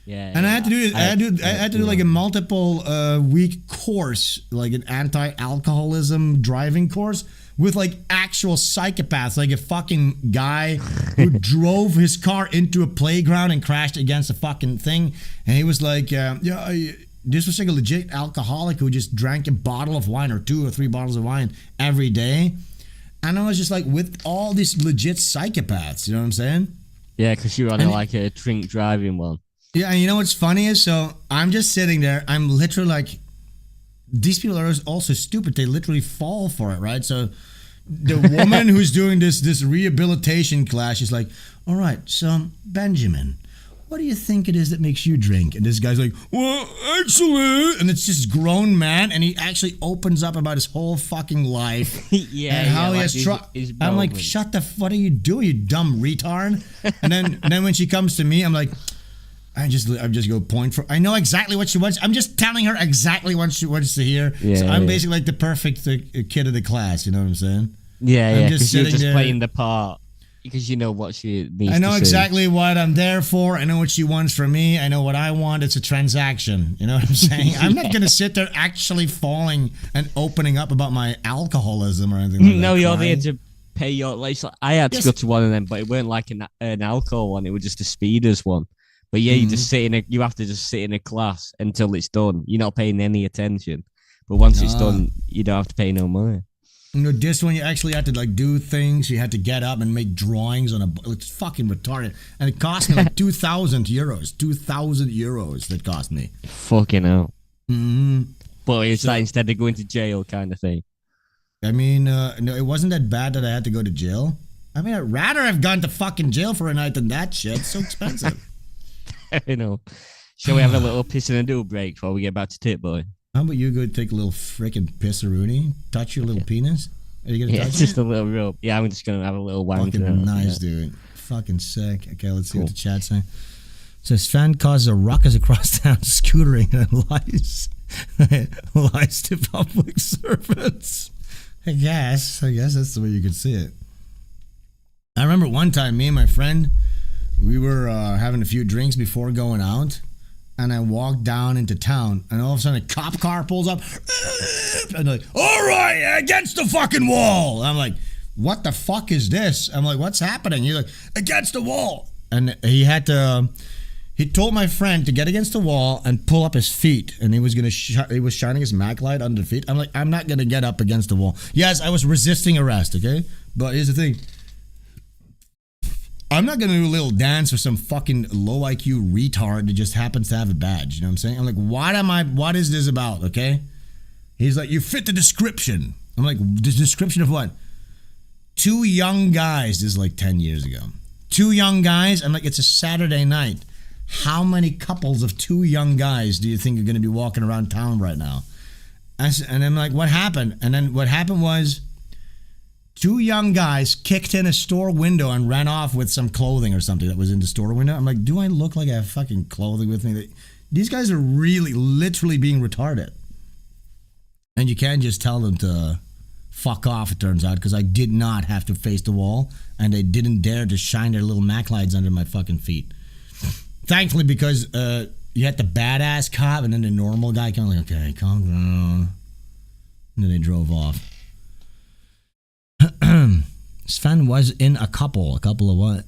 S2: Yeah, and I had to do like a multiple week course, like an anti-alcoholism driving course with like actual psychopaths, like a fucking guy who drove his car into a playground and crashed against a fucking thing, and he was like, this was like a legit alcoholic who just drank a bottle of wine or 2 or 3 bottles of wine every day, and I was just like with all these legit psychopaths, you know what I'm saying?
S3: Yeah, because you were on like a drink driving one.
S2: Yeah, and you know what's funny is, so I'm just sitting there, I'm literally like, these people are also stupid, they literally fall for it, right? So the woman who's doing this rehabilitation class, she's like, all right, so Benjamin, what do you think it is that makes you drink? And this guy's like, well, actually, and it's just grown man, and he actually opens up about his whole fucking life. He has I'm like, what are you doing, you dumb retard? And then when she comes to me, I'm like, I just go point for. I know exactly what she wants. I'm just telling her exactly what she wants to hear. Yeah, so I'm basically like the perfect kid of the class. You know what I'm saying?
S3: Yeah, because you're just playing the part because you know what she needs.
S2: I know exactly what I'm there for. I know what she wants from me. I know what I want. It's a transaction. You know what I'm saying? I'm not gonna sit there actually falling and opening up about my alcoholism or anything. Like
S3: no,
S2: that,
S3: you're there to pay your. Like, I had to go to one of them, but it weren't like an alcohol one. It was just a speeders one. But yeah, you just sit you have to just sit in a class until it's done. You're not paying any attention. But once it's done, you don't have to pay no money.
S2: You know, this one you actually had to like do things. You had to get up and make drawings on it's fucking retarded. And it cost me like 2,000 euros. 2,000 euros that cost me.
S3: Fucking hell.
S2: Mm-hmm.
S3: But it's that instead of going to jail kind of thing.
S2: I mean, no, it wasn't that bad that I had to go to jail. I mean, I'd rather have gone to fucking jail for a night than that shit. It's so expensive.
S3: You know, shall we have a little piss and a do break before we get back to Tip Boy?
S2: How about you go take a little freaking pisseroonie, touch your little penis? Are you gonna touch
S3: just
S2: it?
S3: a little rub. Yeah, I'm just gonna have a little wank.
S2: Fucking nice, dude. Fucking sick. Okay, let's see what the chat's saying. So Sven causes a ruckus across town scootering and lies to public servants. I guess that's the way you could see it. I remember one time, me and my friend, we were having a few drinks before going out, and I walked down into town, and all of a sudden a cop car pulls up, and like, all right, against the fucking wall. I'm like, what the fuck is this? I'm like, what's happening? He's like, against the wall. And he had to, he told my friend to get against the wall and pull up his feet, and he was gonna, he was shining his Mac light under the feet. I'm like, I'm not gonna get up against the wall. Yes, I was resisting arrest, okay? But here's the thing. I'm not gonna do a little dance for some fucking low IQ retard that just happens to have a badge. You know what I'm saying? I'm like, what is this about, okay? He's like, you fit the description. I'm like, the description of what? 2 young guys, this is like 10 years ago. 2 young guys, I'm like, it's a Saturday night. How many couples of 2 young guys do you think are gonna be walking around town right now? And I'm like, what happened? And then what happened was 2 young guys kicked in a store window and ran off with some clothing or something that was in the store window. I'm like, do I look like I have fucking clothing with me? These guys are really, literally being retarded. And you can't just tell them to fuck off, it turns out, because I did not have to face the wall, and they didn't dare to shine their little Mac lights under my fucking feet. Thankfully, because you had the badass cop and then the normal guy kind of like, okay, calm down. And then they drove off. Sven was in a couple of what?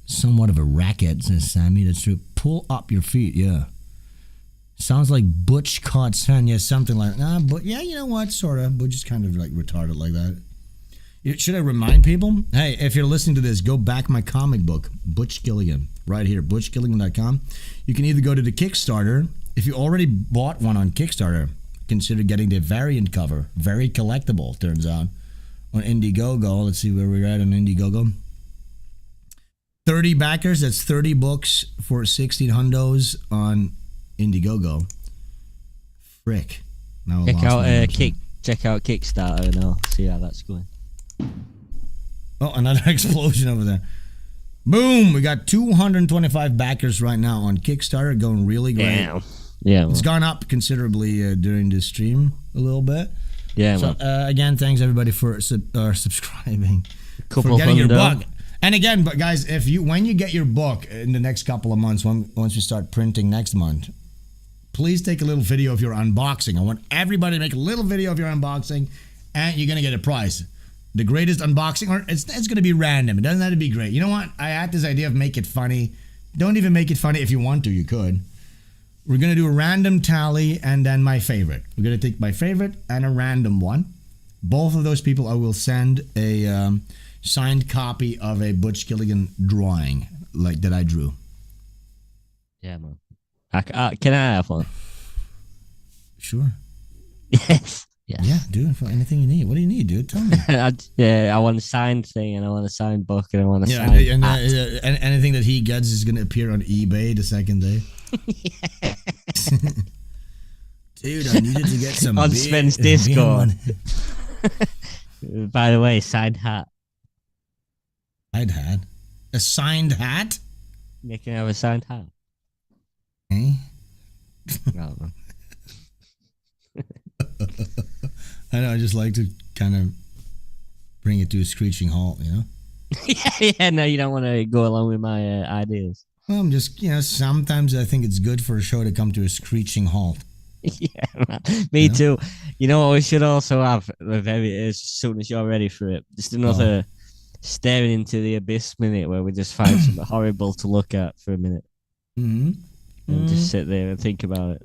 S2: Somewhat of a racket, says Sammy. That's true. Pull up your feet, yeah. Sounds like Butch caught Sven, yeah, something like that. But yeah, you know what, sort of. Butch is kind of like retarded like that. Should I remind people? Hey, if you're listening to this, go back my comic book, Butch Gilligan, right here, butchgilligan.com. You can either go to the Kickstarter. If you already bought one on Kickstarter, consider getting the variant cover. Very collectible, turns out. On Indiegogo, let's see where we're at on Indiegogo. 30 backers, that's 30 books for 16 hundos on Indiegogo. Frick. Now
S3: check out Kickstarter and I'll see how that's going.
S2: Oh, another explosion over there. Boom! We got 225 backers right now on Kickstarter, going really great.
S3: Damn. Yeah,
S2: it's gone up considerably during the stream a little bit.
S3: Yeah.
S2: So again, thanks everybody for subscribing, for getting your book. And again, but guys, when you get your book in the next couple of months, once we start printing next month, please take a little video of your unboxing. I want everybody to make a little video of your unboxing, and you're gonna get a prize. The greatest unboxing, or it's going to be random. It doesn't have to be great. You know what? I had this idea of make it funny. Don't even make it funny. If you want to, you could. We're going to do a random tally and then my favorite. We're going to take my favorite and a random one. Both of those people, I will send a signed copy of a Butch Gilligan drawing like that I drew.
S3: Yeah, man. Can I have one?
S2: Sure.
S3: Yes. Yeah.
S2: Yeah, dude, for anything you need. What do you need, dude? Tell me.
S3: I want a signed thing, and I want a signed book, and I want a signed hat.
S2: And anything that he gets is going to appear on eBay the second day. Dude, I needed to get some
S3: on Sven's Discord. By the way, signed hat.
S2: Signed hat? A signed hat?
S3: You can have a signed hat.
S2: Eh?
S3: No.
S2: I know, I just like to kind of bring it to a screeching halt, you know?
S3: Yeah, no, you don't want to go along with my ideas.
S2: Well, I'm just, sometimes I think it's good for a show to come to a screeching halt.
S3: Yeah, me too. You know what we should also have, as soon as you're ready for it, just another staring into the abyss minute where we just find something horrible to look at for a minute.
S2: Mm-hmm.
S3: And just sit there and think about it.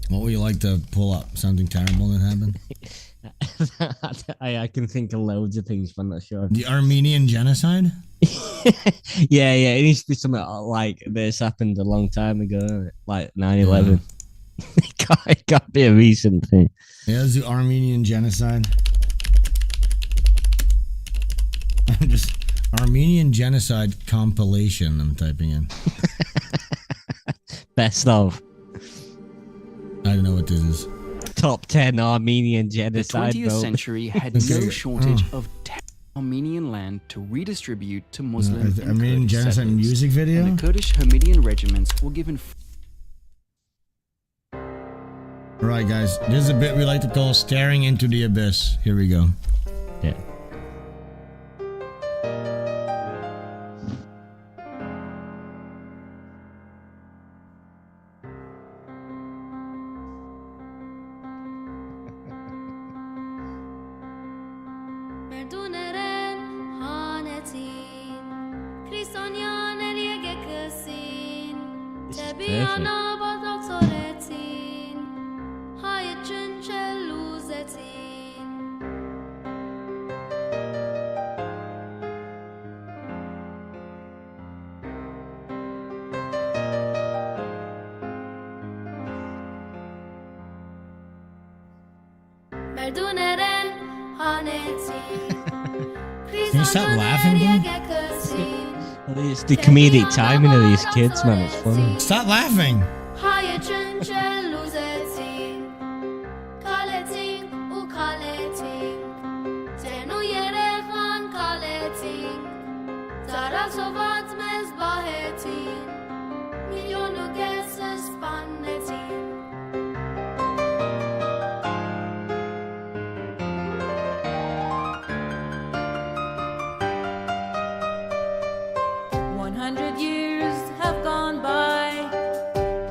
S2: What would you like to pull up? Something terrible that happened?
S3: I can think of loads of things, but I'm not sure.
S2: The Armenian genocide?
S3: Yeah, it needs to be something like this happened a long time ago, like 9/11. It can't be a recent thing.
S2: Yeah, it's the Armenian genocide. Just Armenian genocide compilation, I'm typing in.
S3: Best of.
S2: I don't know what this is.
S3: Top 10 Armenian genocide.
S16: The 20th century had no shortage of Armenian land to redistribute to Muslim and
S15: Armenian
S16: Kurdish
S15: genocide
S16: settlers.
S15: music video?
S16: And the Kurdish Hamidian regiments were given
S2: Alright guys, this is a bit we like to call staring into the abyss. Here we go.
S3: Yeah.
S2: Can you stop laughing, dude?
S3: It's the comedic timing of these kids, man. It's funny.
S2: Stop laughing.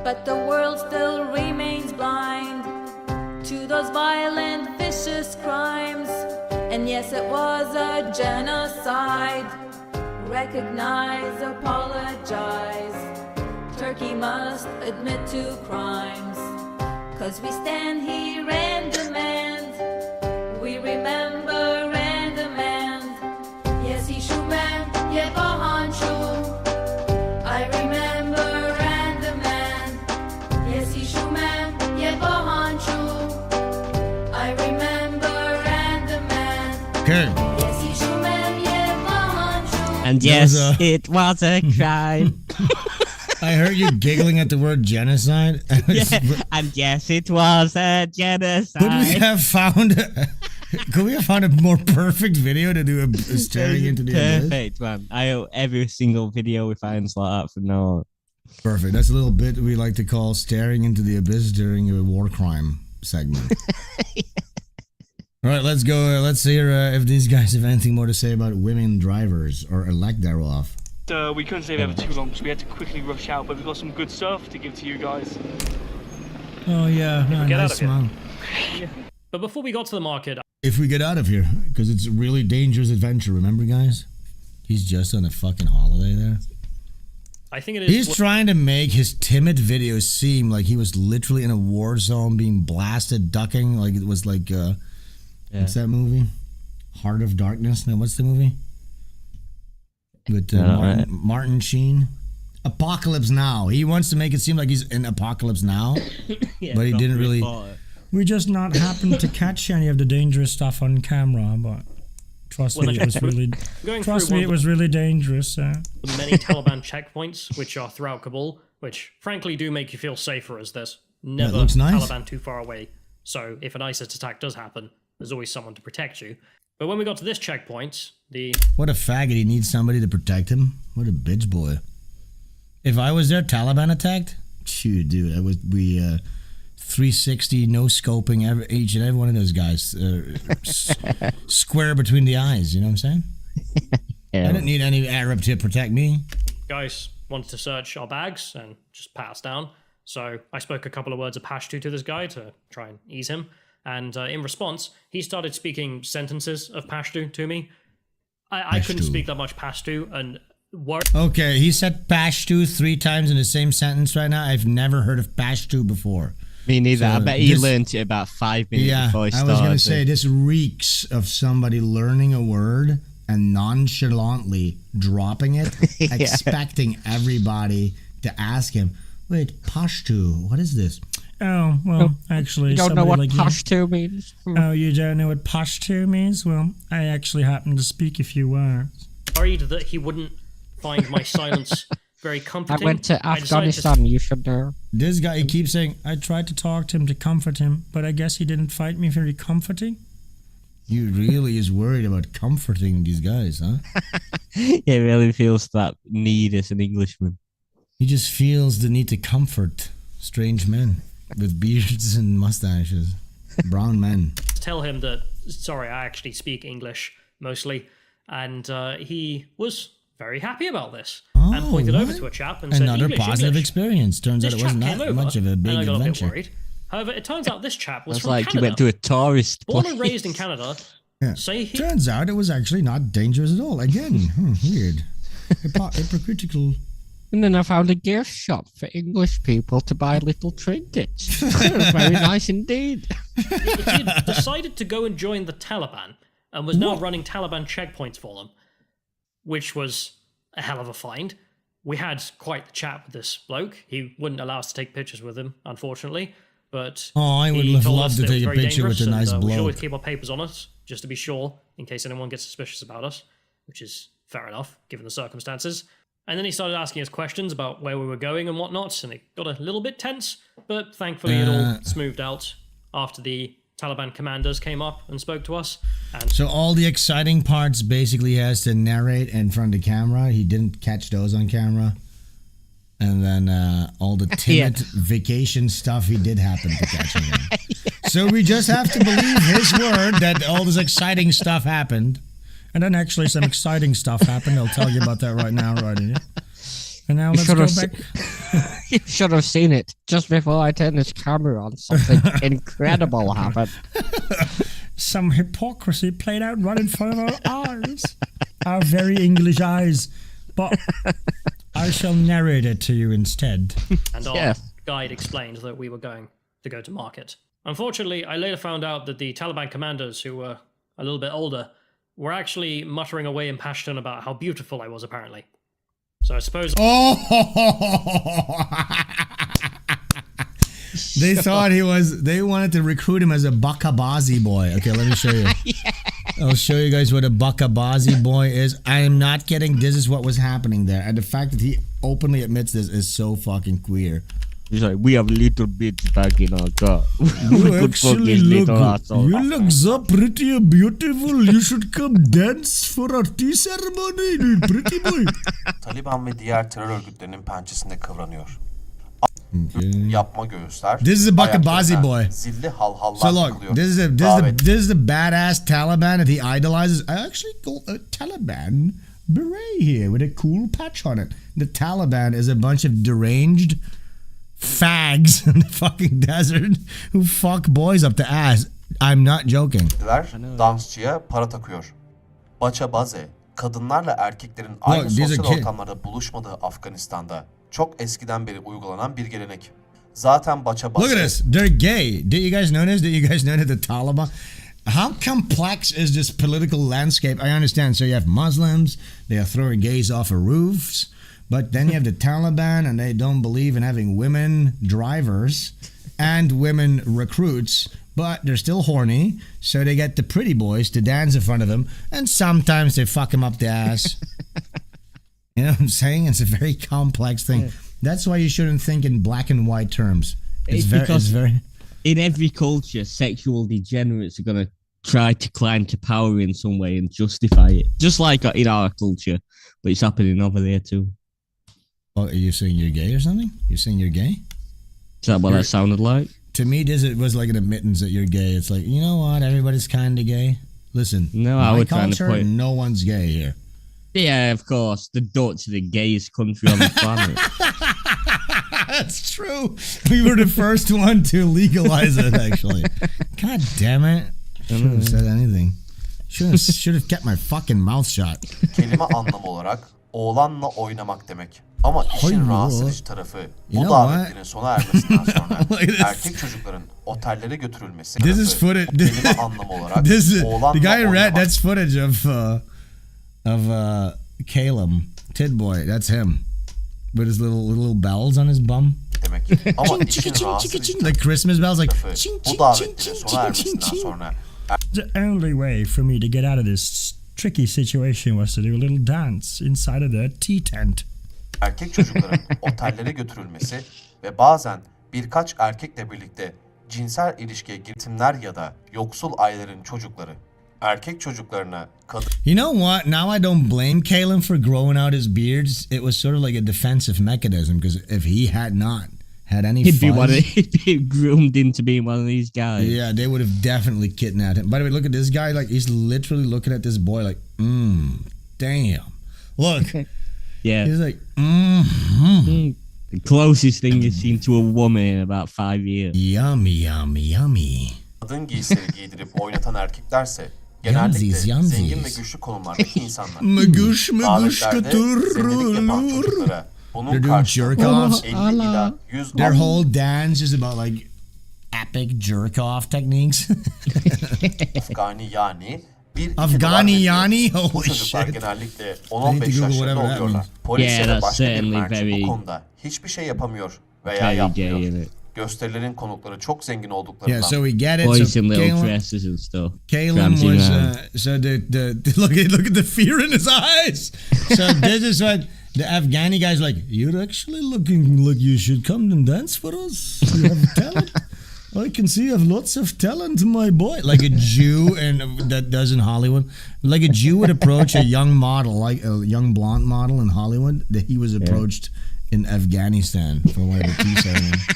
S17: But the world still remains blind to those violent, vicious crimes. And yes, it was a genocide. Recognize, apologize. Turkey must admit to crimes. 'Cause we stand here and demand. We remember and demand. Yes, he shuman, ye bahan shu. I remember.
S2: Okay.
S3: And yes, it was a crime.
S2: I heard you giggling at the word genocide.
S3: Yeah, and yes, it was a genocide.
S2: Could we have found a more perfect video to do a staring into the abyss?
S3: Perfect, man. I hope every single video we find like that from now on.
S2: Perfect. That's a little bit we like to call staring into the abyss during a war crime segment. All right, let's go. Let's hear if these guys have anything more to say about women drivers or elect thereof.
S11: We couldn't stay there for too long, so we had to quickly rush out, but we've got some good stuff to give to you guys.
S15: Oh, yeah. Nice, man.
S12: Yeah. But before we got to the market...
S2: If we get out of here, because it's a really dangerous adventure, remember, guys? He's just on a fucking holiday there.
S12: I think it is...
S2: He's trying to make his timid videos seem like he was literally in a war zone being blasted, ducking, like it was like... What's that movie? Heart of Darkness? No, what's the movie? With Martin Sheen? Apocalypse Now. He wants to make it seem like he's in Apocalypse Now,
S15: Yeah,
S2: but he didn't really...
S15: We just not happened to catch any of the dangerous stuff on camera, but trust me, it was really... Trust me, it was really dangerous.
S12: The many Taliban checkpoints, which are throughout Kabul, which frankly do make you feel safer, as there's never
S2: looks nice.
S12: Taliban too far away. So if an ISIS attack does happen, there's always someone to protect you. But when we got to this checkpoint,
S2: What a faggot, he needs somebody to protect him. What a bitch boy. If I was there, Taliban attacked? Shoot, dude, I would be 360, no scoping each and every one of those guys. Square between the eyes, you know what I'm saying? I don't need any Arab to protect me.
S12: guys wanted to search our bags and just pat us down. So I spoke a couple of words of Pashto to this guy to try and ease him. And in response, he started speaking sentences of Pashto to me. I couldn't speak that much Pashto, and
S2: Okay, he said Pashto 3 times in the same sentence right now. I've never heard of Pashto before.
S3: Me neither. So I bet he learned it about 5 minutes before he started.
S2: I was going to say, this reeks of somebody learning a word and nonchalantly dropping it, expecting everybody to ask him, wait, Pashto, what is this?
S15: Oh, well, actually,
S3: you don't know what
S15: like
S3: Pashto means?
S15: Oh, you don't know what Pashto means? Well, I actually happen to speak a few words.
S12: Worried that he wouldn't find my silence very comforting.
S3: I went to Afghanistan, you should know.
S2: This guy, he keeps saying,
S15: I tried to talk to him to comfort him, but I guess he didn't find me very comforting.
S2: He really is worried about comforting these guys, huh?
S3: He really feels that need as an Englishman.
S2: He just feels the need to comfort strange men with beards and mustaches. Brown men.
S12: Tell him that, sorry, I actually speak English mostly. And he was very happy about this. And pointed over to a chap and said,
S2: Another positive experience. Turns out it was not much of a big
S12: and I got
S2: adventure.
S12: A bit worried. However, it turns out this chap was from
S3: like
S12: Canada.
S3: you went to a tourist
S12: Born
S3: place.
S12: and raised in Canada.
S2: Yeah. Turns out it was actually not dangerous at all. Again, weird. Hypocritical.
S3: And then I found a gift shop for English people to buy little trinkets. Very nice indeed.
S12: He had decided to go and join the Taliban and was now running Taliban checkpoints for them, which was a hell of a find. We had quite the chat with this bloke. He wouldn't allow us to take pictures with him, unfortunately. But
S2: I would have loved to take a picture with a nice bloke.
S12: We should always keep our papers on us, just to be sure, in case anyone gets suspicious about us, which is fair enough, given the circumstances. And then he started asking us questions about where we were going and whatnot, and it got a little bit tense, but thankfully it all smoothed out after the Taliban commanders came up and spoke to us. And
S2: so all the exciting parts basically he has to narrate in front of the camera. He didn't catch those on camera. And then all the timid vacation stuff he did happen to catch him. So we just have to believe his word that all this exciting stuff happened. And then actually some exciting stuff happened. I'll tell you about that right now, right here. And now let's go back.
S3: You should have seen it just before I turned this camera on. Something incredible happened.
S15: Some hypocrisy played out right in front of our eyes. Our very English eyes. But I shall narrate it to you instead.
S12: And our guide explained that we were going to go to market. Unfortunately, I later found out that the Taliban commanders, who were a little bit older, were actually muttering away in Pashtun about how beautiful I was, apparently. So I suppose...
S2: They thought he was... They wanted to recruit him as a Bakabazi boy. Okay, let me show you. I'll show you guys what a Bakabazi boy is. I am not kidding. This is what was happening there. And the fact that he openly admits this is so fucking queer.
S3: He's like, we have little bits back in our car.
S2: You actually look so pretty and beautiful. You should come dance for our tea ceremony, pretty boy.
S18: Taliban ve diğer terör örgütlerinin pençesinde kıvranıyor. Yapma göğüsler.
S2: This is a Bakabazi boy.
S18: Zilli halhallar
S2: so look, this is the badass Taliban that he idolizes. I actually got a Taliban beret here with a cool patch on it. The Taliban is a bunch of deranged fags in the fucking desert who fuck boys up the ass. I'm not joking.
S18: Dansçıya para takıyor. Bachabaze, kadınlarla erkeklerin aynı sosyal ortamlarda buluşmadığı Afganistan'da çok eskiden beri uygulanan bir gelenek. Zaten Bachabaze...
S2: Look at this. They're gay. Did you guys notice? Did you guys notice the Taliban? How complex is this political landscape? I understand. So you have Muslims. They are throwing gays off of roofs. But then you have the Taliban, and they don't believe in having women drivers and women recruits, but they're still horny, so they get the pretty boys to dance in front of them, and sometimes they fuck them up the ass. You know what I'm saying? It's a very complex thing. Yeah. That's why you shouldn't think in black and white terms. It's very...
S3: In every culture, sexual degenerates are going to try to climb to power in some way and justify it. Just like in our culture, but it's happening over there too.
S2: Oh, are you saying you're gay or something? You're saying you're gay?
S3: Is that what that sounded like?
S2: To me, it was like an admittance that you're gay. It's like, you know what? Everybody's kind of gay. Listen,
S3: no,
S2: my culture, no one's gay here.
S3: Yeah, of course. The Dutch are the gayest country on the planet.
S2: That's true. We were the first one to legalize it, actually. God damn it. Shouldn't have said anything. Should have kept my fucking mouth shut.
S18: Kelime anlamı olarak oğlanla oynamak demek. Ama işin rahatsız edici tarafı bu davetlerin sona ermesinden sonra erkek çocukların otellere götürülmesi
S2: This is footage.
S18: Kelime anlamı olarak oğlanla
S2: the guy
S18: oynamak.
S2: That's footage of Calum Tidboy. That's him with his little bells on his bum.
S18: Demek. Ama işin rahatsız edici
S2: like Christmas bells, like
S18: bu davetlerin sona ermesinden sonra
S15: the only way for me to get out of this tricky situation was to do a little dance inside of the tea tent.
S18: Erkek çocukların otellere götürülmesi ve bazen birkaç erkekle birlikte cinsel ilişkiye girtimler ya da yoksul ailelerin çocukları erkek çocuklarına kadın
S2: You know what? Now I don't blame Caleb for growing out his beards. It was sort of like a defensive mechanism because if he had not had any
S3: He'd be
S2: fuzz,
S3: he'd be groomed into being one of these guys.
S2: yeah, they would have definitely kidnapped him. By the way, look at this guy. Like, he's literally looking at this boy like, damn. Look.
S3: Yeah.
S2: He's like,
S3: The closest thing you've seen to a woman in about 5 years.
S2: Yummy, yummy, yummy.
S18: kadın giysileri giydirip oynatan erkeklerse genellikle zengin ve güçlü konumlardaki insanlar. Davetlerde zenginlik yapan çocuklara bunun karşılığında 50 ila 100
S2: Their whole dance is about like epic jerk off techniques.
S18: Afgani yani
S2: Afghani yani?
S18: Bu
S2: Holy
S18: çocuklar
S2: shit.
S18: genellikle 10-15 yaşlarında oluyorlar. Polis ya da başka bir merci bu konuda hiçbir şey yapamıyor veya yapmıyor. Gösterilerin konukları çok zengin olduklarından.
S2: Yeah, so we get it.
S3: Boys
S2: So
S3: in little
S2: Caleb,
S3: dresses and stuff.
S2: Caleb was so the look at the fear in his eyes. So this is what the Afghani guy's like. You're actually looking like you should come and dance for us. You have talent. I can see you have lots of talent, my boy. Like a Jew, and that does in Hollywood. Like a Jew would approach a young model, like a young blonde model in Hollywood, that he was approached in Afghanistan for one of the tea ceremonies.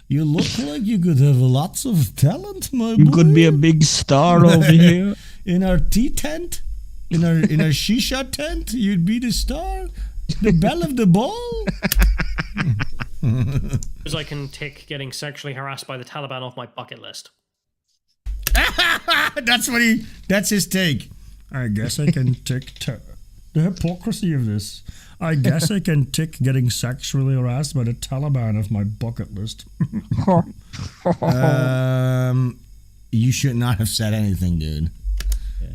S2: You look like you could have lots of talent, my boy.
S3: You could be a big star over here.
S2: In our tea tent, in our shisha tent, you'd be the star, the belle of the ball.
S12: Because I can tick getting sexually harassed by the Taliban off my bucket list.
S15: That's his take. I guess I can tick the hypocrisy of this. I guess I can tick getting sexually harassed by the Taliban off my bucket list.
S2: You should not have said anything, dude.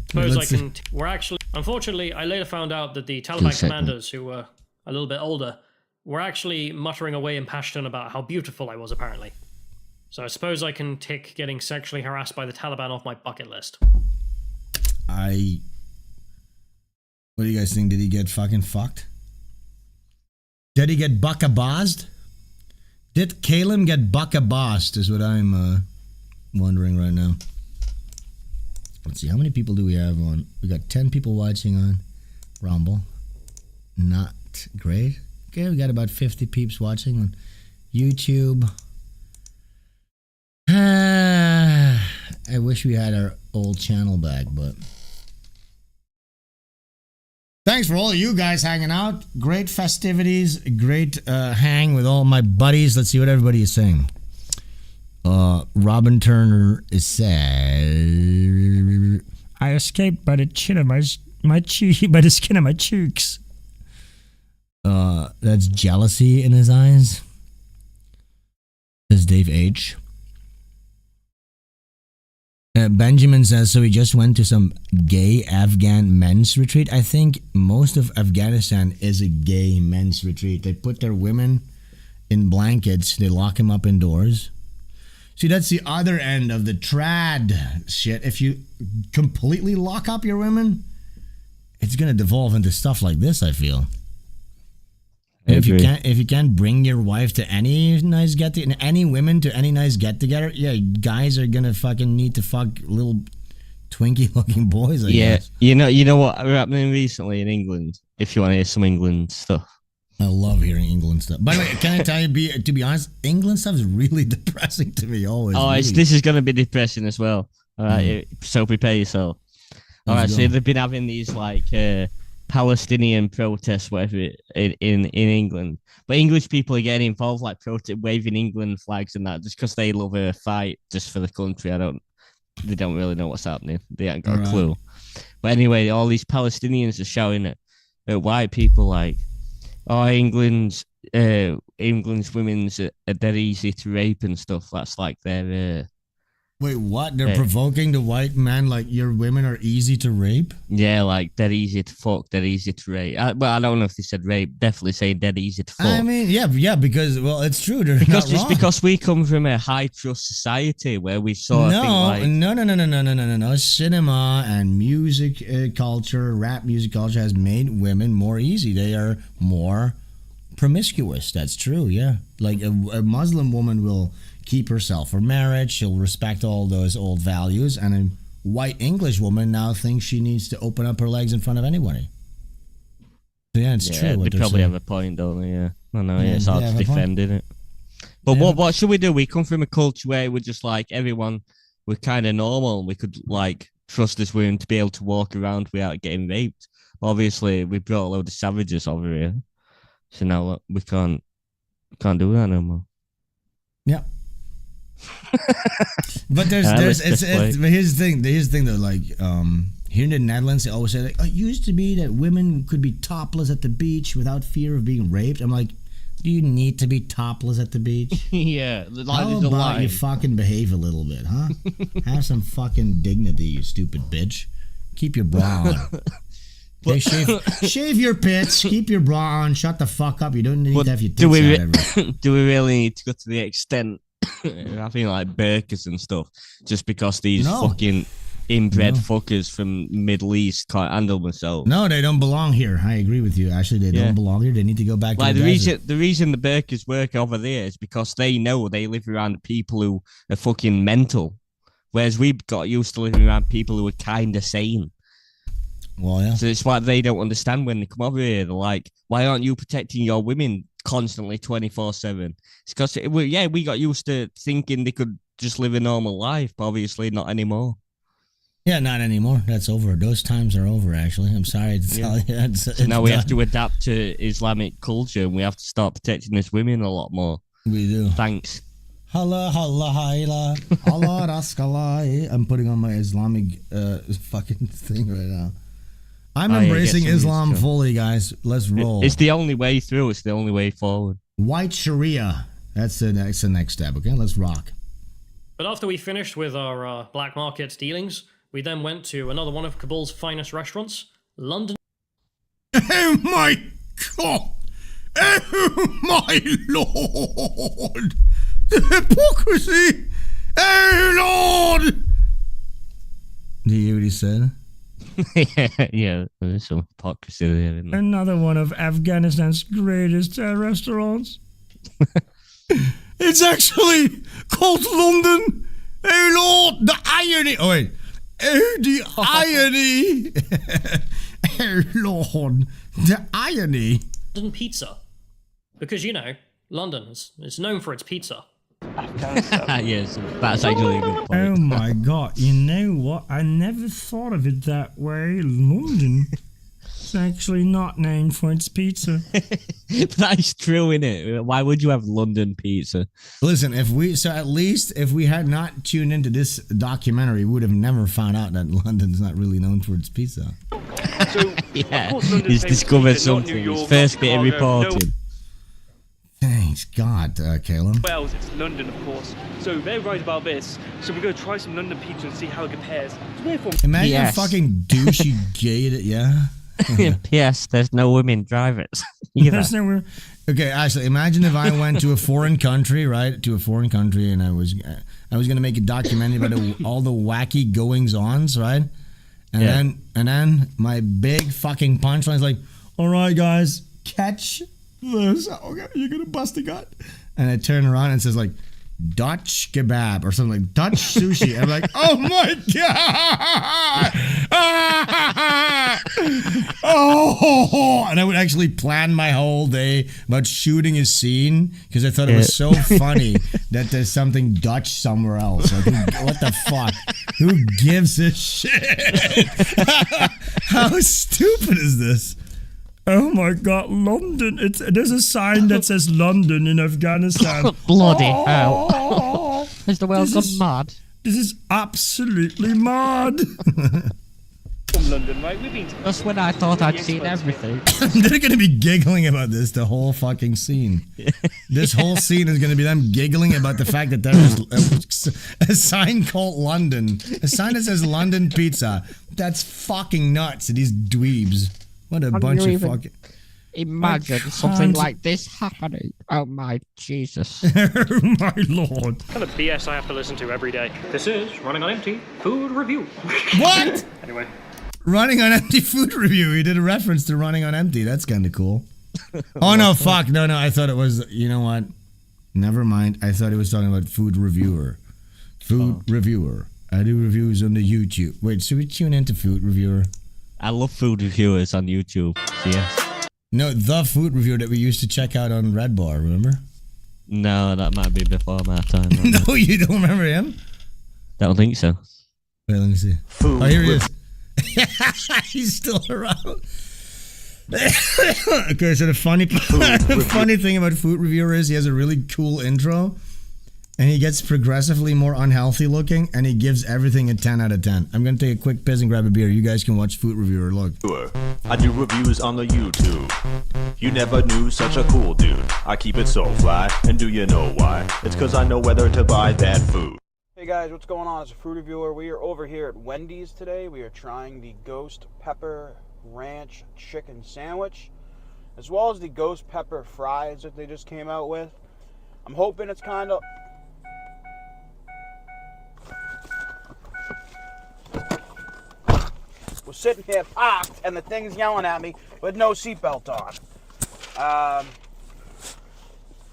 S12: Suppose I can. We're actually. Unfortunately, I later found out that the Taliban commanders, who were a little bit older, were actually muttering away in Pashtun about how beautiful I was, apparently. So I suppose I can tick getting sexually harassed by the Taliban off my bucket list.
S2: What do you guys think? Did he get fucking fucked? Did he get buckabazed? Did Caleb get buckabazed is what I'm wondering right now. Let's see, how many people do we have on? We got 10 people watching on Rumble. Not great. Okay, we got about 50 peeps watching on YouTube. I wish we had our old channel back, but... Thanks for all of you guys hanging out. Great festivities. Great hang with all my buddies. Let's see what everybody is saying. Robin Turner is sad.
S15: I escaped by the chin of my cheek, by the skin of my cheeks.
S2: That's jealousy in his eyes. Says Dave H. Benjamin says, so he just went to some gay Afghan men's retreat. I think most of Afghanistan is a gay men's retreat. They put their women in blankets. They lock them up indoors. See, that's the other end of the trad shit. If you completely lock up your women, it's going to devolve into stuff like this, I feel. If you can't bring your wife to any nice any women to any nice get together, yeah, guys are gonna fucking need to fuck little Twinkie looking boys. I guess.
S3: You know what happening recently in England. If you want to hear some England stuff,
S2: I love hearing England stuff. By the way, can I tell you? To be honest, England stuff is really depressing to me always.
S3: Oh,
S2: really.
S3: This is gonna be depressing as well. All right, so prepare yourself. All right, so they've been having these like. Palestinian protests, whatever, in England, but English people are getting involved, like waving England flags and that, just because they love a fight just for the country. They don't really know what's happening. They haven't got a clue. But anyway, all these Palestinians are shouting at white people like, "Oh, England's women's are dead easy to rape and stuff." That's like their.
S2: Wait, what? They're provoking the white man like your women are easy to rape?
S3: Yeah, like dead easy to fuck, dead easy to rape. Well, I don't know if they said rape. Definitely saying dead easy to fuck.
S2: I mean, yeah, because it's true. They're not wrong.
S3: Because we come from a high trust society where we sort of think like
S2: no. Cinema and music culture, rap music culture has made women more easy. They are more promiscuous. That's true. Yeah, like a Muslim woman will keep herself for marriage. She'll respect all those old values, and a white English woman now thinks she needs to open up her legs in front of anybody. So yeah, it's true.
S3: They probably have a point, don't they? Yeah. I know. Yeah, it's hard to defend, isn't it? But what should we do? We come from a culture where we're just like everyone. We're kind of normal. We could like trust this woman to be able to walk around without getting raped. Obviously, we brought a load of savages over here, so now we can't do that no more.
S2: Yeah. But but here's the thing though, like here in the Netherlands they always say like, it used to be that women could be topless at the beach without fear of being raped. I'm like, do you need to be topless at the beach?
S3: Yeah.
S2: How about you fucking behave a little bit, huh? Have some fucking dignity, you stupid bitch. Keep your bra on. Okay, shave your pits, keep your bra on, shut the fuck up. You don't need to have your tits out ever.
S3: Do we really need to go to the extent of having like burkas and stuff just because these fucking inbred fuckers from Middle East can't handle themselves?
S2: No, they don't belong here. I agree with you. Actually, they don't belong here. They need to go back to the desert.
S3: The reason the burkas work over there is because they know they live around people who are fucking mental, whereas we got used to living around people who are kind of sane.
S2: Well, yeah.
S3: So it's why they don't understand when they come over here. They're like, why aren't you protecting your women constantly 24/7? It's because, we got used to thinking they could just live a normal life, but obviously not anymore.
S2: Yeah, not anymore. That's over. Those times are over, actually. I'm sorry to tell you.
S3: So now we have to adapt to Islamic culture and we have to start protecting these women a lot more.
S2: We do.
S3: Thanks.
S2: Allah, Raskalai. I'm putting on my Islamic fucking thing right now. I'm embracing Islam fully, guys. Let's roll.
S3: It's the only way through. It's the only way forward.
S2: White Sharia. That's the next step, okay? Let's rock.
S12: But after we finished with our black market dealings, we then went to another one of Kabul's finest restaurants, London.
S15: Oh my God! Oh my Lord! The hypocrisy! Oh Lord!
S2: Do you hear what he said?
S3: yeah, there's some hypocrisy there, isn't there?
S15: Another one of Afghanistan's greatest restaurants. It's actually called London. Oh Lord, the irony. Oh wait. Oh, the irony. Oh Lord, the irony.
S12: London pizza. Because, London is known for its pizza.
S3: Yes, that's actually a good point.
S15: Oh my God, you know what? I never thought of it that way. London is actually not named for its pizza.
S3: That is true, innit? Why would you have London pizza?
S2: Listen, if we had not tuned into this documentary, we would have never found out that London's not really known for its pizza.
S11: So,
S3: yeah, he's discovered something. His first bit of reporting.
S2: Thanks God, Caleb.
S11: Wales, it's London, of course. So they're right about this. So we're going to try some London pizza and see how it compares.
S2: Imagine a fucking douchey gay that, yeah.
S3: P.S. There's no women drivers.
S2: There's no women. Okay, actually, imagine if I went to a foreign country, right? To a foreign country, and I was going to make a documentary about all the wacky goings-ons, right? And then my big fucking punchline is like, all right, guys, catch this. Okay, you're gonna bust a gut. And I turn around and it says like Dutch kebab or something like Dutch sushi. I'm like, oh my God! Oh! And I would actually plan my whole day about shooting a scene because I thought it was so funny that there's something Dutch somewhere else. Like, what the fuck? Who gives a shit? How stupid is this?
S15: Oh my God, London. There's a sign that says London in Afghanistan.
S3: Bloody hell. Is the world gone mad?
S15: This is absolutely mad.
S11: From London, right?
S3: That's when I thought I'd seen everything.
S2: They're going to be giggling about this the whole fucking scene. This whole scene is going to be them giggling about the fact that there's a sign called London. A sign that says London Pizza. That's fucking nuts, these dweebs. What a bunch of fucking...
S3: Imagine something like this happening. Oh my Jesus.
S15: Oh my Lord.
S12: Kind of BS I have to listen to every day. This is Running on Empty Food Review.
S2: What?
S12: Anyway.
S2: Running on Empty Food Review. He did a reference to Running on Empty. That's kind of cool. Oh no, fuck. No, I thought it was, you know what? Never mind. I thought he was talking about Food Reviewer. Food Reviewer. I do reviews on the YouTube. Wait, should we tune into Food Reviewer?
S3: I love food reviewers on YouTube. So yes.
S2: No, the food reviewer that we used to check out on Red Bar, remember?
S3: No, that might be before my time.
S2: No, you don't remember him?
S3: Don't think so.
S2: Wait, let me see.
S3: Food
S2: oh, here he is. He's still around. Okay, so the funny thing about Food Reviewer is he has a really cool intro, and he gets progressively more unhealthy looking, and he gives everything a 10 out of 10. I'm gonna take a quick piss and grab a beer. You guys can watch Food Reviewer. Look.
S19: I do reviews on the YouTube. You never knew such a cool dude. I keep it so fly, and do you know why? It's cause I know whether to buy that food.
S20: Hey guys, what's going on? It's a Food Reviewer. We are over here at Wendy's today. We are trying the Ghost Pepper Ranch Chicken Sandwich, as well as the Ghost Pepper Fries that they just came out with. I'm hoping it's kind of... We're sitting here parked, and the thing's yelling at me with no seatbelt on.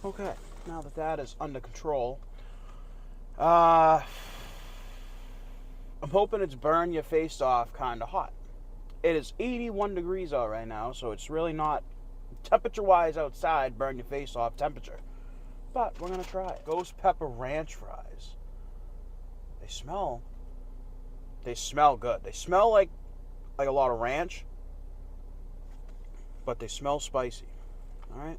S20: Okay, now that that is under control, I'm hoping it's burn your face off kind of hot. It is 81 degrees out right now, so it's really not temperature-wise outside, burn your face off temperature. But we're going to try it. Ghost Pepper Ranch Fries. They smell good. They smell like a lot of ranch, but they smell spicy. All right.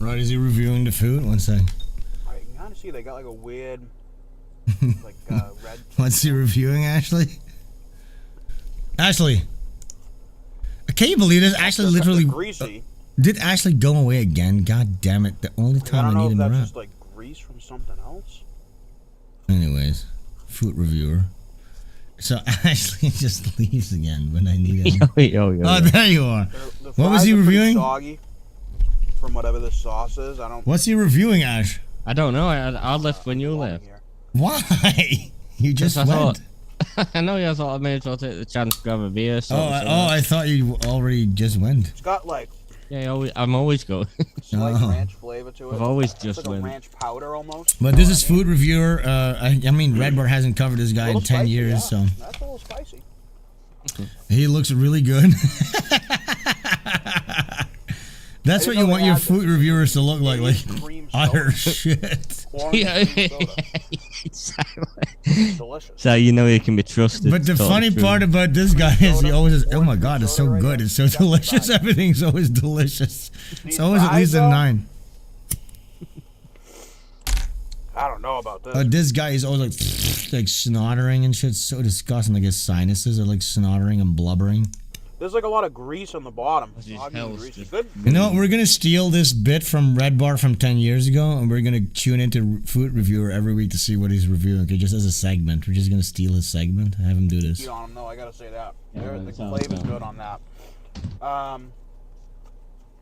S2: Right, is he reviewing the food? One second.
S20: Alright, you can kind of see they got like a weird, like red.
S2: What's he reviewing, Ashley? Ashley, can you believe this? Ashley literally
S20: greasy.
S2: Did Ashley go away again? God damn it! The only time I need him
S20: around.
S2: around.
S20: Just like grease from something else.
S2: Anyways, food reviewer. So Ashley just leaves again when I need him. Oh, there you are.
S20: The
S2: what was he reviewing?
S20: Soggy from whatever this sauce is. I don't.
S2: What's he reviewing, Ash?
S3: I don't know. I left when you left.
S2: Why? You just went.
S3: I know. I thought I may as well take the chance to grab a beer. So
S2: I thought you already just went.
S20: It's got like.
S3: Yeah, I'm always going.
S20: Slight ranch flavor to it.
S3: I've always
S20: it's
S3: just
S20: like
S3: went.
S20: A ranch powder almost.
S2: But this is food reviewer. I mean, Red Bar hasn't covered this guy in 10
S20: spicy,
S2: years,
S20: yeah.
S2: so.
S20: That's a little spicy.
S2: He looks really good. That's what you want your food reviewers to look like utter shit.
S3: Yeah, delicious. So you know he can be trusted.
S2: But the funny part about this guy is he always says, "Oh my god, it's so good, it's so delicious. Everything's always delicious. It's always at least a 9."
S20: I don't know about this.
S2: This guy is always like snottering and shit. It's so disgusting. Like his sinuses are like snottering and blubbering.
S20: There's like a lot of grease on the bottom.
S2: You know, we're gonna steal this bit from Red Bar from 10 years ago, and we're gonna tune into Food Reviewer every week to see what he's reviewing. Okay, just as a segment, we're just gonna steal his segment. Have him do this.
S20: On him, no, I gotta say that. The flavor's good on that.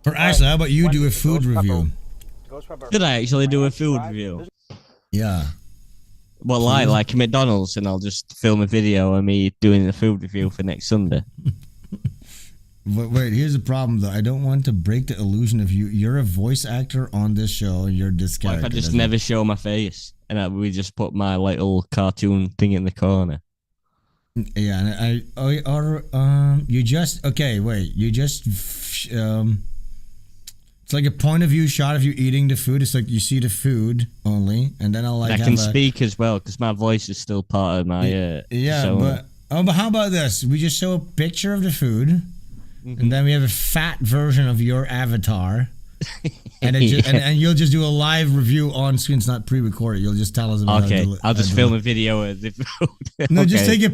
S2: Or actually, how about you do a food review?
S3: Did I actually do a food review?
S2: Yeah.
S3: Well, like McDonald's, and I'll just film a video of me doing a food review for next Sunday.
S2: Wait, here's the problem though. I don't want to break the illusion of you. You're a voice actor on this show, and you're this character.
S3: Like I just never show my face, and we just put my little cartoon thing in the corner.
S2: Yeah, you just it's like a point of view shot of you eating the food. It's like you see the food only, and then I'll like.
S3: I can speak as well because my voice is still part of my.
S2: But how about this? We just show a picture of the food. And then we have a fat version of your avatar, and and you'll just do a live review on screen. It's not pre-recorded. You'll just tell us about.
S3: Okay, I'll just film a video of the food.
S2: No, just take a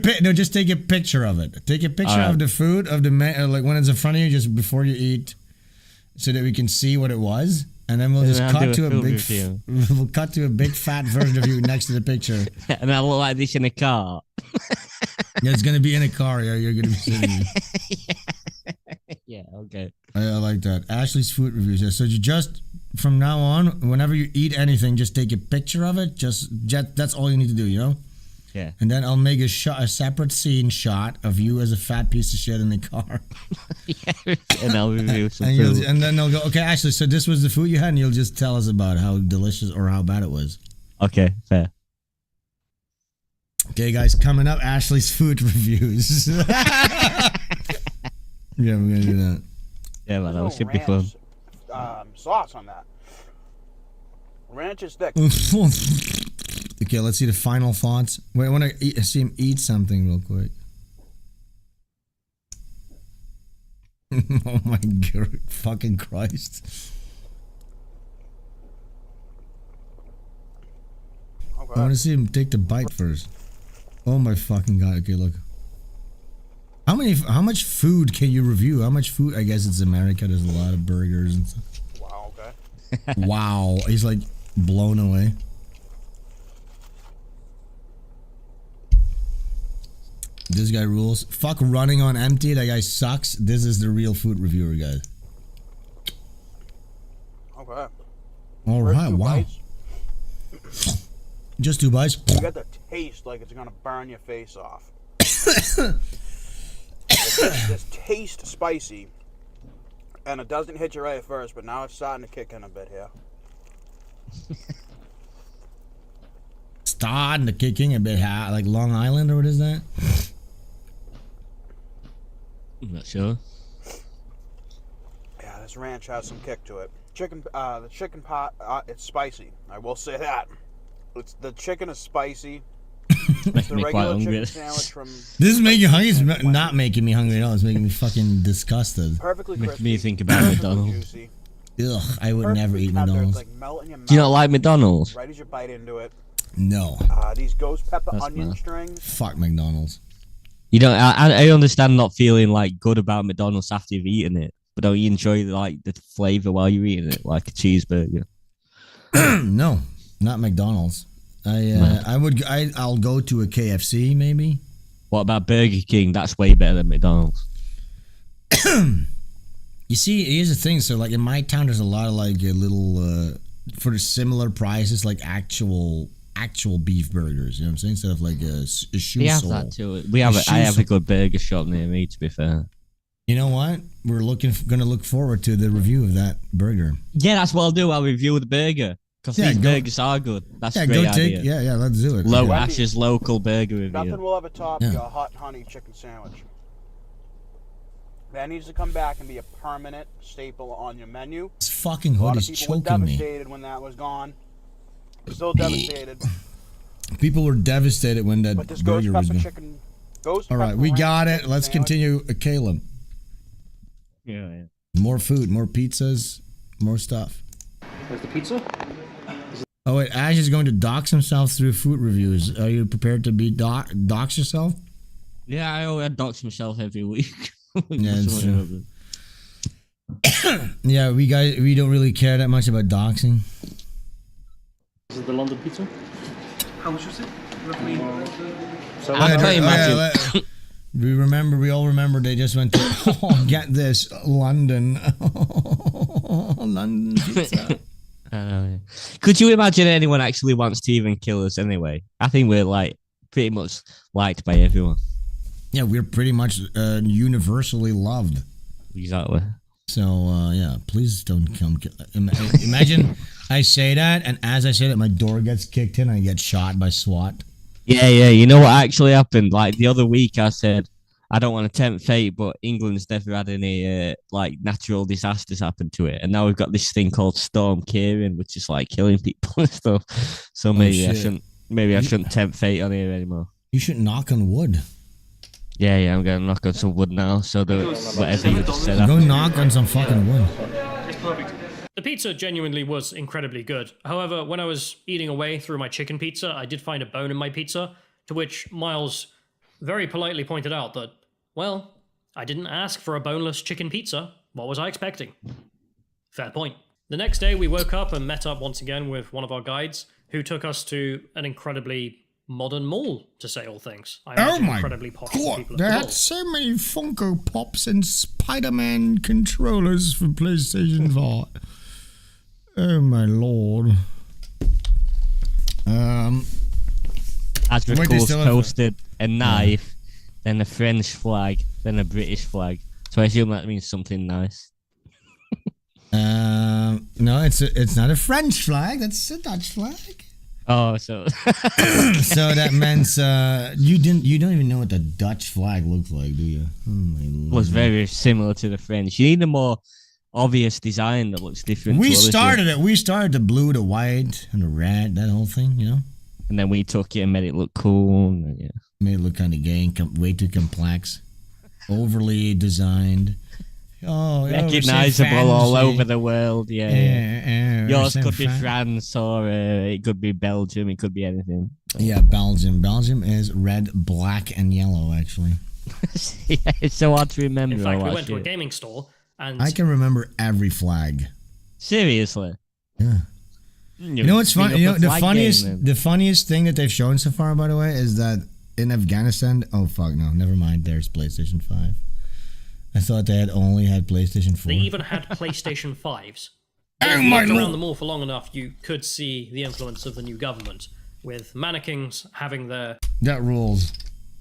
S2: picture of it. Take a picture of the food of the like when it's in front of you, just before you eat, so that we can see what it was, and then we'll just cut to we'll cut to a big fat version of you next to the picture.
S3: And I look like this in a car.
S2: Yeah, it's gonna be in a car. Yeah, you're gonna be sitting.
S3: Yeah, okay.
S2: I like that. Ashley's food reviews. Yeah, so you just from now on, whenever you eat anything, just take a picture of it. Just that's all you need to do, you know.
S3: Yeah.
S2: And then I'll make a separate scene shot of you as a fat piece of shit in the car.
S3: Yeah. And I'll review some food.
S2: And then they'll go, okay, Ashley, so this was the food you had, and you'll just tell us about how delicious or how bad it was.
S3: Okay, fair.
S2: Okay, guys, coming up, Ashley's food reviews. Yeah, we're gonna do that.
S3: Yeah, man, that should be fun.
S20: Sauce on that. Ranch is thick.
S2: Okay, let's see the final thoughts. Wait, I want to see him eat something real quick. Oh my god, fucking Christ. Okay. I want to see him take the bite first. Oh my fucking god. Okay, look. How much food can you review? How much food? I guess it's America. There's a lot of burgers and stuff.
S20: Wow, okay.
S2: Wow. He's like blown away. This guy rules. Fuck running on empty. That guy sucks. This is the real food reviewer, guys.
S20: Okay.
S2: Alright, wow.
S20: Bites.
S2: Just 2 bites.
S20: You got the taste like it's gonna burn your face off. This taste spicy, and it doesn't hit you right at first, but now it's starting to kick in a bit here.
S2: Starting to kick in a bit, like Long Island, or what is that?
S3: I'm not sure.
S20: Yeah, this ranch has some kick to it. The chicken pot, it's spicy. I will say that. The chicken is spicy. It's the regular chicken sandwich from.
S2: This is making you hungry. It's not making me hungry at all. It's making me fucking disgusted.
S20: Perfectly
S3: Makes
S20: crispy.
S3: me think about McDonald's.
S2: Ugh, I would never eat McDonald's.
S20: Like melt in your mouth.
S3: Do you not like McDonald's?
S20: Right as you bite into it.
S2: No.
S20: These ghost pepper
S3: That's
S20: onion
S3: mad.
S20: strings.
S2: Fuck McDonald's.
S3: You know, I understand not feeling like good about McDonald's after you've eaten it, but don't you enjoy like the flavor while you're eating it, like a cheeseburger?
S2: No, not McDonald's. I'll go to a KFC maybe.
S3: What about Burger King? That's way better than McDonald's.
S2: You see, here's the thing. So, like in my town, there's a lot of like a little for similar prices, like actual beef burgers. You know what I'm saying? Instead of like a shoe
S3: We have
S2: sole.
S3: that too. I have a good burger shop near me. To be fair.
S2: You know what? We're gonna look forward to the review of that burger.
S3: Yeah, that's what I'll do. I'll review the burger. Because these burgers are good. That's a great idea.
S2: Yeah, let's do it.
S3: Low
S2: yeah.
S3: Ash's local burger review.
S20: Nothing will ever top your hot honey chicken sandwich. That needs to come back and be a permanent staple on your menu.
S2: This fucking hood is
S20: choking me. A lot of people were devastated when that was gone. Still devastated.
S2: People were devastated when that burger was gone. All right, we got it. Let's continue, Caleb.
S3: Yeah.
S2: More food, more pizzas, more stuff.
S12: Where's the pizza?
S2: Oh wait, Ash is going to dox himself through food reviews. Are you prepared to be dox yourself?
S3: Yeah, I dox myself every week.
S2: Yeah, yeah, we don't really care that much about doxing.
S12: Is it the London pizza?
S11: How much was it? Roughly.
S12: So
S3: I can't imagine.
S2: We all remember they just went to, get this, London. London pizza.
S3: Could you imagine anyone actually wants to even kill us anyway? I think we're like pretty much liked by everyone.
S2: Yeah, we're pretty much universally loved.
S3: Exactly.
S2: So, yeah, please don't come. Imagine I say that, and as I say that, my door gets kicked in and I get shot by SWAT.
S3: Yeah. You know what actually happened? Like the other week, I said, I don't want to tempt fate, but England's never had any like natural disasters happen to it. And now we've got this thing called Storm Kieran, which is like killing people and stuff. So maybe I shouldn't tempt fate on here anymore.
S2: You should knock on wood.
S3: Yeah, I'm going to knock on some wood now. So whatever you just said.
S2: Go knock on some fucking wood.
S11: It's perfect.
S12: The pizza genuinely was incredibly good. However, when I was eating away through my chicken pizza, I did find a bone in my pizza, to which Miles very politely pointed out that, well, I didn't ask for a boneless chicken pizza. What was I expecting? Fair point. The next day, we woke up and met up once again with one of our guides, who took us to an incredibly modern mall, to say all things. I
S15: Oh
S12: imagine
S15: my
S12: incredibly popular
S15: god,
S12: people at
S15: they
S12: the
S15: had
S12: mall.
S15: so many Funko Pops and Spider-Man controllers for PlayStation 5. Oh my lord.
S3: As
S15: Wait,
S3: of
S15: they
S3: course
S15: still have
S3: posted a knife, then a French flag, then a British flag. So I assume that means something nice.
S15: No, it's not a French flag. That's a Dutch flag.
S3: Oh, so
S15: so that means you don't even know what the Dutch flag looks like, do you? Oh my lord.
S3: was very similar to the French. You need a more obvious design that looks different.
S15: We
S3: to others,
S15: started it. We started the blue, the white, and the red. That whole thing, you know.
S3: And then we took it and made it look cool. And, yeah,
S15: made it look kind of gay and way too complex, overly designed. Oh,
S3: recognizable all over the world. Yeah. Yours
S15: we're
S3: could be
S15: so
S3: France or it could be Belgium. It could be anything.
S15: Yeah, Belgium. Belgium is red, black, and yellow. Actually,
S3: yeah, it's so hard to remember.
S12: In fact,
S3: all
S12: we
S3: that
S12: went to a
S3: shit.
S12: gaming store and
S15: I can remember every flag.
S3: Seriously.
S15: Yeah. You know what's funny? You know the funniest thing that they've shown so far, by the way, is that in Afghanistan. Oh fuck no! Never mind. There's PlayStation 5. I thought they had only had PlayStation 4.
S12: they even had PlayStation 5s.
S15: Oh
S12: If you
S15: my
S12: looked around
S15: lord.
S12: the mall for long enough, you could see the influence of the new government, with mannequins having their
S15: That rules.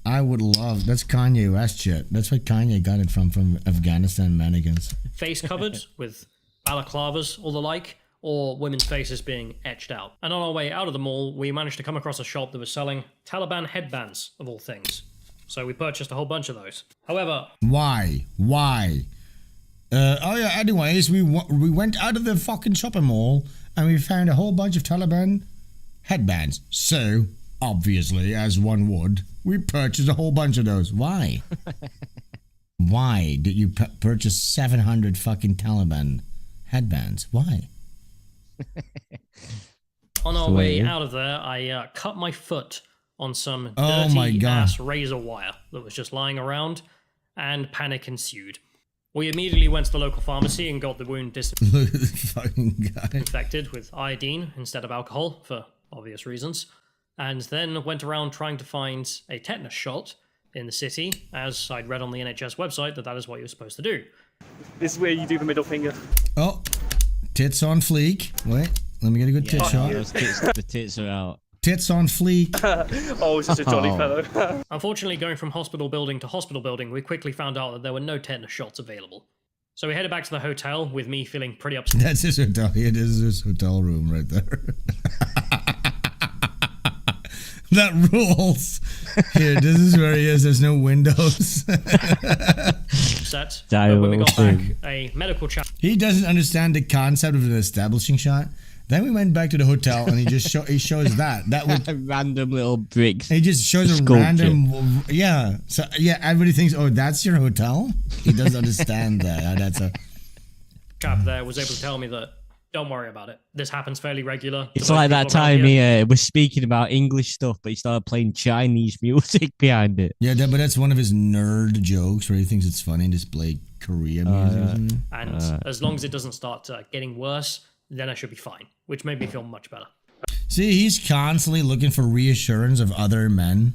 S15: I would love. That's Kanye West shit. That's what Kanye got it from Afghanistan mannequins.
S12: face covered with balaclavas or the like, or women's faces being etched out. And on our way out of the mall, we managed to come across a shop that was selling Taliban headbands, of all things. So we purchased a whole bunch of those. However,
S15: Why? Oh yeah. Anyways, we went out of the fucking shopping mall and we found a whole bunch of Taliban headbands. So obviously, as one would, we purchased a whole bunch of those. Why? Why did you purchase 700 fucking Taliban headbands? Why?
S12: on our
S15: So
S12: way
S15: wait.
S12: out of there, I cut my foot on some
S15: Oh my
S12: dirty
S15: God.
S12: ass razor wire that was just lying around, and panic ensued. We immediately went to the local pharmacy and got the wound
S15: Fucking guy.
S12: disinfected with iodine instead of alcohol, for obvious reasons, and then went around trying to find a tetanus shot in the city, as I'd read on the NHS website that is what you're supposed to do.
S11: This is where you do the middle finger.
S15: Oh, tits on fleek. Wait, let me get a good tit shot.
S3: The tits are out.
S15: Tits on fleek.
S11: Oh, he's such a jolly fellow.
S12: Unfortunately, going from hospital building to hospital building, we quickly found out that there were no tetanus shots available. So we headed back to the hotel with me feeling pretty upset.
S15: That's his hotel. It is his hotel room right there. That rules. Here, this is where he is. There's no windows.
S12: Upset. But when we got back, a medical chat.
S15: He doesn't understand the concept of an establishing shot. Then we went back to the hotel and he shows that would
S3: random little bricks.
S15: He just shows a
S3: sculpture.
S15: random So everybody thinks, oh, that's your hotel. He doesn't understand that. That's a
S12: chap there was able to tell me that don't worry about it. This happens fairly regular.
S3: It's like that time he was speaking about English stuff, but he started playing Chinese music behind it.
S15: Yeah, but that's one of his nerd jokes where he thinks it's funny to just play Korean music.
S12: And as long as it doesn't start getting worse, then I should be fine, which made me feel much better.
S15: See, he's constantly looking for reassurance of other men.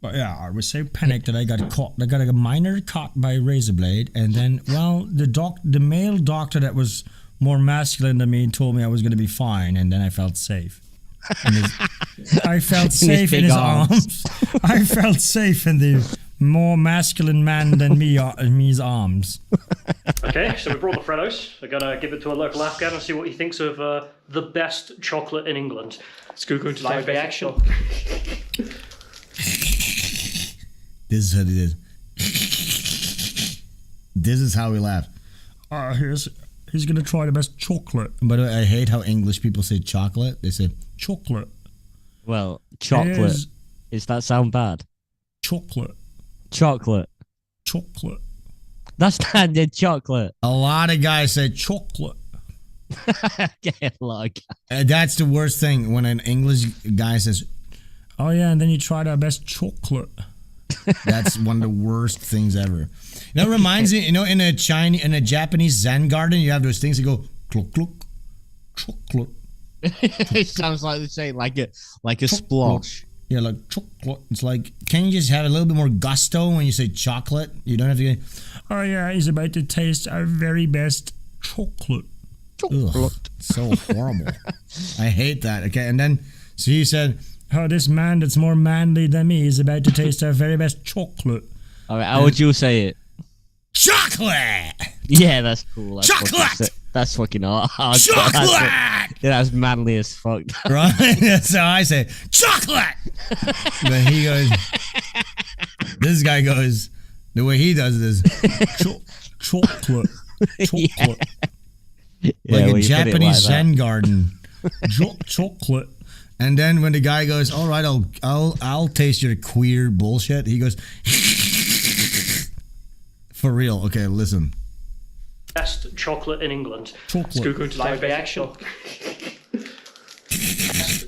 S15: But yeah, I was so panicked that I got caught. I got a minor cut by a razor blade, and then, well, the male doctor that was more masculine than me told me I was going to be fine, and then I felt safe. I felt safe in his arms. I felt safe in the more masculine man than me's arms.
S12: Okay, so we brought the Freddos. We're going to give it to a local Afghan and see what he thinks of the best chocolate in England. Let's go into
S14: Live reaction.
S15: This is what it is. This is how we laugh. He's going to try the best chocolate. By the way, I hate how English people say chocolate. They say chocolate.
S3: Well, chocolate. Does that sound bad?
S15: Chocolate.
S3: Chocolate.
S15: Chocolate.
S3: That's standard chocolate.
S15: A lot of guys say chocolate. That's the worst thing when an English guy says, oh yeah, and then you tried our best chocolate. That's one of the worst things ever. You know, it reminds me, in a Japanese Zen garden, you have those things that go cluck cluck, chocolate.
S3: It sounds like they say like a splosh.
S15: Yeah, like chocolate. It's like, can you just have a little bit more gusto when you say chocolate? You don't have to go, oh yeah, he's about to taste our very best chocolate. Ugh, so horrible. I hate that. Okay, and then, so you said, oh, this man that's more manly than me is about to taste our very best chocolate.
S3: All right, how would you say it?
S15: Chocolate!
S3: Yeah, that's cool. That's
S15: Chocolate!
S3: That's fucking hard.
S15: Chocolate!
S3: That's manly as fuck.
S15: Right? That's how I say, chocolate! But he goes, this guy goes, the way he does it is, chocolate. Chocolate.
S3: Yeah,
S15: like a Japanese
S3: like
S15: Zen garden. Chocolate. And then when the guy goes, all right, I'll taste your queer bullshit, he goes, for real. Okay, listen.
S12: Best chocolate in England.
S15: Chocolate.
S12: Let's go to live reaction.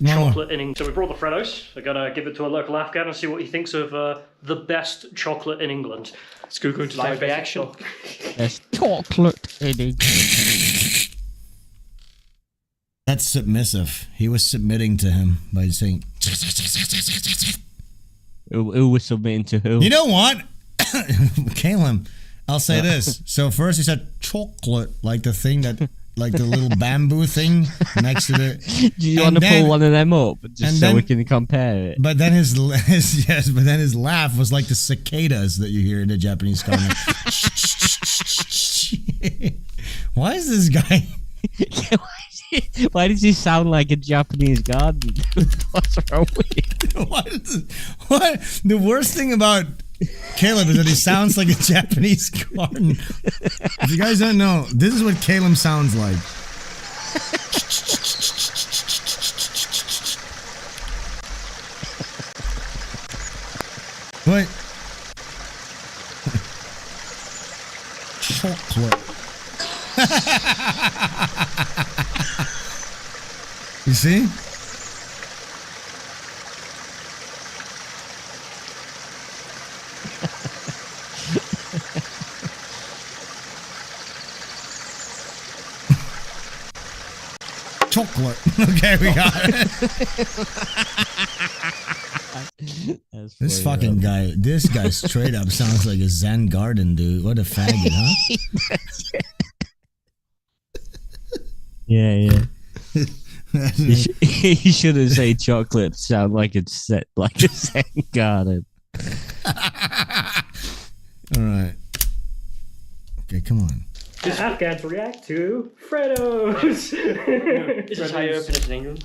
S15: No.
S12: Chocolate in England. So we brought the Freddos. We're gonna give it to a local Afghan and see what he thinks of the best chocolate in England. Let's go to live reaction.
S3: There's chocolate in England.
S15: That's submissive. He was submitting to him by saying,
S3: Who was submitting to who?
S15: you know what? Caleb, I'll say this. So first he said chocolate, like the thing that, like the little bamboo thing next to the.
S3: Do you want to pull one of them up just so we can compare it?
S15: But then his laugh was like the cicadas that you hear in the Japanese comment. Why is this guy?
S3: Why does he sound like a Japanese garden? What's wrong with him?
S15: What? The worst thing about Caleb is that he sounds like a Japanese garden. If you guys don't know, this is what Caleb sounds like. What? Chocolate. You see? Chocolate. Okay, we got it. This fucking guy, this guy straight up sounds like a Zen garden, dude. What a faggot, huh?
S3: Yeah. He shouldn't say chocolate. Sound like it's set like a Zen garden.
S15: All right. Okay, come on.
S12: The Afghans react to Freddos.
S14: This is how you open it in England.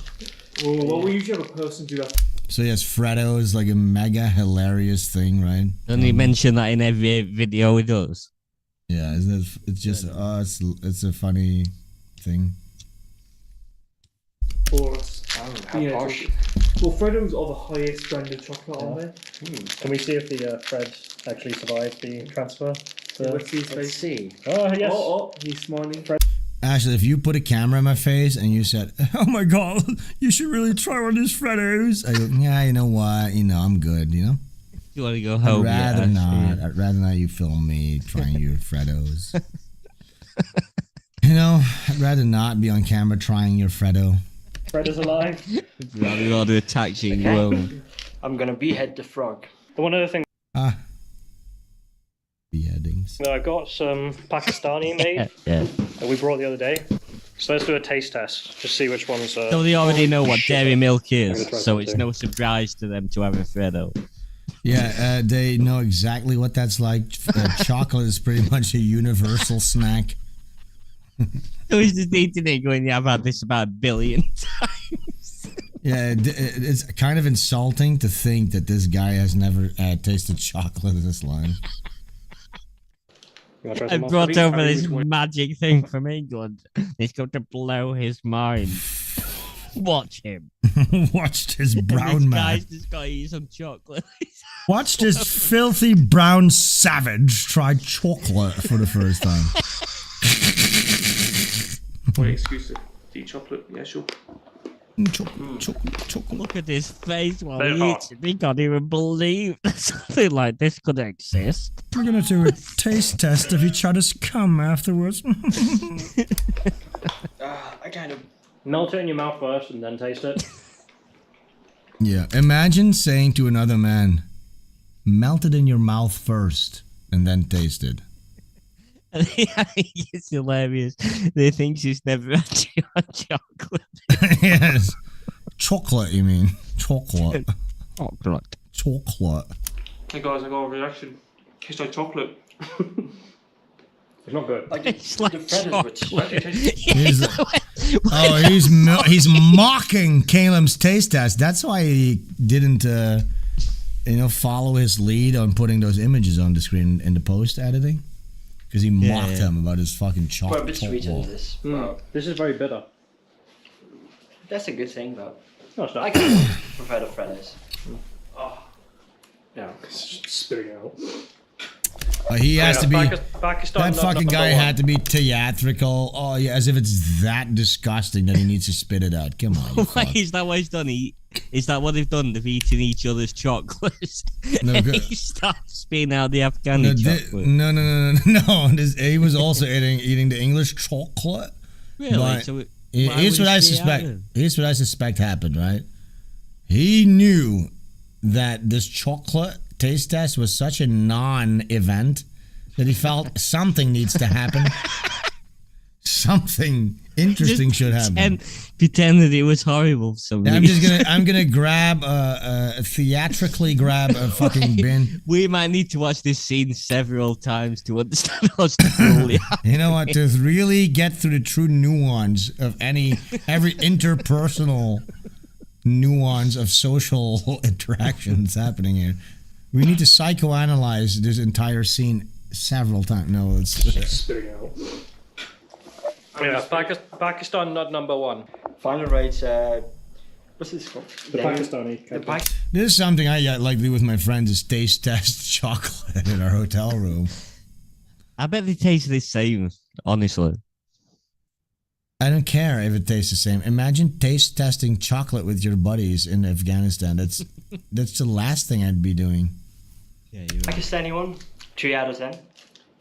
S11: Well, we usually have a person do that.
S15: So yes, Freddo is like a mega hilarious thing, right?
S3: Don't he mention that in every video he does?
S15: Yeah, it's just it's a funny thing.
S11: For us. Well, Freddos are the highest branded chocolate, aren't they?
S12: Can we see if the Fred actually survived the transfer?
S11: Let's see his face.
S14: Let's see.
S12: Oh, yes.
S11: Oh, he's smiling.
S15: Ashley, if you put a camera in my face and you said, "Oh my God, you should really try one of these Freddos," I go, "Yeah, you know what? You know, I'm good. You know."
S3: You want to go home?
S15: I'd rather not you film me trying your Freddos. You know, I'd rather not be on camera trying your Freddo.
S12: Fred is alive.
S3: Rather not to attack you.
S14: Okay. I'm gonna behead the frog.
S12: One other thing.
S15: Beheadings.
S12: I've got some Pakistani made that we brought the other day. So let's do a taste test. Just see which ones.
S3: So they already know what dairy milk is, so it's no surprise to them to have a Freddo.
S15: Yeah, they know exactly what that's like. Chocolate is pretty much a universal snack.
S3: So he's just eating it going, yeah, I've had this about 1 billion times.
S15: Yeah, it's kind of insulting to think that this guy has never tasted chocolate in his life.
S3: I brought over this magic thing from England. It's going to blow his mind. Watch him.
S15: Watch this brown
S3: this
S15: man.
S3: Guy's just got to eat some chocolate.
S15: Watch this filthy brown savage try chocolate for the first time.
S11: Wait, excuse me. Eat chocolate? Yeah, sure.
S15: Chocolate.
S3: Look at his face while he eats it. He can't even believe that something like this could exist.
S15: We're going to do a taste test if you try to come afterwards.
S14: I kind of...
S12: Melt it in your mouth first and then taste it.
S2: Yeah, imagine saying to another man, melt it in your mouth first and then taste it.
S3: I think it's hilarious. They think she's never actually had chocolate.
S2: Yes. Chocolate, you mean? Chocolate.
S3: Chocolate.
S2: Chocolate.
S11: Hey guys, I got a reaction. Tastes like chocolate.
S4: It's not good.
S3: It's like chocolate.
S2: He's mocking Caleb's taste test. That's why he didn't, follow his lead on putting those images on the screen in the post editing. Because he mocked him about his fucking chocolate.
S14: Quite a bit sweeter than this.
S12: Wow. This is very bitter.
S14: That's a good thing, though.
S12: No, it's not.
S14: I can prefer the Freddos.
S12: Oh. Yeah, spitting out.
S2: He has to be.
S12: Pakistan,
S2: that fucking guy had to be theatrical. Oh yeah, as if it's that disgusting that he needs to spit it out. Come on.
S3: Wait, is that what he's done? Is that what they've done? They've eaten each other's chocolates.
S2: No,
S3: and he starts spitting out the Afghani chocolate.
S2: No. He was also eating the English chocolate.
S3: Really?
S2: But
S3: So
S2: here's what I suspect. Here's what I suspect happened. Right? He knew that this chocolate taste test was such a non-event that he felt something needs to happen. Something interesting should happen.
S3: Pretend that it was horrible.
S2: I'm gonna grab theatrically grab a fucking bin.
S3: We might need to watch this scene several times to understand what's truly happening.
S2: You know what? To really get through the true nuance of every interpersonal nuance of social interactions happening here, we need to psychoanalyze this entire scene several times. No, it's
S12: spitting out. Yeah, Pakistan not number one.
S14: Final rates. What's this called?
S12: The Pakistani.
S2: This is something I like to do with my friends: is taste test chocolate in our hotel room.
S3: I bet they taste the same. Honestly,
S2: I don't care if it tastes the same. Imagine taste testing chocolate with your buddies in Afghanistan. That's the last thing I'd be doing.
S3: Yeah,
S14: Pakistani one, 3 out of 10.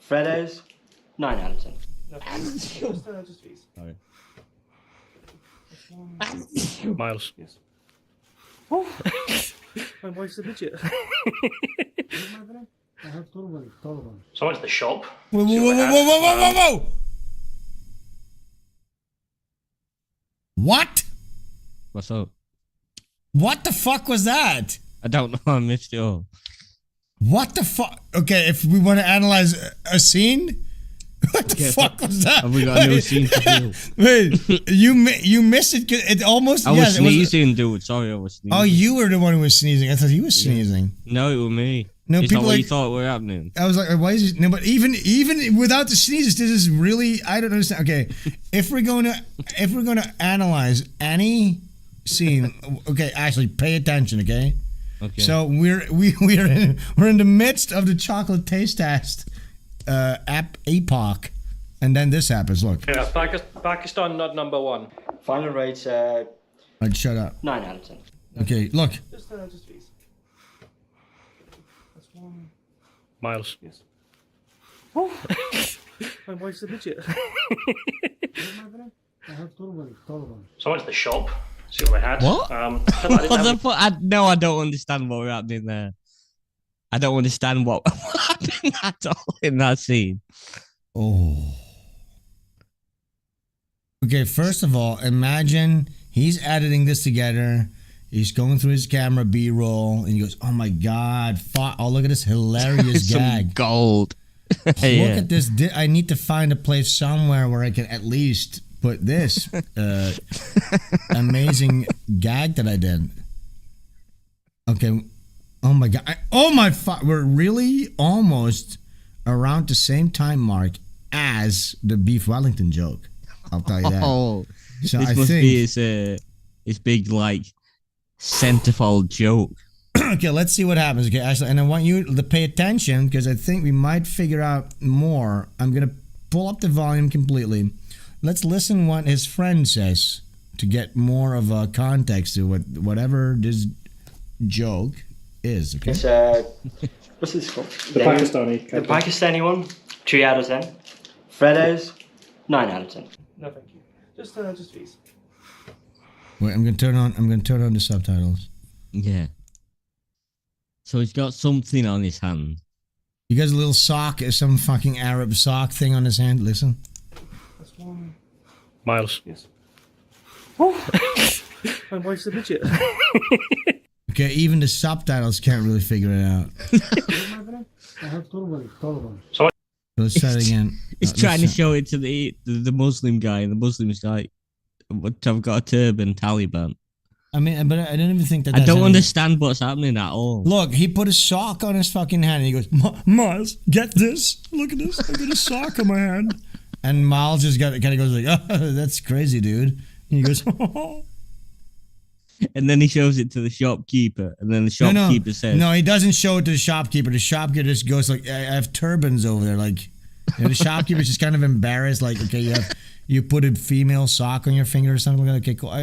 S14: Freddos, 9 out of 10.
S12: Miles.
S11: Yes. My wife's a midget.
S12: So I went to the shop.
S2: Whoa. What?
S3: What's up?
S2: What the fuck was that?
S3: I don't know. I missed it all.
S2: What the fuck? Okay, if we want to analyze a scene, what the fuck was that?
S3: Have we got a new scene to do?
S2: Wait, you missed it. It almost.
S3: I was sneezing, dude. Sorry, I was sneezing.
S2: Oh, you were the one who was sneezing. I thought he was sneezing.
S3: No, it was me.
S2: No,
S3: it's
S2: people
S3: not what you thought were happening.
S2: I was like, why is he? No, but even without the sneezes, this is really. I don't understand. Okay, if we're going to analyze any scene, okay, actually pay attention, okay.
S3: Okay.
S2: So we're in the midst of the chocolate taste test epoch, and then this happens. Look.
S12: Yeah, Pakistan not number one.
S14: Final rates.
S2: I'd shut up.
S14: 9 out of 10.
S2: Okay, look.
S11: Just please. That's one.
S12: Miles.
S11: Yes. My wife's a midget.
S12: So I went to the shop. See what I had.
S3: What?
S12: What
S3: the fuck? I don't understand what we're happening there. I don't understand what happened at all in that scene.
S2: Oh. Okay, first of all, imagine he's editing this together. He's going through his camera B-roll, and he goes, "Oh my god! Oh, look at this hilarious gag!
S3: Gold!
S2: Look at this! I need to find a place somewhere where I can at least put this amazing gag that I did." Okay. Oh my god! We're really almost around the same time mark as the beef Wellington joke. I'll tell you that.
S3: Oh,
S2: so
S3: this must be his big like centerfold joke.
S2: Okay, let's see what happens. Okay, Ashley, and I want you to pay attention because I think we might figure out more. I'm gonna pull up the volume completely. Let's listen what his friend says to get more of a context to whatever this joke is. Okay.
S14: It's what's this called?
S12: The Pakistani.
S14: The Pakistani one, 3 out of 10. Freddos, 9 out of 10.
S11: No, thank you. Just please.
S2: Wait, I'm gonna turn on the subtitles.
S3: Yeah. So he's got something on his hand.
S2: He got a little sock, some fucking Arab sock thing on his hand. Listen.
S11: That's one.
S12: Miles.
S11: Yes. My wife's a midget.
S2: Okay, even the subtitles can't really figure it out.
S11: I have todo.
S2: So let's try it again.
S3: He's trying to show it to the Muslim guy, and the Muslim's like, I've got a turban, Taliban.
S2: I mean, but I don't even think that.
S3: I don't understand what's happening at all.
S2: Look, he put a sock on his fucking hand, and he goes, "Miles, get this! Look at this! I got a sock on my hand." And Miles just kind of goes like, "Oh, that's crazy, dude." And he goes, "Oh."
S3: And then he shows it to the shopkeeper, and then the shopkeeper says,
S2: "No, he doesn't show it to the shopkeeper. The shopkeeper just goes like, I have turbans over there." Like, and the shopkeeper's just kind of embarrassed. Like, okay, you put a female sock on your finger or something like that. Okay, cool.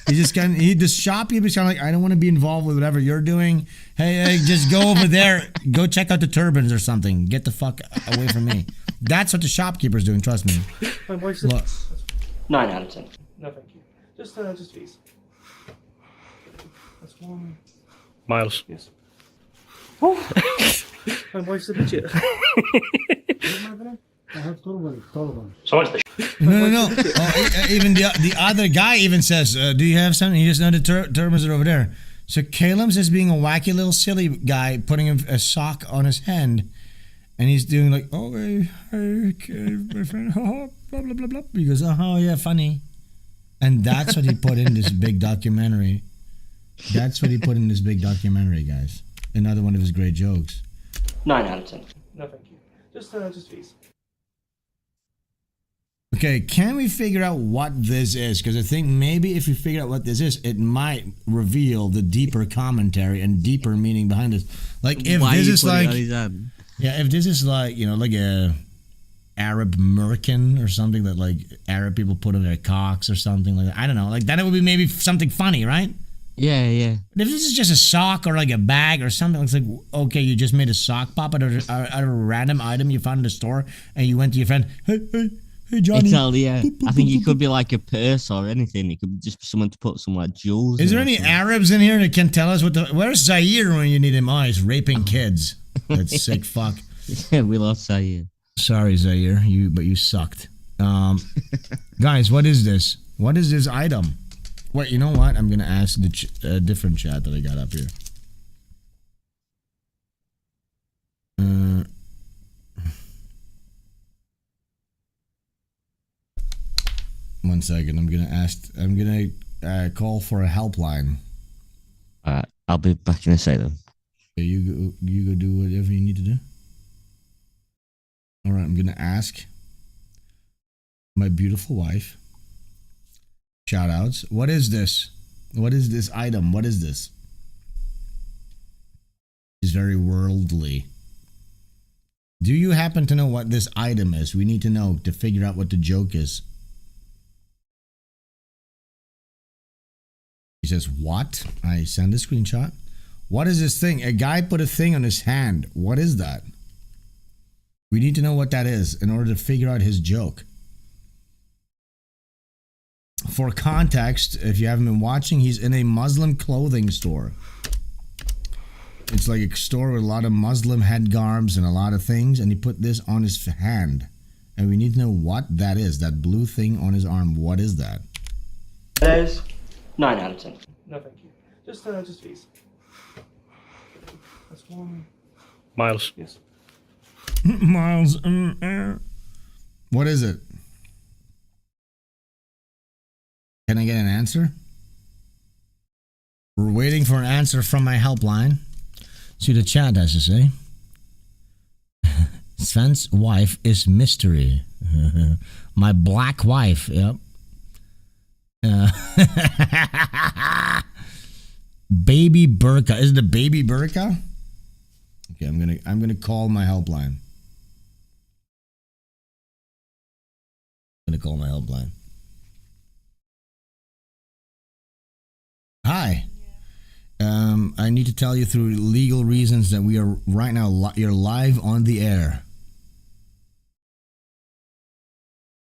S2: He just kind of, the shopkeeper's kind of like, I don't want to be involved with whatever you're doing. Hey, just go over there. Go check out the turbans or something. Get the fuck away from me. That's what the shopkeeper's doing. Trust me.
S11: My wife's
S2: Look.
S14: 9 out of 10.
S11: No, thank you. Just these. That's one.
S12: Miles.
S11: Yes. My wife's a midget. I have todo.
S12: So what's the
S2: No. Even the other guy even says, do you have something? He just know the turbans are over there. So Caleb's just being a wacky little silly guy, putting a sock on his hand, and he's doing like, oh, hey, my friend, blah, blah, blah, blah. He goes, oh, yeah, funny. And that's what he put in this big documentary. That's what he put in this big documentary, guys. Another one of his great jokes.
S14: 9 out of 10.
S11: No, thank you. Just these.
S2: Okay, can we figure out what this is? Because I think maybe if we figure out what this is, it might reveal the deeper commentary and deeper meaning behind this. Like if
S3: Why
S2: this
S3: you
S2: is
S3: putting it
S2: like,
S3: on his hand?
S2: yeah, if this is like, you know, like a Arab merkin or something that like Arab people put on their cocks or something like that. I don't know. Like then it would be maybe something funny, right?
S3: Yeah.
S2: But if this is just a sock or like a bag or something, it's like, okay, you just made a sock pop out of a random item you found in the store, and you went to your friend, hey, Johnny.
S3: Yeah. I think it could be like a purse or anything. It could just be someone to put some like jewels.
S2: Is there any Arabs in here that can tell us where's Zaire when you need him? Oh, he's raping kids. That sick fuck.
S3: Yeah, we lost Zaire.
S2: Sorry, Zaire, but you sucked. Guys, what is this? What is this item? Wait, you know what? I'm gonna ask the different chat that I got up here. 1 second. I'm gonna call for a helpline.
S3: Alright, I'll be back in a second.
S2: Okay, you go do whatever you need to do. All right, I'm gonna ask my beautiful wife. Shout outs. What is this? What is this item? What is this? It's very worldly. Do you happen to know what this item is? We need to know to figure out what the joke is. He says, what? I send a screenshot. What is this thing? A guy put a thing on his hand. What is that? We need to know what that is in order to figure out his joke. For context, if you haven't been watching, he's in a Muslim clothing store. It's like a store with a lot of Muslim headgarms and a lot of things, and he put this on his hand. And we need to know what that is, that blue thing on his arm. What is that?
S14: That is 9 out of 10.
S11: No, thank you. Just these. That's one.
S12: Miles.
S11: Yes.
S2: Miles. What is it? Can I get an answer? We're waiting for an answer from my helpline. See what the chat has to say. Sven's wife is mystery. My black wife. Yep. Baby burqa. Is it a baby burqa? Okay, I'm gonna call my helpline. I'm gonna call my helpline. Hi. I need to tell you through legal reasons that we are right now. You're live on the air.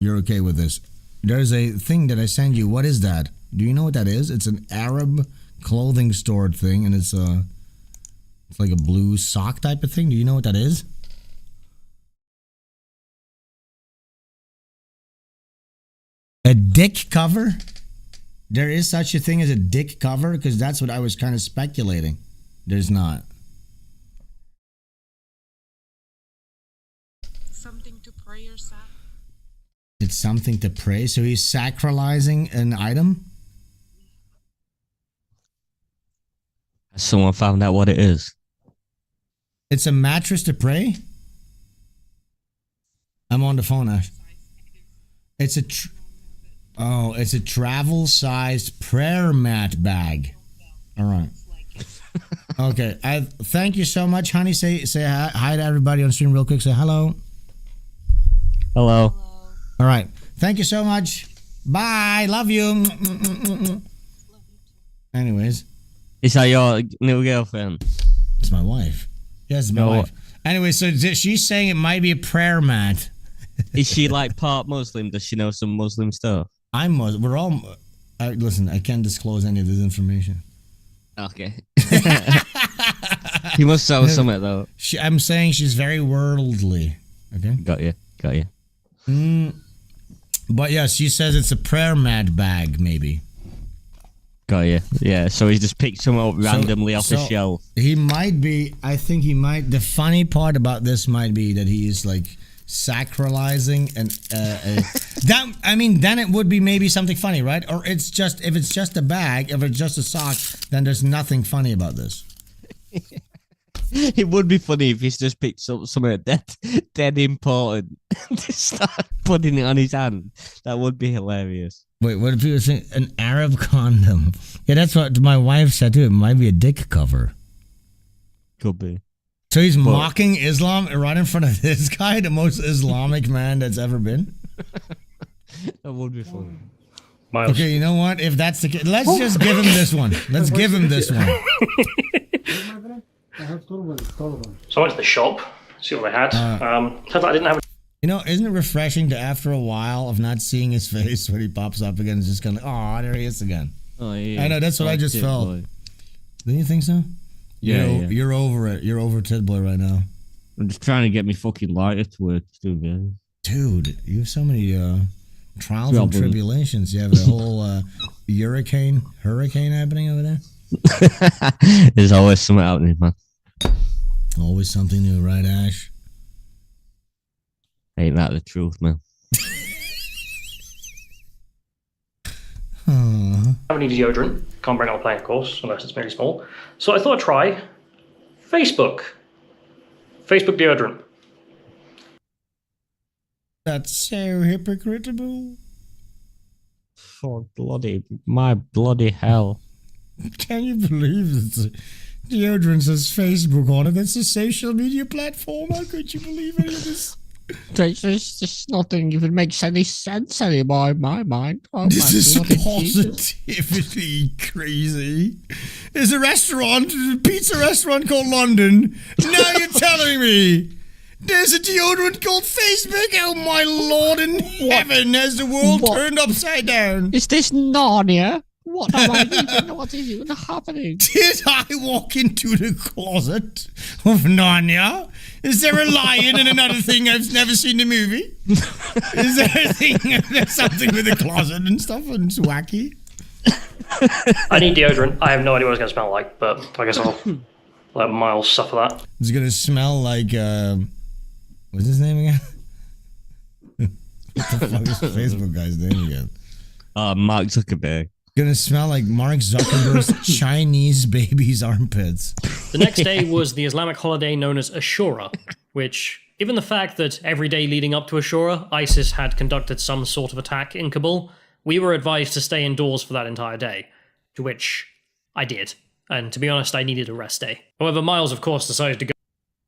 S2: You're okay with this? There's a thing that I send you. What is that? Do you know what that is? It's an Arab clothing store thing, and it's like a blue sock type of thing. Do you know what that is? A dick cover? There is such a thing as a dick cover? Because that's what I was kind of speculating. There's not.
S21: Something to pray or sac?
S2: It's something to pray? So he's sacralizing an item?
S3: Has someone found out what it is?
S2: It's a mattress to pray? I'm on the phone, Ash. It's a... it's a travel-sized prayer mat bag. All right. Okay. Thank you so much, honey. Say hi to everybody on stream real quick. Say hello.
S3: Hello.
S2: All right. Thank you so much. Bye. Love you. Anyways.
S3: Is that your new girlfriend?
S2: It's my wife. Yes, it's my wife. Anyway, so she's saying it might be a prayer mat.
S3: Is she like part Muslim? Does she know some Muslim stuff?
S2: I'm Muslim. We're all... listen, I can't disclose any of this information.
S3: Okay. You must know something, though.
S2: I'm saying she's very worldly. Okay?
S3: Got you.
S2: But yeah, she says it's a prayer mat bag, maybe.
S3: Got you. Yeah, so he just picked some up randomly off the shelf.
S2: He might be... I think he might... The funny part about this might be that he is like... sacralizing and that, I mean, then it would be maybe something funny, right? Or it's just, if it's just a bag, if it's just a sock, then there's nothing funny about this.
S3: It would be funny if he's just picked up something dead important to start putting it on his hand. That would be hilarious.
S2: Wait, what if he was saying an Arab condom? Yeah, that's what my wife said too. It might be a dick cover.
S3: Could be.
S2: So he's mocking Islam right in front of this guy, the most Islamic man that's ever been?
S3: That would be funny.
S2: Miles. Okay, you know what? If that's the case, let's just give him this one. Let's give him this one.
S12: So I went to the shop, see what they had. Turns out I didn't have...
S2: You know, isn't it refreshing to, after a while of not seeing his face when he pops up again, it's just kind of, oh, there he is again.
S3: Oh, yeah.
S2: I know, that's what I just felt. Boy. Don't you think so?
S3: Yeah,
S2: you're over it. You're over Ted Boy right now.
S3: I'm just trying to get me fucking lighter to work too, man.
S2: Dude, you have so many trials and tribulations. You have a whole hurricane happening over there.
S3: There's always something happening, man.
S2: Always something new, right, Ash?
S3: Ain't that the truth, man?
S12: I don't need deodorant. Can't bring it on a plane, of course, unless it's very small. So I thought I'd try Facebook. Facebook deodorant.
S2: That's so hypocritical.
S3: For my bloody hell.
S2: Can you believe that deodorant says Facebook on it? That's a social media platform. How could you believe any of this?
S3: There's just nothing even makes any sense anymore in my mind. Oh,
S2: this is positively crazy. There's a pizza restaurant called London. Now you're telling me there's a deodorant called Facebook? Oh my Lord in heaven, has the world turned upside down?
S3: Is this Narnia? What is even happening?
S2: Did I walk into the closet of Narnia? Is there a lion and another thing I've never seen in the movie? Is there a thing, there's something with a closet and stuff and it's wacky?
S12: I need deodorant. I have no idea what it's going to smell like, but I guess I'll let Miles suffer that.
S2: It's going to smell like, what's his name again? What the fuck is the Facebook guy's name again?
S3: Mark Zuckerberg.
S2: Gonna smell like Mark Zuckerberg's Chinese baby's armpits.
S12: The next day was the Islamic holiday known as Ashura, which, given the fact that every day leading up to Ashura, ISIS had conducted some sort of attack in Kabul, we were advised to stay indoors for that entire day, to which I did. And to be honest, I needed a rest day. However, Miles, of course, decided to go.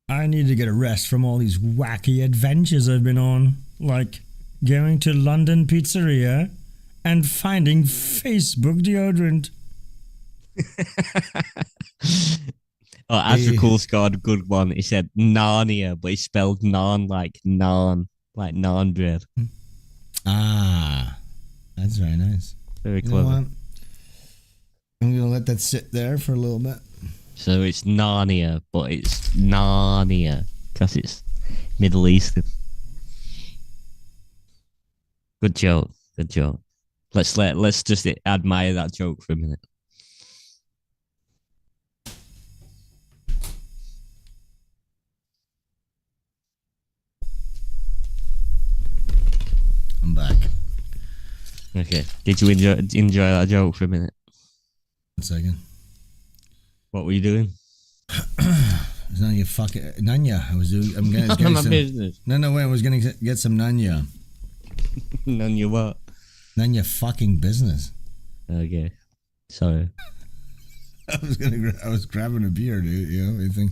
S2: I need to get a rest from all these wacky adventures I've been on, like going to London Pizzeria and finding Facebook deodorant.
S3: Azra Cool scored a good one. He said Narnia, but he spelled naan like naan bread.
S2: Ah, that's very nice.
S3: Very clever.
S2: I'm gonna let that sit there for a little bit.
S3: So it's Narnia, but it's Narnia because it's Middle Eastern. Good joke. Good joke. Let's just admire that joke for a minute.
S2: I'm back.
S3: Okay. Did you enjoy that joke for a minute?
S2: 1 second.
S3: What were you doing?
S2: It's none of your fucking Nanya. I'm gonna get
S3: my
S2: some
S3: business.
S2: No, wait. I was gonna get some Nanya.
S3: Nanya what?
S2: Nanya fucking business.
S3: Okay. Sorry.
S2: I was grabbing a beer, dude. You know, anything.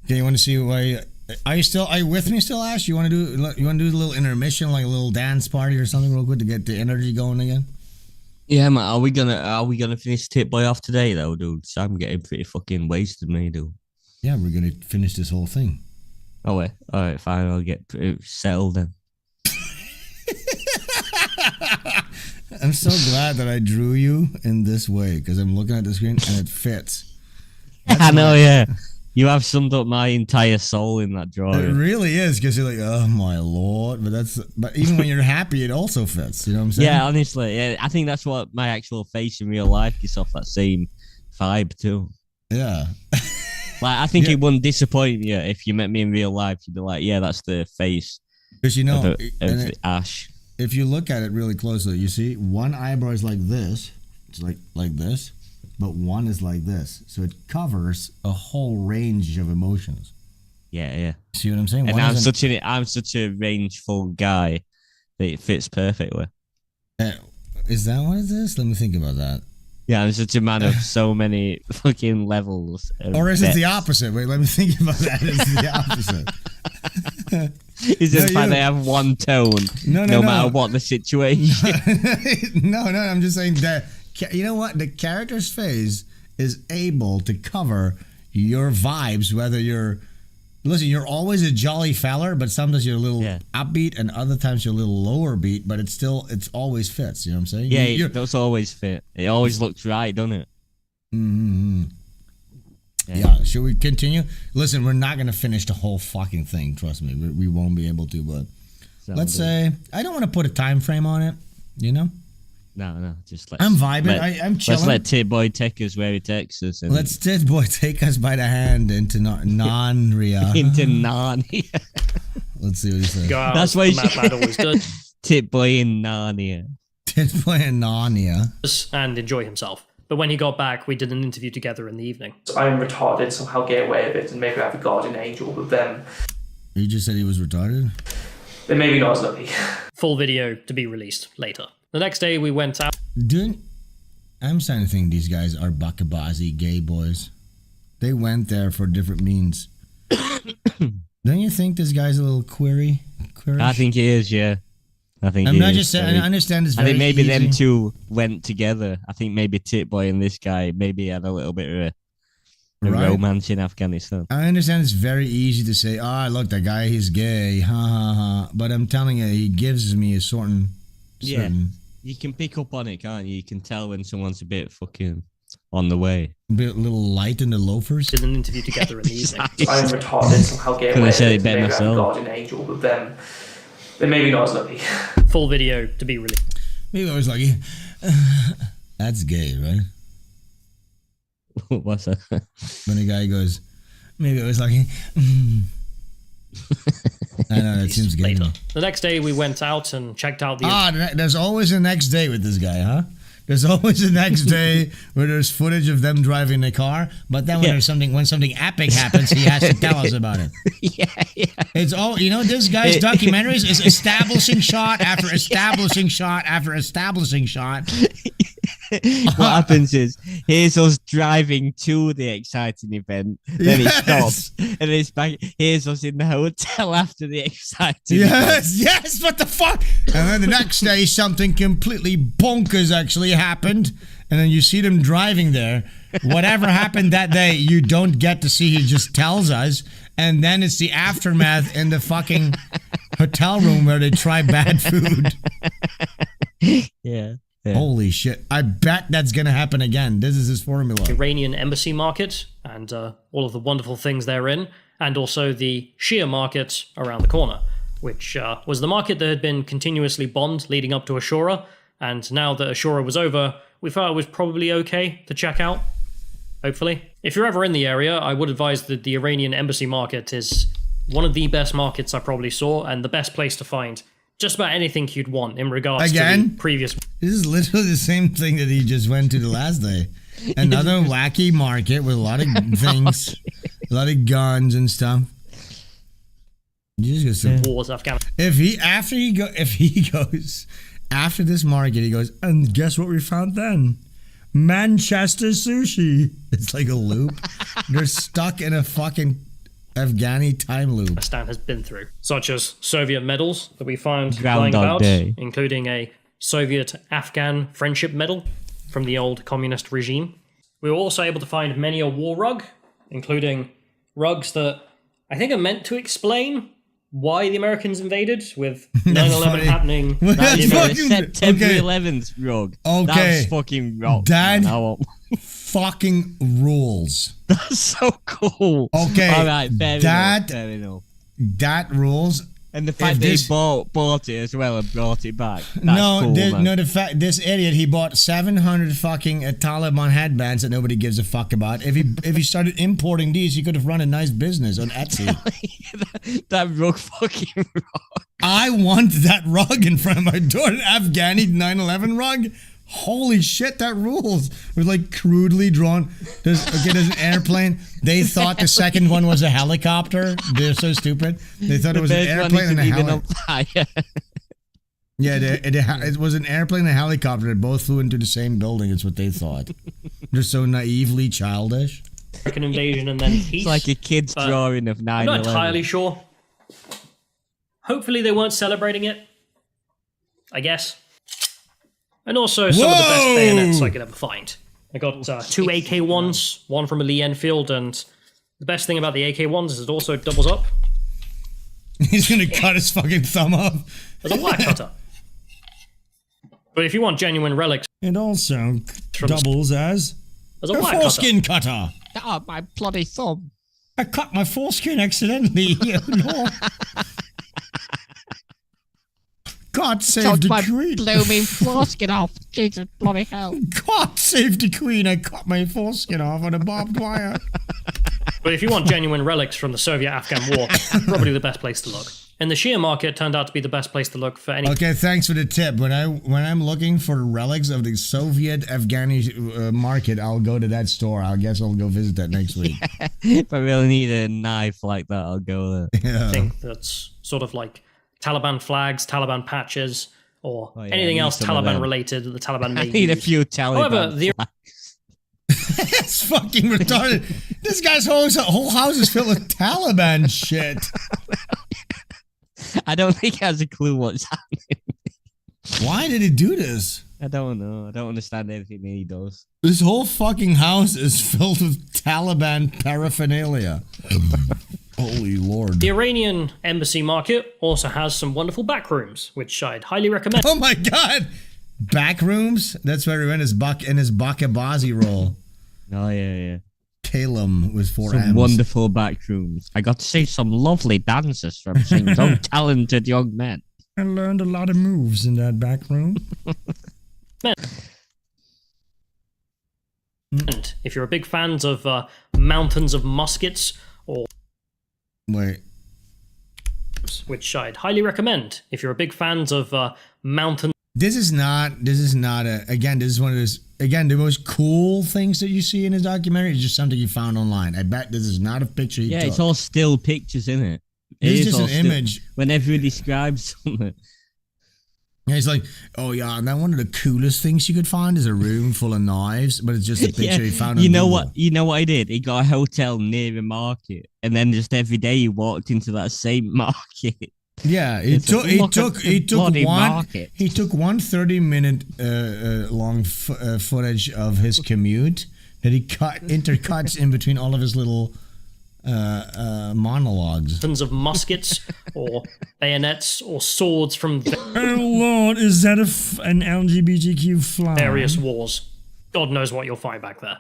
S2: Okay, you want to see why? Are you with me still, Ash? You want to do a little intermission, like a little dance party or something, real quick to get the energy going again?
S3: Yeah, man. Are we gonna finish Tip Boy off today though, dude? So I'm getting pretty fucking wasted, me, dude.
S2: Yeah, we're gonna finish this whole thing.
S3: Oh wait, all right, fine. I'll get settled then.
S2: I'm so glad that I drew you in this way because I'm looking at the screen and it fits.
S3: I know, yeah. You have summed up my entire soul in that drawing.
S2: It really is because you're like, oh my lord, but even when you're happy, it also fits. You know what I'm saying?
S3: Yeah, honestly, yeah, I think that's what my actual face in real life gets off that same vibe too.
S2: Yeah.
S3: Like I think it wouldn't disappoint you if you met me in real life. You'd be like, yeah, that's the face.
S2: Because you know,
S3: of Ash.
S2: If you look at it really closely, you see one eyebrow is like this. It's like this. But one is like this, so it covers a whole range of emotions.
S3: Yeah.
S2: See what I'm saying?
S3: And I'm such a rangeful guy that it fits perfectly.
S2: Is that what it is? Let me think about that.
S3: Yeah, I'm such a man of so many fucking levels.
S2: Or is it the opposite? Wait, let me think about that. Is it the opposite?
S3: Is it the fact they have one tone, no matter what the situation?
S2: No, I'm just saying that. You know what? The character's face is able to cover your vibes, whether you're always a jolly feller, but sometimes you're a little upbeat and other times you're a little lower beat, but it's always fits. You know what I'm saying?
S3: Yeah, it does always fit. It always looks right, doesn't it?
S2: Mm-hmm. Yeah. Should we continue? Listen, we're not going to finish the whole fucking thing. Trust me. We won't be able to, but let's say, I don't want to put a time frame on it, you know?
S3: No, just
S2: I'm vibing. I'm chilling.
S3: Let's let Tit Boy take us where he takes us.
S2: Let's Tit Boy take us by the hand into Narnia.
S3: Into Narnia.
S2: Let's see what he says.
S3: That's why Matt always does. Tit Boy in Narnia.
S2: Tit Boy in Narnia.
S12: And enjoy himself. But when he got back, we did an interview together in the evening.
S5: I'm retarded, somehow get away with it, and maybe I have a guardian angel, but then...
S2: You just said he was retarded?
S5: Then maybe not as lucky.
S12: Full video to be released later. The next day we went out.
S2: Dude, I'm starting to think these guys are bakabazi gay boys. They went there for different means. Don't you think this guy's a little queerish?
S3: I think he is, yeah.
S2: I'm not just saying, I understand it's very
S3: I think maybe
S2: easy.
S3: them two went together. I think maybe Tit Boy and this guy maybe had a little bit of a romance in Afghanistan.
S2: I understand it's very easy to say, look, that guy, he's gay, ha ha ha. But I'm telling you, he gives me a certain...
S3: Yeah, you can pick up on it, can't you? You can tell when someone's a bit fucking on the way.
S2: A little light in the loafers.
S12: Did an interview together in the evening.
S5: I'm retarded, somehow get away with it, maybe I have a guardian angel, but then maybe not as lucky.
S12: Full video to be released.
S2: Maybe I was lucky. That's gay, right?
S3: What's that?
S2: When a guy goes, maybe I was lucky. I know, that seems gay.
S12: The next day we went out and checked out the...
S2: there's always a next day with this guy, huh? There's always a next day where there's footage of them driving the car, but then when something epic happens, he has to tell us about it.
S3: Yeah.
S2: It's all, this guy's documentaries is establishing shot after establishing shot after establishing shot.
S3: What happens is, here's us driving to the exciting event, then it stops, and it's back. Here's us in the hotel after the exciting event.
S2: Yes, what the fuck? And then the next day, something completely bonkers actually happened, and then you see them driving there. Whatever happened that day, you don't get to see. He just tells us, and then it's the aftermath in the fucking hotel room where they try bad food.
S3: Yeah. Yeah.
S2: Holy shit. I bet that's going to happen again. This is his formula.
S12: Iranian embassy market and all of the wonderful things therein, and also the Shia market around the corner, which was the market that had been continuously bombed leading up to Ashura, and now that Ashura was over, we felt it was probably okay to check out, hopefully. If you're ever in the area, I would advise that the Iranian embassy market is one of the best markets I probably saw, and the best place to find just about anything you'd want in regards to the previous...
S2: This is literally the same thing that he just went to the last day. Another wacky market with a lot of things, a lot of guns and stuff. You just go
S12: wars, Afghanistan.
S2: If he goes after this market, he goes, and guess what we found then? Manchester sushi. It's like a loop. They're stuck in a fucking Afghani time loop.
S12: Afghanistan has been through, such as Soviet medals that we found lying about, including a Soviet-Afghan friendship medal from the old communist regime. We were also able to find many a war rug, including rugs that I think are meant to explain why the Americans invaded, with 9/11 happening.
S3: September 11th rug.
S2: Okay.
S3: That's fucking wrong.
S2: Dad fucking rules.
S3: That's so cool.
S2: Okay.
S3: All right, fair enough.
S2: That rules.
S3: And the fact that he bought it as well and brought it back. That's cool, man.
S2: The fact this idiot, he bought 700 fucking Taliban headbands that nobody gives a fuck about. If he started importing these, he could have run a nice business on Etsy.
S3: that rug fucking rug.
S2: I want that rug in front of my door. An Afghani 9/11 rug. Holy shit, that rules. With like crudely drawn. There's an airplane. They thought the second one was a helicopter. They're so stupid. They thought it was an airplane and a helicopter. Yeah, it was an airplane and a helicopter that both flew into the same building. It's what they thought. They're so naively childish.
S12: American invasion and then peace.
S3: It's like a kid's drawing of 9/11.
S12: I'm not entirely sure. Hopefully they weren't celebrating it. I guess. And also some of the best bayonets I could ever find. I got two AK-1s, one from a Lee Enfield, and the best thing about the AK-1s is it also doubles up.
S2: He's gonna cut his fucking thumb off.
S12: As a wire cutter. But if you want genuine relics...
S2: It also doubles as
S12: a
S2: wire foreskin cutter.
S3: Oh, my bloody thumb.
S2: I cut my foreskin accidentally. God save the queen.
S3: Blooming foreskin off. Jesus bloody hell.
S2: God save the queen. I cut my foreskin off on a barbed wire.
S12: But if you want genuine relics from the Soviet-Afghan war, probably the best place to look. And the Shia market turned out to be the best place to look for any...
S2: Okay, thanks for the tip. When I'm looking for relics of the Soviet Afghani market, I'll go to that store. I guess I'll go visit that next week.
S3: If I really need a knife like that, I'll go there.
S2: Yeah.
S12: I think that's sort of like Taliban flags, Taliban patches, or anything else Taliban related that the Taliban may
S3: I need a few Taliban
S12: However, the
S2: It's fucking retarded. This guy's whole house is filled with Taliban shit.
S3: I don't think he has a clue what's happening.
S2: Why did he do this?
S3: I don't know. I don't understand anything he does.
S2: This whole fucking house is filled with Taliban paraphernalia. Holy Lord.
S12: The Iranian embassy market also has some wonderful back rooms, which I'd highly recommend.
S2: Oh my god! Back rooms? That's where he went in his Bakabazi role.
S3: Oh, yeah.
S2: Kalem with 4
S3: some
S2: M's.
S3: Wonderful back rooms. I got to see some lovely dances from some talented young men.
S2: I learned a lot of moves in that back room.
S12: And if you're a big fan of mountains of muskets or...
S2: Wait.
S12: Which I'd highly recommend if you're a big fan of mountain...
S2: This is not a... Again, this is one of those... Again, the most cool things that you see in his documentary is just something you found online. I bet this is not a picture he took.
S3: It's all still pictures, isn't it?
S2: It's just an image.
S3: Whenever he describes something.
S2: Yeah, he's like, oh yeah, and then one of the coolest things you could find is a room full of knives, but it's just a picture he found on Google.
S3: You know what he did? He got a hotel near a market, and then just every day he walked into that same market.
S2: Yeah, he took one 30-minute long footage of his commute that he intercuts in between all of his little monologues.
S12: Tons of muskets or bayonets, or swords from
S15: oh Lord, is that an LGBTQ flag?
S12: Various wars. God knows what you'll find back there.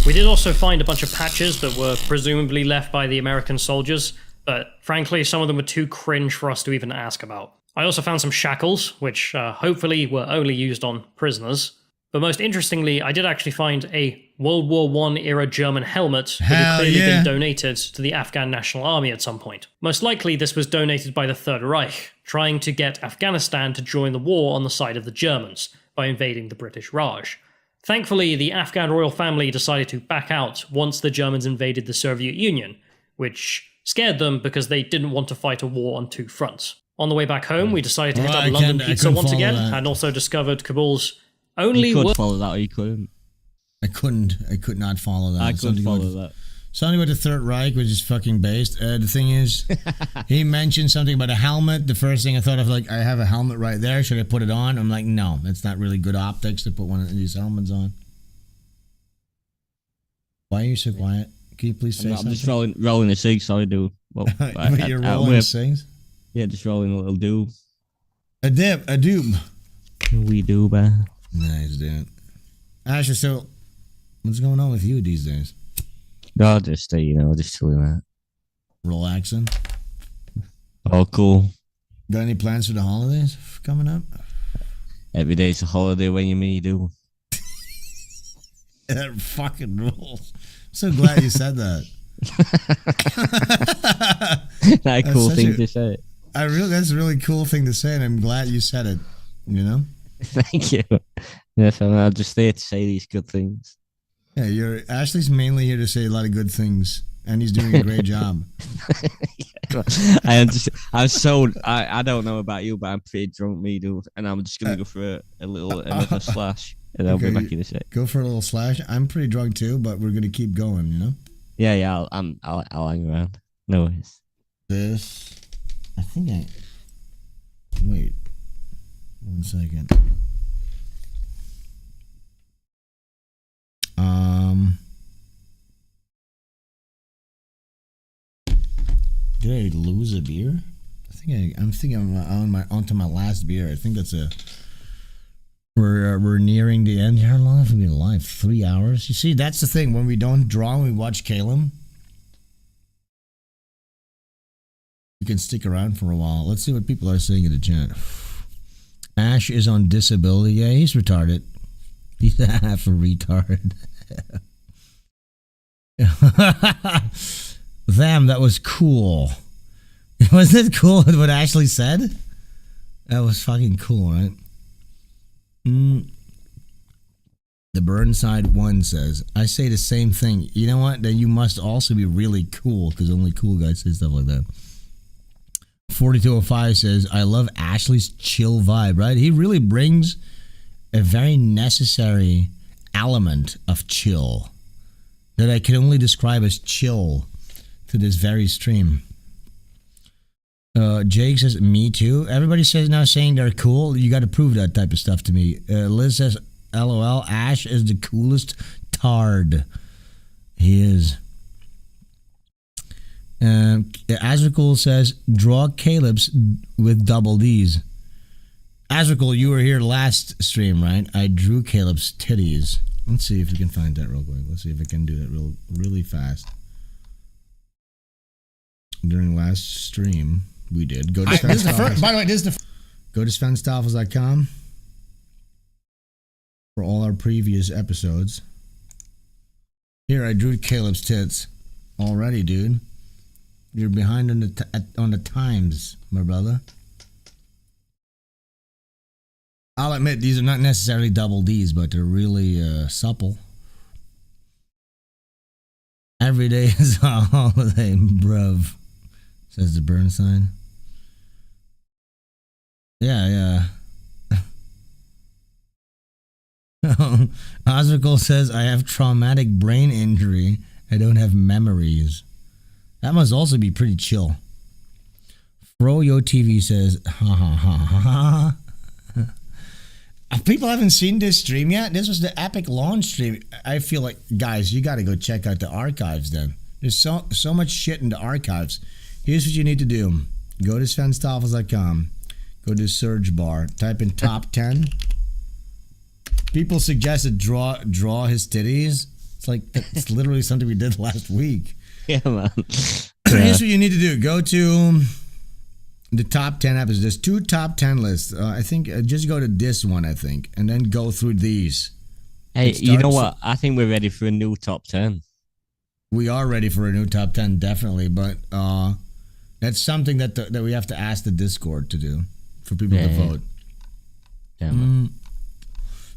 S12: We did also find a bunch of patches that were presumably left by the American soldiers, but frankly, some of them were too cringe for us to even ask about. I also found some shackles, which hopefully were only used on prisoners. But most interestingly, I did actually find a World War I era German helmet that had clearly been donated to the Afghan National Army at some point. Most likely this was donated by the Third Reich, trying to get Afghanistan to join the war on the side of the Germans by invading the British Raj. Thankfully, the Afghan royal family decided to back out once the Germans invaded the Soviet Union, which scared them because they didn't want to fight a war on two fronts. On the way back home, we decided to hit up London Pizza once again, and also discovered Kabul's only...
S3: You could follow that, or you couldn't.
S15: I could not follow that.
S3: I couldn't follow that.
S15: Something about the Third Reich, which is fucking based. The thing is, he mentioned something about a helmet. The first thing I thought of, like, I have a helmet right there. Should I put it on? I'm like, no, it's not really good optics to put one of these helmets on. Why are you so quiet? Can you please say something?
S3: I'm just rolling a cig, sorry, dude. Well,
S15: you're rolling a cigs?
S3: Yeah, just rolling a little doob.
S15: A doob.
S3: We do, man.
S15: Nice, dude. Asher, so what's going on with you these days?
S3: No, just just chilling out.
S15: Relaxing?
S3: Oh, cool.
S15: Got any plans for the holidays coming up?
S3: Every day's a holiday when you me, dude.
S15: That fucking rules. I'm so glad you said that.
S3: That's a cool thing to say.
S15: That's a really cool thing to say, and I'm glad you said it. You know?
S3: Thank you. Yes, I'm just there to say these good things.
S15: Yeah, Ashley's mainly here to say a lot of good things, and he's doing a great job.
S3: I don't know about you, but I'm pretty drunk, me, dude, and I'm just gonna go for another slash, and I'll be back in a sec.
S15: Go for a little slash. I'm pretty drunk too, but we're gonna keep going, you know.
S3: Yeah, I'll hang around. No worries.
S15: Wait 1 second. Did I lose a beer? I'm thinking I'm onto my last beer. I think that's we're nearing the end. How long have we been alive? 3 hours. You see, that's the thing. When we don't draw, and we watch Caleb, we can stick around for a while. Let's see what people are saying in the chat. Ash is on disability. Yeah, he's retarded. He's half a retard. Damn, that was cool. Wasn't it cool what Ashley said? That was fucking cool, right? The Burnside one says, I say the same thing. You know what? Then you must also be really cool, because only cool guys say stuff like that. 4205 says, I love Ashley's chill vibe, right? He really brings a very necessary element of chill that I can only describe as chill to this very stream. Jake says, me too. Everybody says now saying they're cool. You got to prove that type of stuff to me. Liz says, LOL, Ash is the coolest tard. He is. Azrakul says, draw Caleb's with double D's. Azrakul, you were here last stream, right? I drew Caleb's titties. Let's see if we can find that real quick. Let's see if I can do that really fast. During last stream, we did. Go to Svenstreams. By the way, go to Svenstreams.com for all our previous episodes. Here, I drew Caleb's tits already, dude. You're behind on the times, my brother. I'll admit, these are not necessarily double D's, but they're really supple. Every day is a holiday, bruv, says the Burnside. Yeah. Ozrical says, I have traumatic brain injury. I don't have memories. That must also be pretty chill. Froyo TV says, ha ha ha ha ha. If people haven't seen this stream yet, this was the epic launch stream. I feel like, guys, you got to go check out the archives then.
S2: There's so much shit in the archives. Here's what you need to do. Go to Svenstreams.com. Go to search bar. Type in top 10. People suggested draw his titties. It's like, it's literally something we did last week.
S3: Yeah, man.
S2: Here's what you need to do. Go to the top 10 episodes. There's 2 top 10 lists. I think just go to this one, I think, and then go through these.
S3: Hey, you know what? I think we're ready for a new top 10.
S2: We are ready for a new top 10, definitely, but that's something that we have to ask the Discord to do for people to vote.
S3: Yeah,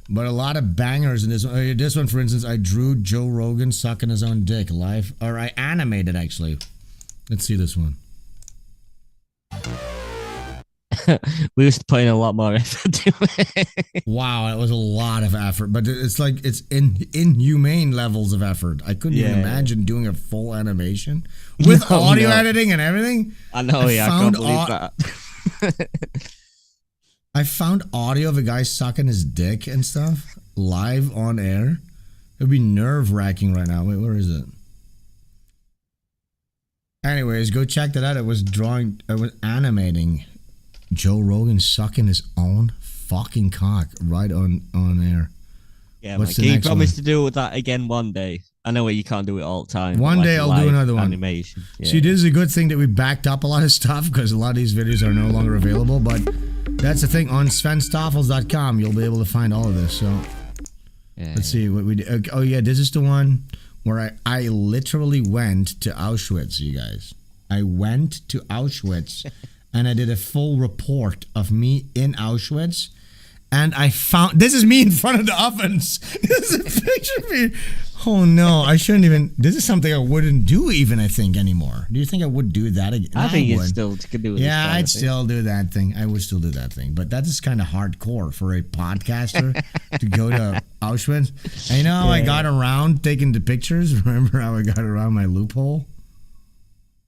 S2: but a lot of bangers in this one. This one, for instance, I drew Joe Rogan sucking his own dick live, or I animated actually. Let's see this one.
S3: We used to put in a lot more effort to it.
S2: Wow, it was a lot of effort, but it's like it's inhumane levels of effort. I couldn't even imagine doing a full animation with audio editing and everything.
S3: I know, I can't believe that.
S2: I found audio of a guy sucking his dick and stuff live on air. It would be nerve-wracking right now. Wait, where is it? Anyways, go check that out. It was animating Joe Rogan sucking his own fucking cock right on air.
S3: Yeah, man. Can you promise to do that again one day? I know you can't do it all the time.
S2: One day I'll do another one.
S3: Animation. Yeah.
S2: See, this is a good thing that we backed up a lot of stuff because a lot of these videos are no longer available. But that's the thing. On Svenstreams.com, you'll be able to find all of this. So let's see what we did. Oh yeah, this is the one where I literally went to Auschwitz, you guys. I went to Auschwitz and I did a full report of me in Auschwitz. And I found, this is me in front of the ovens. This is a picture of me. Oh no, I shouldn't even, this is something I wouldn't do even, I think, anymore. Do you think I would do that again?
S3: I think you still could do it.
S2: Yeah, I'd still do that thing. I would still do that thing. But that is kind of hardcore for a podcaster to go to Auschwitz. And you know how I got around taking the pictures? Remember how I got around my loophole?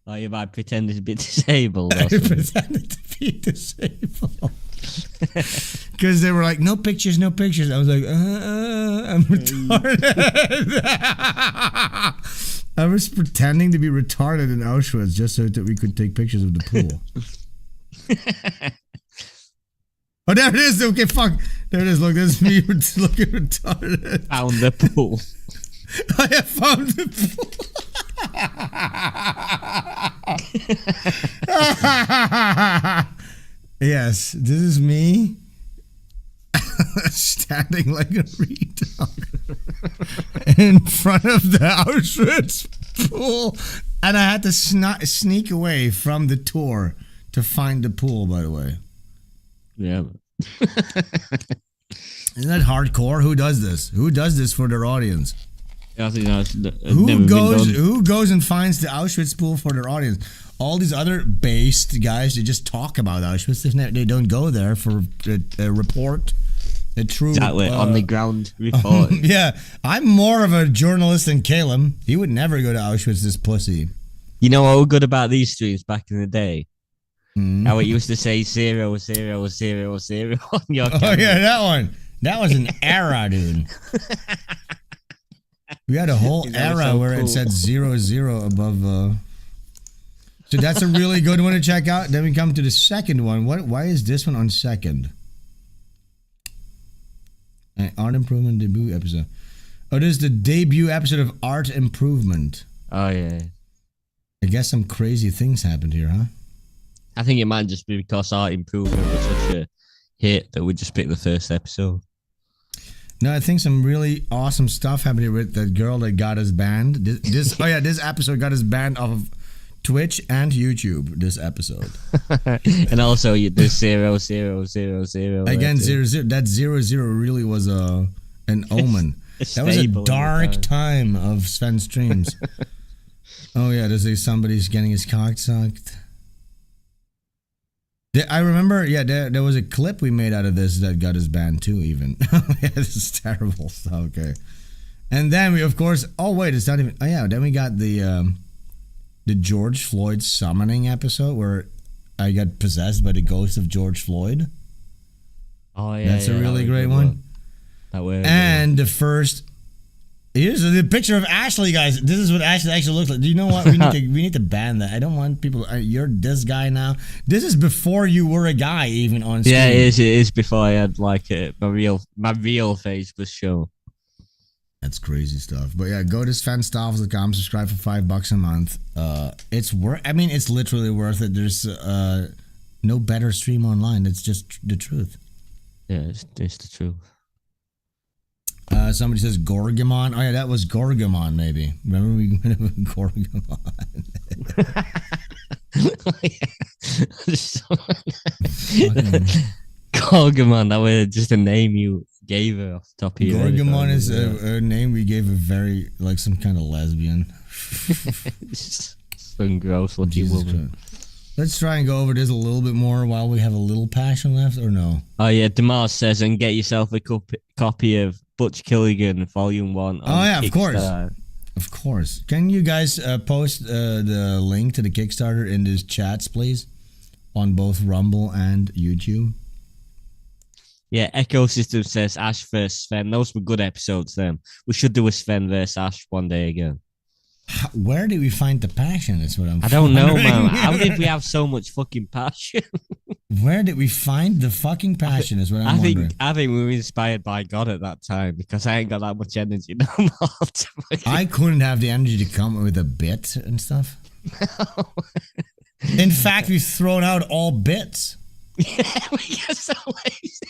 S3: Oh, you might pretend to be disabled.
S2: I pretended to be disabled. Because they were like, no pictures, no pictures. I was like, I'm retarded. I was pretending to be retarded in Auschwitz just so that we could take pictures of the pool. Oh, there it is. Okay, fuck. There it is. Look, this is me looking retarded.
S3: Found the pool.
S2: I have found the pool. Yes, this is me standing like a retard in front of the Auschwitz pool, and I had to sneak away from the tour to find the pool, by the way.
S3: Yeah.
S2: Isn't that hardcore? Who does this? Who does this for their audience?
S3: I think
S2: Who goes and finds the Auschwitz pool for their audience? All these other based guys, they just talk about Auschwitz. They don't go there for a report, a true
S3: on the ground report.
S2: Yeah, I'm more of a journalist than Caleb. He would never go to Auschwitz. This pussy.
S3: You know what was good about these streams back in the day? How it used to say 0, 0, 0, 0 on your camera.
S2: Oh yeah, that one. That was an era, dude. We had a whole era where it said 0, 0 above. So that's a really good one to check out. Then we come to the second one. Why is this one on second? Art Improvement debut episode. Oh, this is the debut episode of Art Improvement.
S3: Oh yeah.
S2: I guess some crazy things happened here, huh?
S3: I think it might just be because Art Improvement was such a hit that we just picked the first episode.
S2: No, I think some really awesome stuff happened here with that girl that got us banned. This episode got us banned off of Twitch and YouTube. This episode,
S3: and also the 0, 0, 0, 0.
S2: Again, 0, 0. That 0, 0 really was an omen. That was a dark time of Svenstreams. Oh yeah, there's somebody's getting his cock sucked. I remember, there was a clip we made out of this that got us banned too, even. Yeah, this is terrible stuff, okay. And then we, of course, oh wait, it's not even, oh yeah, then we got the George Floyd summoning episode where I got possessed by the ghost of George Floyd.
S3: Oh yeah.
S2: That's a really great one.
S3: That way.
S2: And the first Here's the picture of Ashley, guys. This is what Ashley actually looks like. Do you know what? We need to ban that. I don't want people. You're this guy now. This is before you were a guy, even on screen.
S3: Yeah, it is before I had like my real face was shown.
S2: That's crazy stuff. But yeah, go to svenstreams.com, subscribe for $5 a month. It's worth. I mean, it's literally worth it. There's no better stream online. It's just the truth.
S3: Yeah, it's the truth.
S2: Somebody says Gorgamon. Oh yeah, that was Gorgamon. Maybe remember we went with Gorgamon.
S3: Gorgamon. That was just a name you gave her off the top of your head.
S2: Gorgamon is a name we gave a very like some kind of lesbian.
S3: Some gross looking woman.
S2: Let's try and go over this a little bit more while we have a little passion left, or no?
S3: Oh yeah, Demar says, and get yourself a copy of Butch Killigan Volume 1.
S2: Oh yeah, of course. Of course. Can you guys post the link to the Kickstarter in these chats, please? On both Rumble and YouTube.
S3: Yeah, Ecosystem says Ash vs Sven. Those were good episodes, then. We should do a Sven vs Ash one day again.
S2: Where did we find the passion? Is what
S3: I don't know, man. How did we have so much fucking passion?
S2: Where did we find the fucking passion? Is what I'm wondering.
S3: I think we were inspired by God at that time because I ain't got that much energy no more.
S2: I couldn't have the energy to come up with a bit and stuff. No. In fact, we've thrown out all bits.
S3: Yeah, we get so lazy.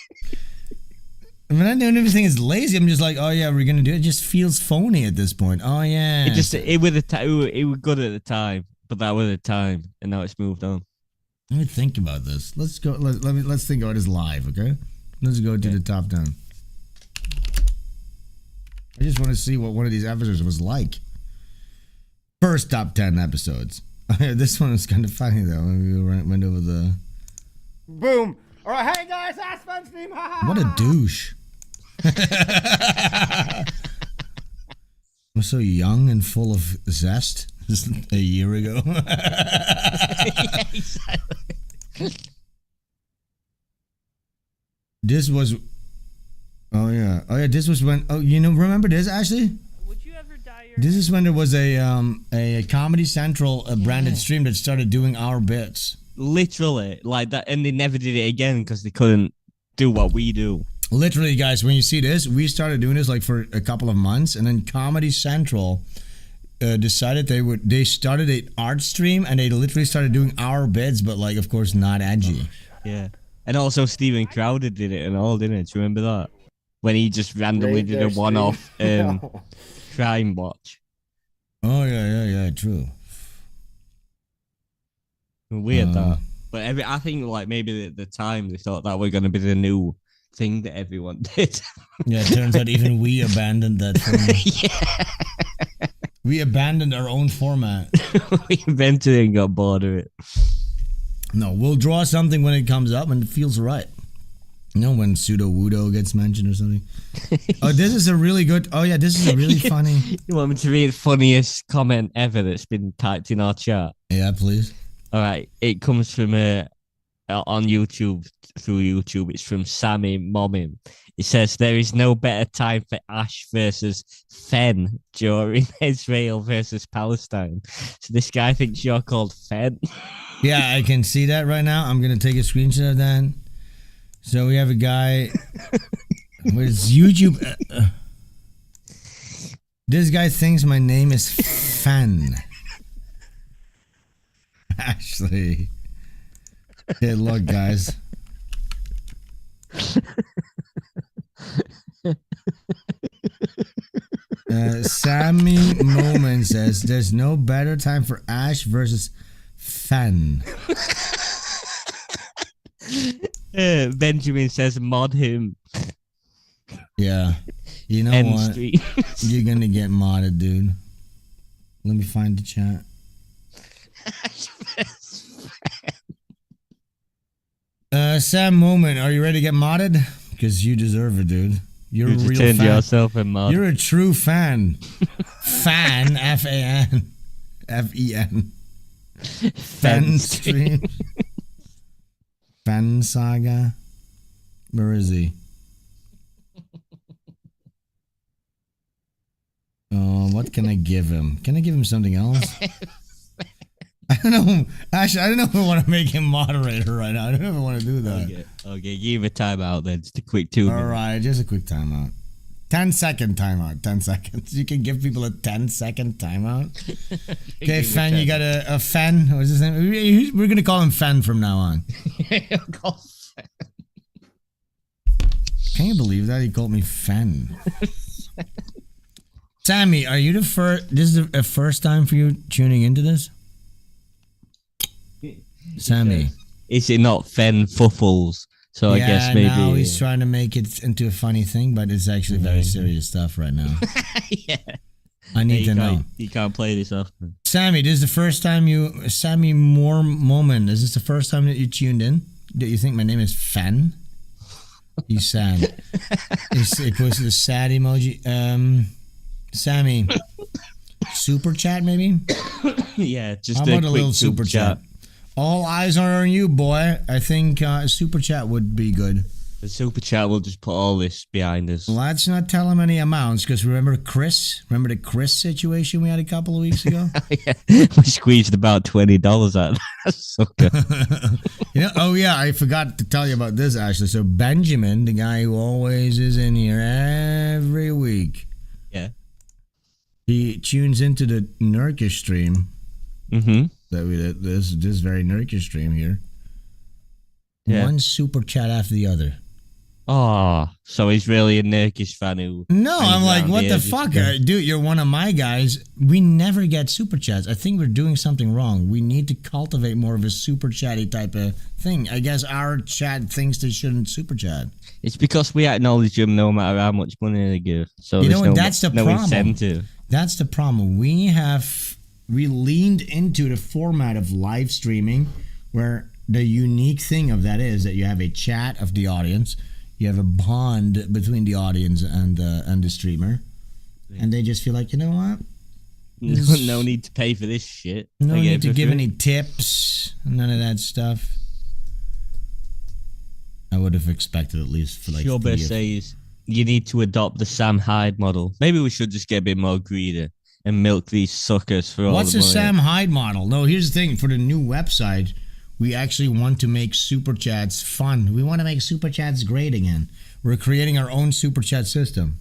S2: When I do everything is lazy, I'm just like, oh yeah, we're gonna do it. It just feels phony at this point. Oh yeah.
S3: It was good at the time, but that was the time, and now it's moved on.
S2: Let me think about this. Let's go. Let's think about this live, okay? Let's go to the top 10. I just want to see what one of these episodes was like. First top 10 episodes. This one was kind of funny though. We went over the.
S8: Boom. All right, hey guys, that's Svenstreams.
S2: What a douche. I'm so young and full of zest. Just a year ago.
S3: Yeah, exactly.
S2: This was. Oh yeah. This was when. Oh, remember this, Ashley?
S21: Would you ever dye your
S2: This is when there was a Comedy Central branded stream that started doing our bits.
S3: Literally, like that, and they never did it again because they couldn't do what we do.
S2: Literally, guys, when you see this, we started doing this like for a couple of months, and then Comedy Central decided they started an art stream, and they literally started doing our bits, but like, of course, not edgy.
S3: Yeah, and also Steven Crowder did it and all, didn't it? Do you remember that? When he just randomly did a one-off crime watch.
S2: Oh yeah, true.
S3: Weird that, but I think like maybe at the time they thought that were going to be the new thing that everyone did.
S2: Yeah, it turns out even we abandoned that format.
S3: Yeah.
S2: We abandoned our own format.
S3: We invented it and got bored of it.
S2: No, we'll draw something when it comes up and it feels right. You know, when Pseudo Wudo gets mentioned or something. Oh, this is a really good. Oh yeah, this is a really funny.
S3: You want me to read the funniest comment ever that's been typed in our chat?
S2: Yeah, please.
S3: All right, it comes from on YouTube, through YouTube. It's from Sammy Momin. It says, there is no better time for Ash versus Fen during Israel versus Palestine. So this guy thinks you're called Fen.
S2: Yeah, I can see that right now. I'm going to take a screenshot of that. So we have a guy with YouTube. This guy thinks my name is Fen. Actually, hey, look, guys. Sammy Moment says there's no better time for Ash versus Fen.
S3: Benjamin says mod him.
S2: Yeah, you know what? You're gonna get modded, dude. Let me find the chat. Sam Moment, are you ready to get modded? Because you deserve it, dude. You're a real fan.
S3: Yourself a mod.
S2: You're a true fan. Fan, F-A-N. F-E-N. Svenstreams. Fan Saga. Where is he? What can I give him? Can I give him something else? I don't know. Actually, I don't know if I want to make him moderator right now. I don't know if I want to do that.
S3: Okay, give him a timeout then. Just a quick 2 minutes.
S2: All right, just a quick timeout. 10-second timeout. 10 seconds. You can give people a 10-second timeout. Okay, Fen, you got a Fen. What's his name? We're going to call him Fen from now on. Can you believe that? He called me Fen. Sammy, are you the first? This is the first time for you tuning into this? Sammy.
S3: Is it not Fen Fuffles? So I guess maybe.
S2: Now he's trying to make it into a funny thing, but it's actually very serious stuff right now.
S3: Yeah.
S2: I need to know.
S3: You can't play this often.
S2: Sammy, this is the first time you. Sammy Moment. Is this the first time that you tuned in? Do you think my name is Fen? He's sad. He posted a sad emoji. Sammy, super chat maybe?
S3: Yeah, just
S2: how about a little super chat? All eyes are on you, boy. I think a super chat would be good.
S3: The super chat will just put all this behind us.
S2: Let's not tell him any amounts, because remember Chris? Remember the Chris situation we had a couple of weeks ago?
S3: Yeah, we squeezed about $20 out of that sucker.
S2: Oh yeah, I forgot to tell you about this actually. So Benjamin, the guy who always is in here every week.
S3: Yeah.
S2: He tunes into the Nurkish stream.
S3: Mm-hmm.
S2: That we did this very Nurkish stream here.
S3: Yeah.
S2: One super chat after the other.
S3: Oh, so he's really a Nurkish fan who...
S2: No, I'm like, what the fuck? Dude, you're one of my guys. We never get super chats. I think we're doing something wrong. We need to cultivate more of a super chatty type of thing. I guess our chat thinks they shouldn't super chat.
S3: It's because we acknowledge them no matter how much money they give. So
S2: you know what? That's the problem.
S3: Incentive.
S2: That's the problem. We leaned into the format of live streaming, where the unique thing of that is that you have a chat of the audience, you have a bond between the audience and the streamer, and they just feel like, you know what?
S3: No need to pay for this shit.
S2: No need to give any tips. None of that stuff. I would have expected at least for like.
S3: Your best says you need to adopt the Sam Hyde model. Maybe we should just get a bit more greedy and milk these suckers for all the money.
S2: What's the Sam Hyde model? No, here's the thing. For the new website, we actually want to make super chats fun. We want to make super chats great again. We're creating our own super chat system.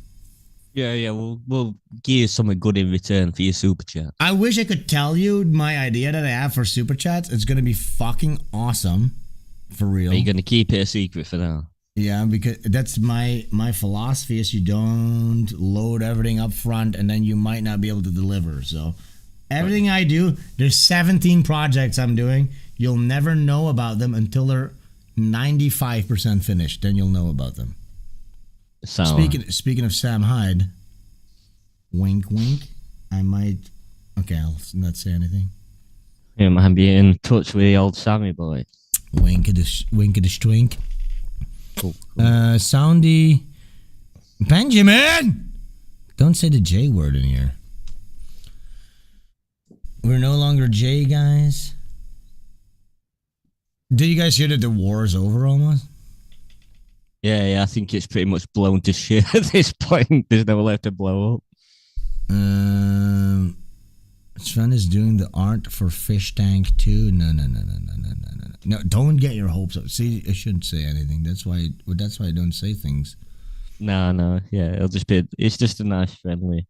S3: Yeah, we'll give you something good in return for your super chat.
S2: I wish I could tell you my idea that I have for super chats. It's going to be fucking awesome. For real.
S3: Are you going to keep it a secret for now?
S2: Yeah, because that's my philosophy is you don't load everything up front and then you might not be able to deliver. So everything I do, there's 17 projects I'm doing. You'll never know about them until they're 95% finished. Then you'll know about them.
S3: So,
S2: speaking of Sam Hyde, wink wink, I might... Okay, I'll not say anything.
S3: You might be in touch with the old Sammy boy.
S2: Wink of the stwink.
S3: Cool.
S2: Soundy Benjamin! Don't say the J word in here. We're no longer J guys. Did you guys hear that the war is over almost?
S3: Yeah, I think it's pretty much blown to shit at this point. There's no left to blow up.
S2: Sven is doing the art for Fish Tank too. No. No, don't get your hopes up. See, I shouldn't say anything. That's why I don't say things.
S3: No. Yeah, it's just a nice friendly.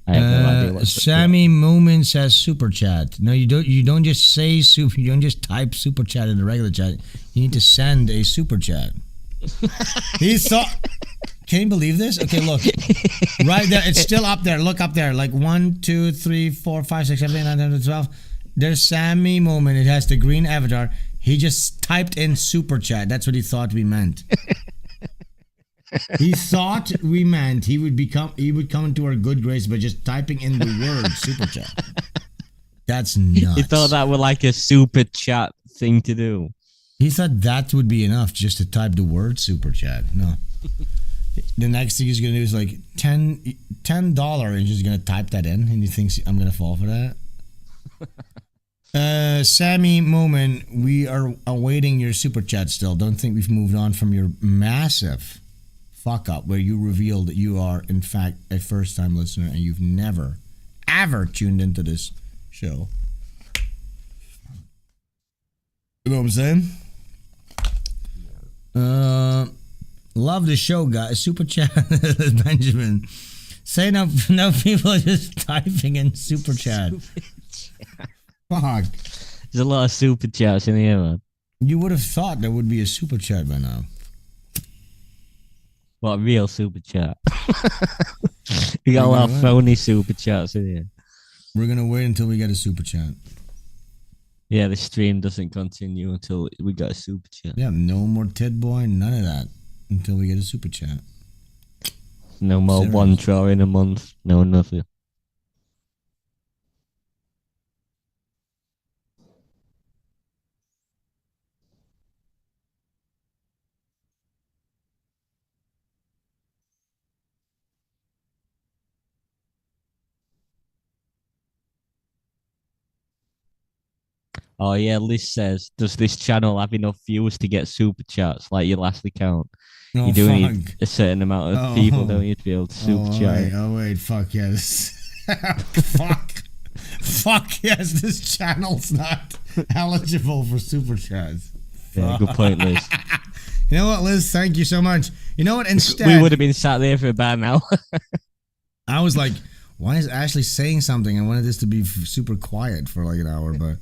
S3: I have no idea what
S2: Sammy Moomin says super chat. No, you don't just say super. You don't just type super chat in the regular chat. You need to send a super chat. He saw. Can you believe this? Okay, look. Right there. It's still up there. Look up there. Like 1, 2, 3, 4, 5, 6, 7, 8, 9, 10, 12. There's Sammy Moment. It has the green avatar. He just typed in super chat. That's what he thought we meant. He thought we meant he would come into our good grace by just typing in the word super chat. That's nuts.
S3: He thought that was like a super chat thing to do.
S2: He thought that would be enough just to type the word super chat. No. The next thing he's going to do is like $10 and he's just going to type that in and he thinks I'm going to fall for that. Sammy Moment, we are awaiting your super chat still. Don't think we've moved on from your massive fuck up where you reveal that you are, in fact, a first-time listener and you've never, ever tuned into this show. You know what I'm saying? Love the show, guys. Super chat, Benjamin. Say no people are just typing in super chat. Fuck.
S3: There's a lot of super chats in here, man.
S2: You would have thought there would be a super chat by now.
S3: What, real super chat? We got a lot of phony super chats in here.
S2: We're gonna wait until we get a super chat.
S3: Yeah, the stream doesn't continue until we got a super chat.
S2: Yeah, no more Ted Boy, none of that until we get a super chat.
S3: No more
S2: Serious.
S3: one draw in a month. No, nothing. Oh yeah, Liz says, does this channel have enough viewers to get super chats like your last account?
S2: Oh,
S3: you do need a certain amount of people, don't you, to be able to super chat?
S2: Wait, fuck yes. Fuck yes, this channel's not eligible for super chats.
S3: Yeah, good point, Liz.
S2: You know what, Liz? Thank you so much. You know what? Instead,
S3: we would have been sat there for about an hour.
S2: I was like, why is Ashley saying something? I wanted this to be super quiet for like an hour, but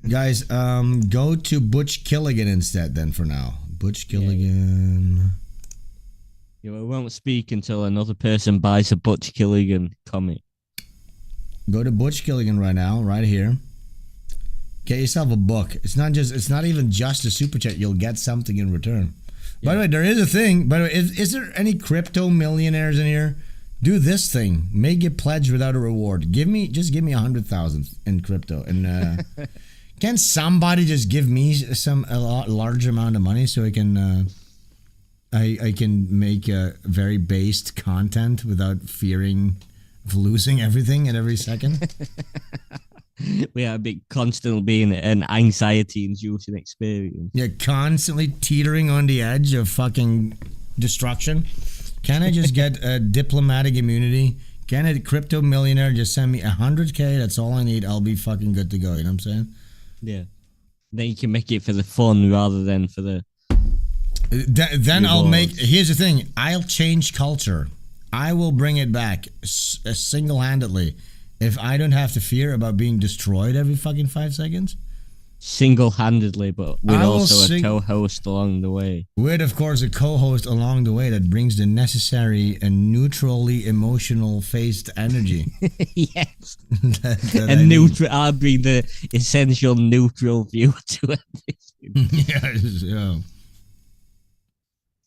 S2: guys, go to Butch Killigan instead. Then for now, Butch Killigan.
S3: Yeah, we won't speak until another person buys a Butch Killigan comic.
S2: Go to Butch Killigan right now, right here. Get yourself a book. It's not even just a super chat. You'll get something in return. Yeah. By the way, there is a thing. By the way, is there any crypto millionaires in here? Do this thing. Make a pledge without a reward. Give me 100,000 in crypto, and can somebody just give me a large amount of money so I can I can make very based content without fearing of losing everything at every second.
S3: We are constantly being an anxiety-inducing experience.
S2: Yeah, constantly teetering on the edge of fucking destruction. Can I just get a diplomatic immunity? Can a crypto millionaire just send me 100K? That's all I need. I'll be fucking good to go. You know what I'm saying?
S3: Yeah. Then you can make it for the fun rather than for the...
S2: Then I'll make... Here's the thing. I'll change culture. I will bring it back single-handedly. If I don't have to fear about being destroyed every fucking 5 seconds.
S3: Single-handedly, but with also a co-host along the way.
S2: With, of course, a co-host along the way that brings the necessary and neutrally emotional-faced energy.
S3: Yes. And neutral. I'll bring the essential neutral view to everything.
S2: Yes, yeah.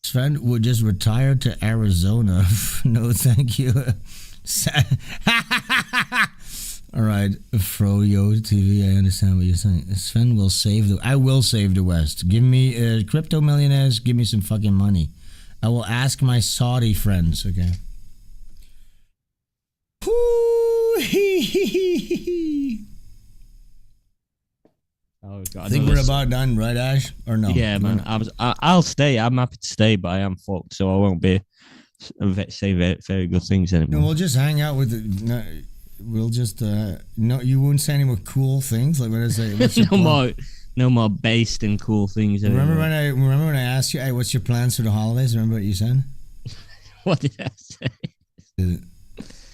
S2: Sven would just retire to Arizona. No, thank you. All right, Froyo TV, I understand what you're saying. Sven will save I will save the West. Give me crypto millionaires, give me some fucking money. I will ask my Saudi friends, okay?
S3: Oh, God,
S2: I think we're about done, right, Ash? Or no?
S3: Yeah, man. I'll stay. I'm happy to stay, but I am fucked, so I won't be say very good things anymore.
S2: No, we'll just hang out with we'll just no, you won't say any more cool things. Like when I say, what's your
S3: no more based in cool things anymore.
S2: Remember when I asked you, hey, what's your plans for the holidays? Remember what you said?
S3: What did I say?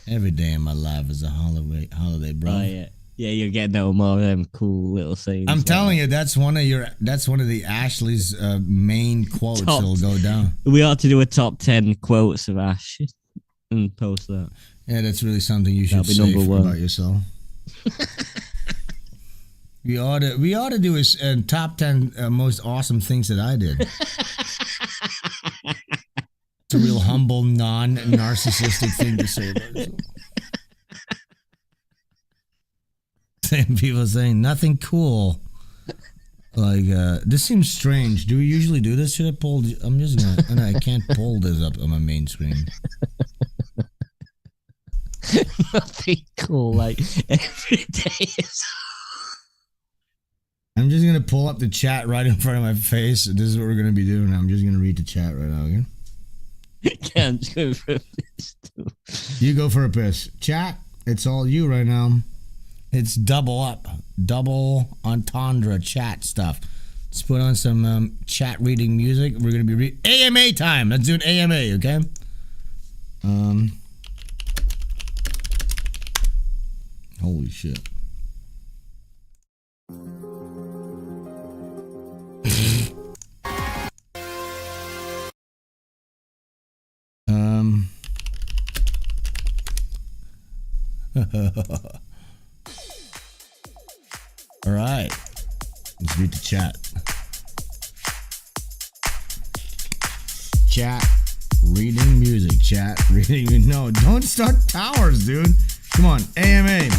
S2: Every day in my life is a holiday, bro.
S3: Oh yeah. Yeah, you're getting no more of them cool little things.
S2: I'm telling you, that's one of the Ashley's main quotes that'll go down.
S3: We ought to do a top 10 quotes of Ash and post that.
S2: Yeah, that's really something you should say about yourself. we ought to do a top 10 most awesome things that I did. It's a real humble, non-narcissistic thing to say about yourself. People saying nothing cool. Like this seems strange. Do we usually do this? Should I pull? I'm just gonna. No, I can't pull this up on my main screen.
S3: Nothing cool. Like every day is.
S2: I'm just gonna pull up the chat right in front of my face. This is what we're gonna be doing. I'm just gonna read the chat right now. Okay.
S3: Yeah, I'm just going for a piss too.
S2: You go for a piss. Chat, it's all you right now. It's double up. Double entendre chat stuff. Let's put on some chat reading music. We're going to be AMA time. Let's do an AMA, okay? Holy shit. All right. Let's read the chat. Chat reading music. Chat reading. No, don't start towers, dude. Come on, AMA.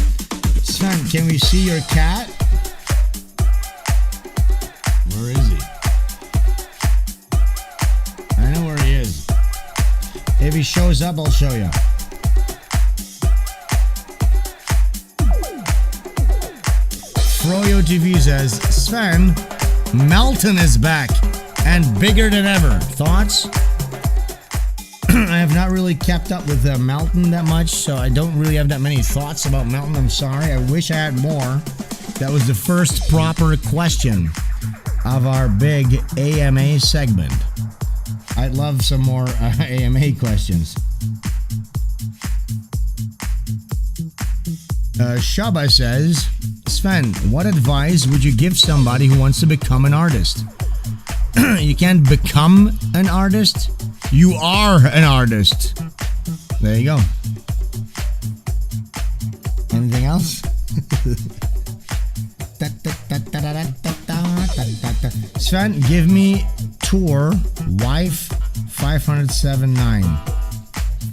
S2: Sven, can we see your cat? Where is he? I know where he is. If he shows up, I'll show you. Froyo TV says, Sven, Melton is back and bigger than ever. Thoughts? I have not really kept up with Melton that much, so I don't really have that many thoughts about Melton. I'm sorry. I wish I had more. That was the first proper question of our big AMA segment. I'd love some more AMA questions. Shaba says, Sven, what advice would you give somebody who wants to become an artist? You can't become an artist. You are an artist. There you go. Anything else? Sven, give me tour wife 579.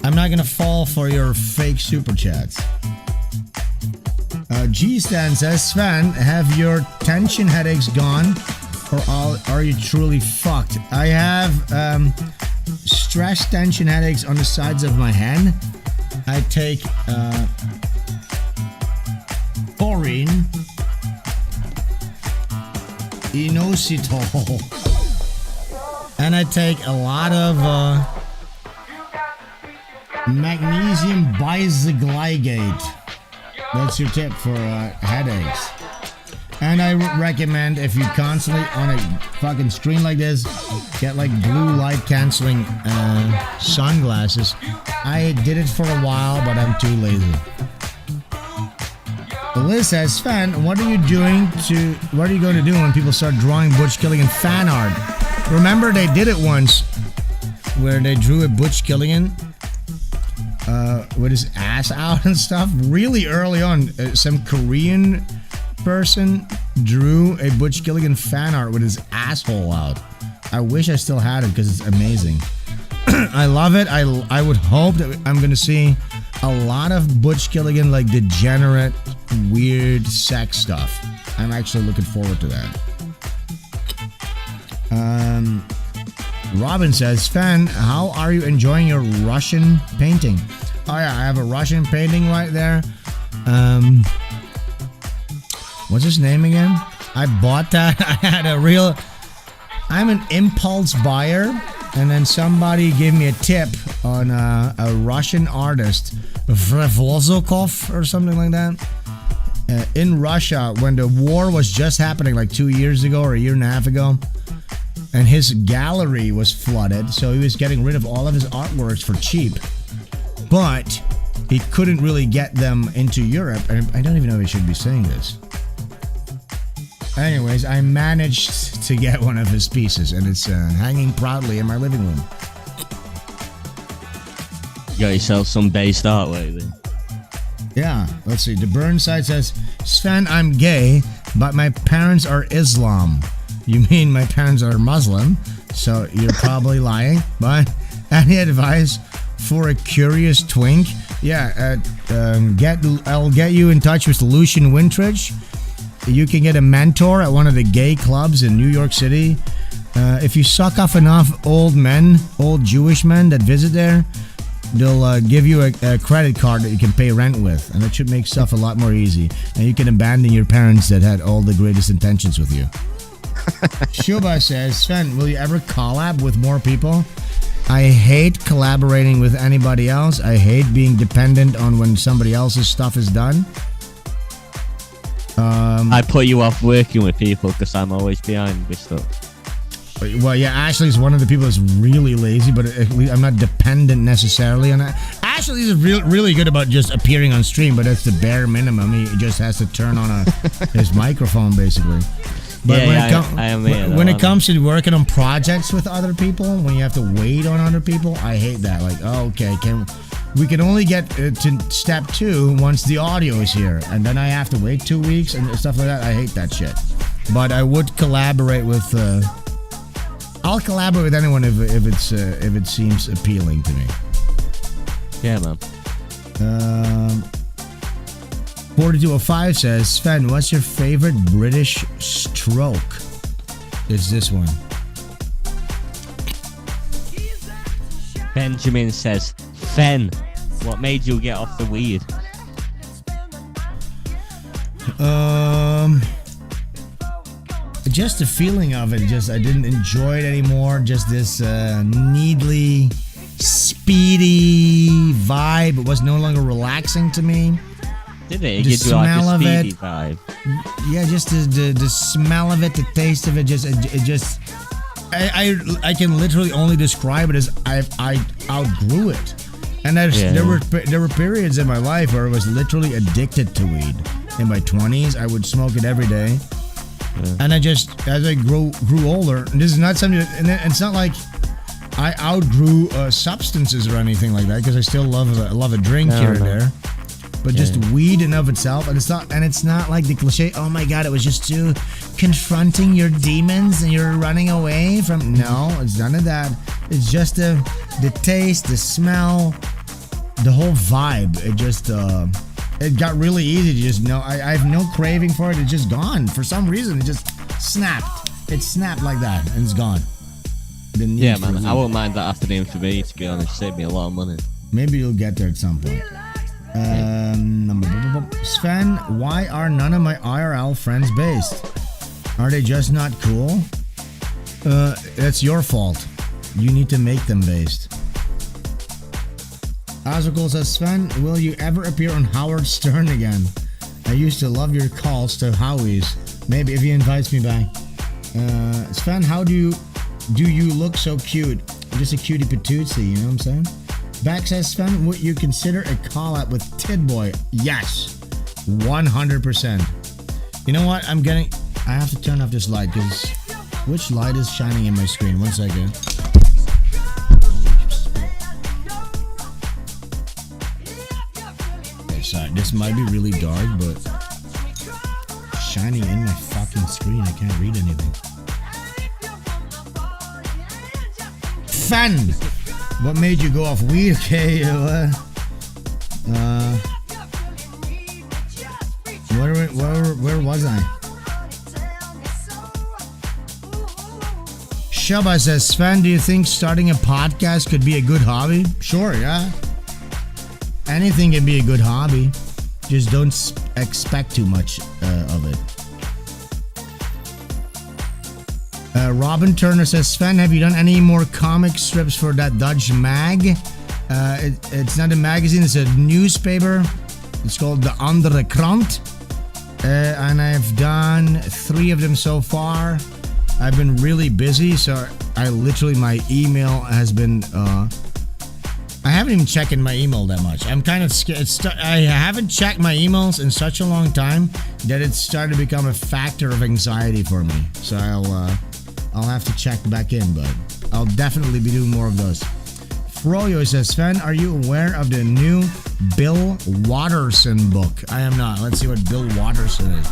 S2: I'm not gonna fall for your fake super chats. G-Stan says, Sven, have your tension headaches gone, or are you truly fucked? I have stress tension headaches on the sides of my head. I take taurine, inositol, and I take a lot of magnesium bisglycate. That's your tip for headaches. And I recommend, if you constantly on a fucking screen like this, get like blue light canceling sunglasses. I did it for a while, but I'm too lazy. Liz says, Sven, what are you going to do when people start drawing Butch Killigan fan art? Remember they did it once, where they drew a Butch Killigan with his ass out and stuff. Really early on, some Korean person drew a Butch Killigan fan art with his asshole out. I wish I still had it because it's amazing. I love it. I would hope that I'm going to see a lot of Butch Killigan, like degenerate, weird sex stuff. I'm actually looking forward to that. Robin says, Sven, how are you enjoying your Russian painting? Oh yeah, I have a Russian painting right there. What's his name again? I bought that. I'm an impulse buyer, and then somebody gave me a tip on a Russian artist, Vrevozokov or something like that. In Russia, when the war was just happening like 2 years ago or a year and a half ago, and his gallery was flooded, so he was getting rid of all of his artworks for cheap. But he couldn't really get them into Europe, and I don't even know if I should be saying this. Anyways, I managed to get one of his pieces, and it's hanging proudly in my living room.
S3: You got yourself some based artwork then.
S2: Yeah, let's see. The Burnside says, Sven, I'm gay, but my parents are Islam. You mean my parents are Muslim, so you're probably lying. But any advice for a curious twink? Yeah, I'll get you in touch with Lucian Wintridge. You can get a mentor at one of the gay clubs in New York City. If you suck off enough old Jewish men that visit there, they'll give you a credit card that you can pay rent with, and it should make stuff a lot more easy. And you can abandon your parents that had all the greatest intentions with you. Shuba says, Sven, will you ever collab with more people? I hate collaborating with anybody else. I hate being dependent on when somebody else's stuff is done.
S3: I put you off working with people because I'm always behind with stuff.
S2: Well, yeah, Ashley's one of the people that's really lazy, but I'm not dependent necessarily on that. Ashley's really good about just appearing on stream, but that's the bare minimum. He just has to turn on his microphone, basically. But when it comes to working on projects with other people, when you have to wait on other people, I hate that. Like, oh, okay, we can only get to step 2 once the audio is here, and then I have to wait 2 weeks and stuff like that. I hate that shit. But I would collaborate with. I'll collaborate with anyone if it seems appealing to me.
S3: Yeah, man.
S2: 4205 says, Sven, what's your favorite British stroke? It's this one.
S3: Benjamin says, Fen, what made you get off the weed?
S2: Just the feeling of it. Just I didn't enjoy it anymore. Just this needly, speedy vibe. It was no longer relaxing to me.
S3: Did it? It gives you like a speedy vibe.
S2: Yeah, just the smell of it, the taste of it. I can literally only describe it as I outgrew it. And there were periods in my life where I was literally addicted to weed. In my 20s, I would smoke it every day. Yeah. And as I grew older, and this is not something, and it's not like I outgrew substances or anything like that, because I still love a drink here and there. But just weed in of itself, and it's not like the cliche. Oh my God, it was just too confronting your demons and you're running away from. No, it's none of that. It's just the taste, the smell, the whole vibe. It just it got really easy to just know. I have no craving for it. It's just gone for some reason. It just snapped. It snapped like that, and it's gone.
S3: Yeah, man. I won't mind that afternoon for me. To be honest, saved me a lot of money.
S2: Maybe you'll get there at some point. Sven, why are none of my IRL friends based? Are they just not cool? That's your fault. You need to make them based. Azrakul says, Sven, will you ever appear on Howard Stern again? I used to love your calls to Howie's. Maybe if he invites me back. Sven, how do you look so cute? Just a cutie patootie, you know what I'm saying? Back says, Sven, would you consider a call-out with Tid Boy? Yes, 100%. You know what? I have to turn off this light, because which light is shining in my screen? 1 second. Okay, sorry. This might be really dark, but shining in my fucking screen. I can't read anything. Sven! What made you go off weed? Okay, where was I? Shaba says, Sven, do you think starting a podcast could be a good hobby? Sure, yeah. Anything can be a good hobby. Just don't expect too much of it. Robin Turner says, Sven, have you done any more comic strips for that Dutch mag? It's not a magazine, it's a newspaper. It's called the Andere Krant. And I've done 3 of them so far. I've been really busy, so my email has been... I haven't even checked in my email that much. I'm kind of scared. I haven't checked my emails in such a long time that it's started to become a factor of anxiety for me. So I'll have to check back in, but I'll definitely be doing more of those. Froyo says, Sven, are you aware of the new Bill Watterson book? I am not. Let's see what Bill Watterson is.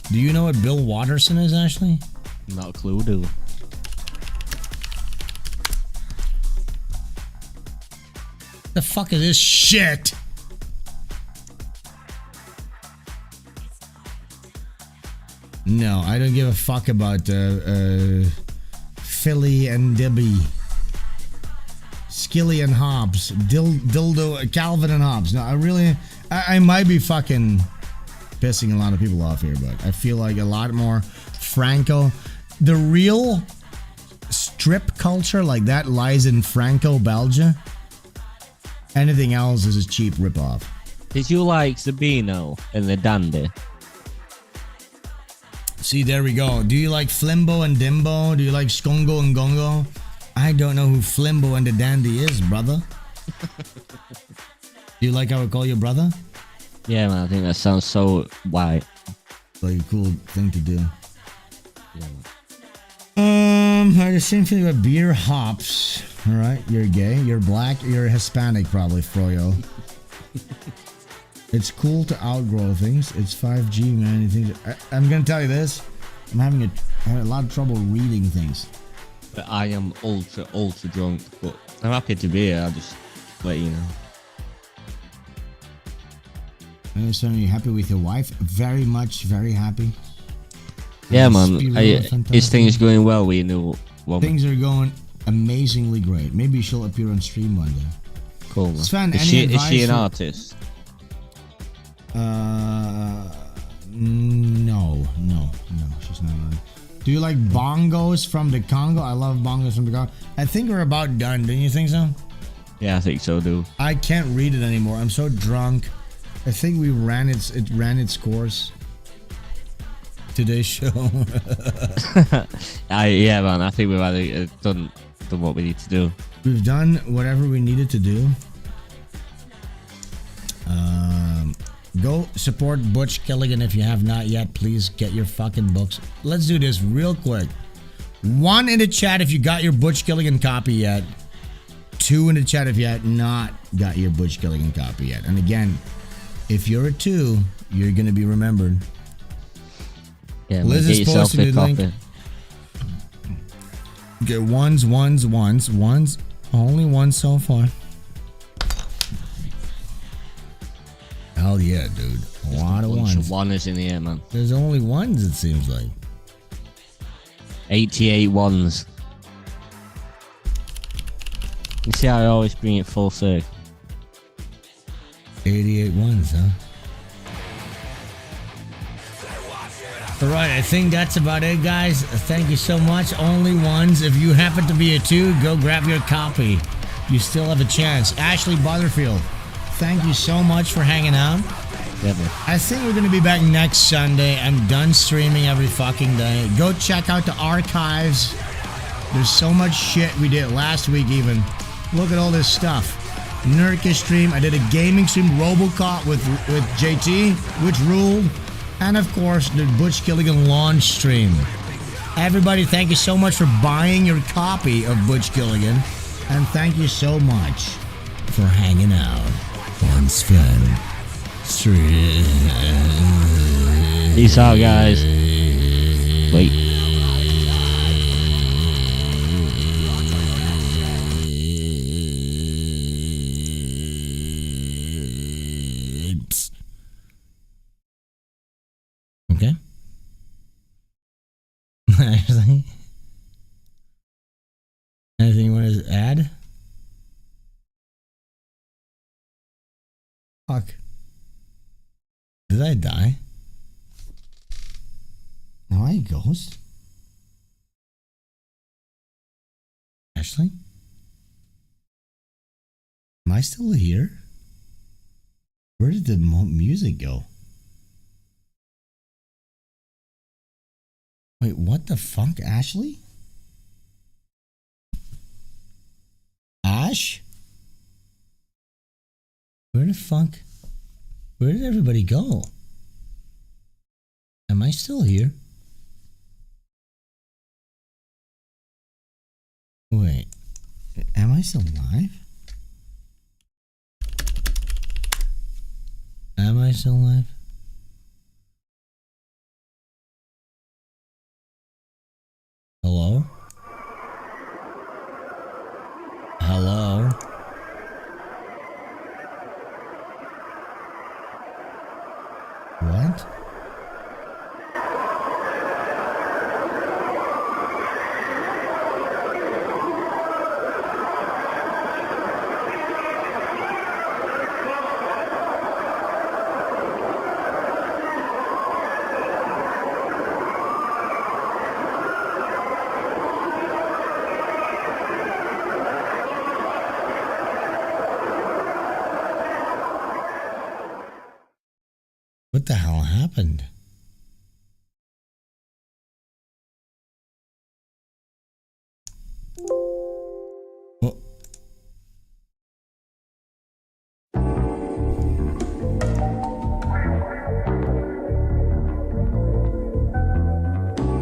S2: Do you know what Bill Watterson is, Ashley?
S3: Not a clue, dude.
S2: The fuck is this shit? No, I don't give a fuck about Philly and Debbie, Skilly and Hobbs, Dildo, Calvin and Hobbs. No, I might be fucking pissing a lot of people off here, but I feel like a lot more Franco. The real strip culture like that lies in Franco, Belgium. Anything else is a cheap ripoff.
S3: Did you like Sabino and the Dandy?
S2: See, there we go. Do you like Flimbo and Dimbo? Do you like Skongo and Gongo? I don't know who Flimbo and the Dandy is, brother. Do you like how I call you brother?
S3: Yeah, man, I think that sounds so white.
S2: Like a cool thing to do.
S3: Yeah, man.
S2: I had the same feeling about beer hops. Alright, you're gay, you're black, you're Hispanic probably, Froyo. It's cool to outgrow things. It's 5G, man. I'm gonna tell you this. I'm having a lot of trouble reading things.
S3: But I am ultra drunk, but I'm happy to be here. I'll just let you know.
S2: So are you happy with your wife? Very much, very happy.
S3: Yeah, man. Is things going well with your new woman?
S2: Things are going amazingly great. Maybe she'll appear on stream one day.
S3: Cool, man.
S2: Sven,
S3: is she an artist?
S2: No, she's not. Do you like bongos from the Congo? I love bongos from the Congo. I think we're about done. Don't you think so?
S3: Yeah, I think so, dude.
S2: I can't read it anymore. I'm so drunk. I think we ran its course. Today's show.
S3: Yeah, man. I think we've done what we need to do.
S2: We've done whatever we needed to do. Go support Butch Killigan if you have not yet. Please get your fucking books. Let's do this real quick. 1 in the chat if you got your Butch Killigan copy yet. 2 in the chat if you had not got your Butch Killigan copy yet. And again, if you're a 2, you're gonna be remembered.
S3: Yeah,
S2: Liz is posting the link. Okay, ones. Only one so far. Hell yeah, dude. A lot of ones.
S3: One is in the air, man.
S2: There's only ones, it seems like.
S3: 88 ones. You see how I always bring it full circle?
S2: 88 ones, huh? Alright, I think that's about it, guys. Thank you so much. Only ones. If you happen to be a 2, go grab your copy. You still have a chance. Ashley Butterfield, thank you so much for hanging out.
S3: Never.
S2: I think we're going to be back next Sunday. I'm done streaming every fucking day. Go check out the archives. There's so much shit we did last week even. Look at all this stuff. Nurkish stream. I did a gaming stream, Robocop with JT, which ruled. And of course, the Butch Killigan launch stream. Everybody, thank you so much for buying your copy of Butch Killigan. And thank you so much for hanging out on Sven Stream.
S3: Peace out, guys. Wait.
S2: Okay. Actually, anything you want to add? Fuck. Did I die? Am I a ghost? Ashley? Am I still here? Where did the music go? Wait, what the fuck, Ashley? Ash? Where the fuck? Where did everybody go? Am I still here? Wait, am I still live? Am I still live? Hello? Hello? What? What the hell happened?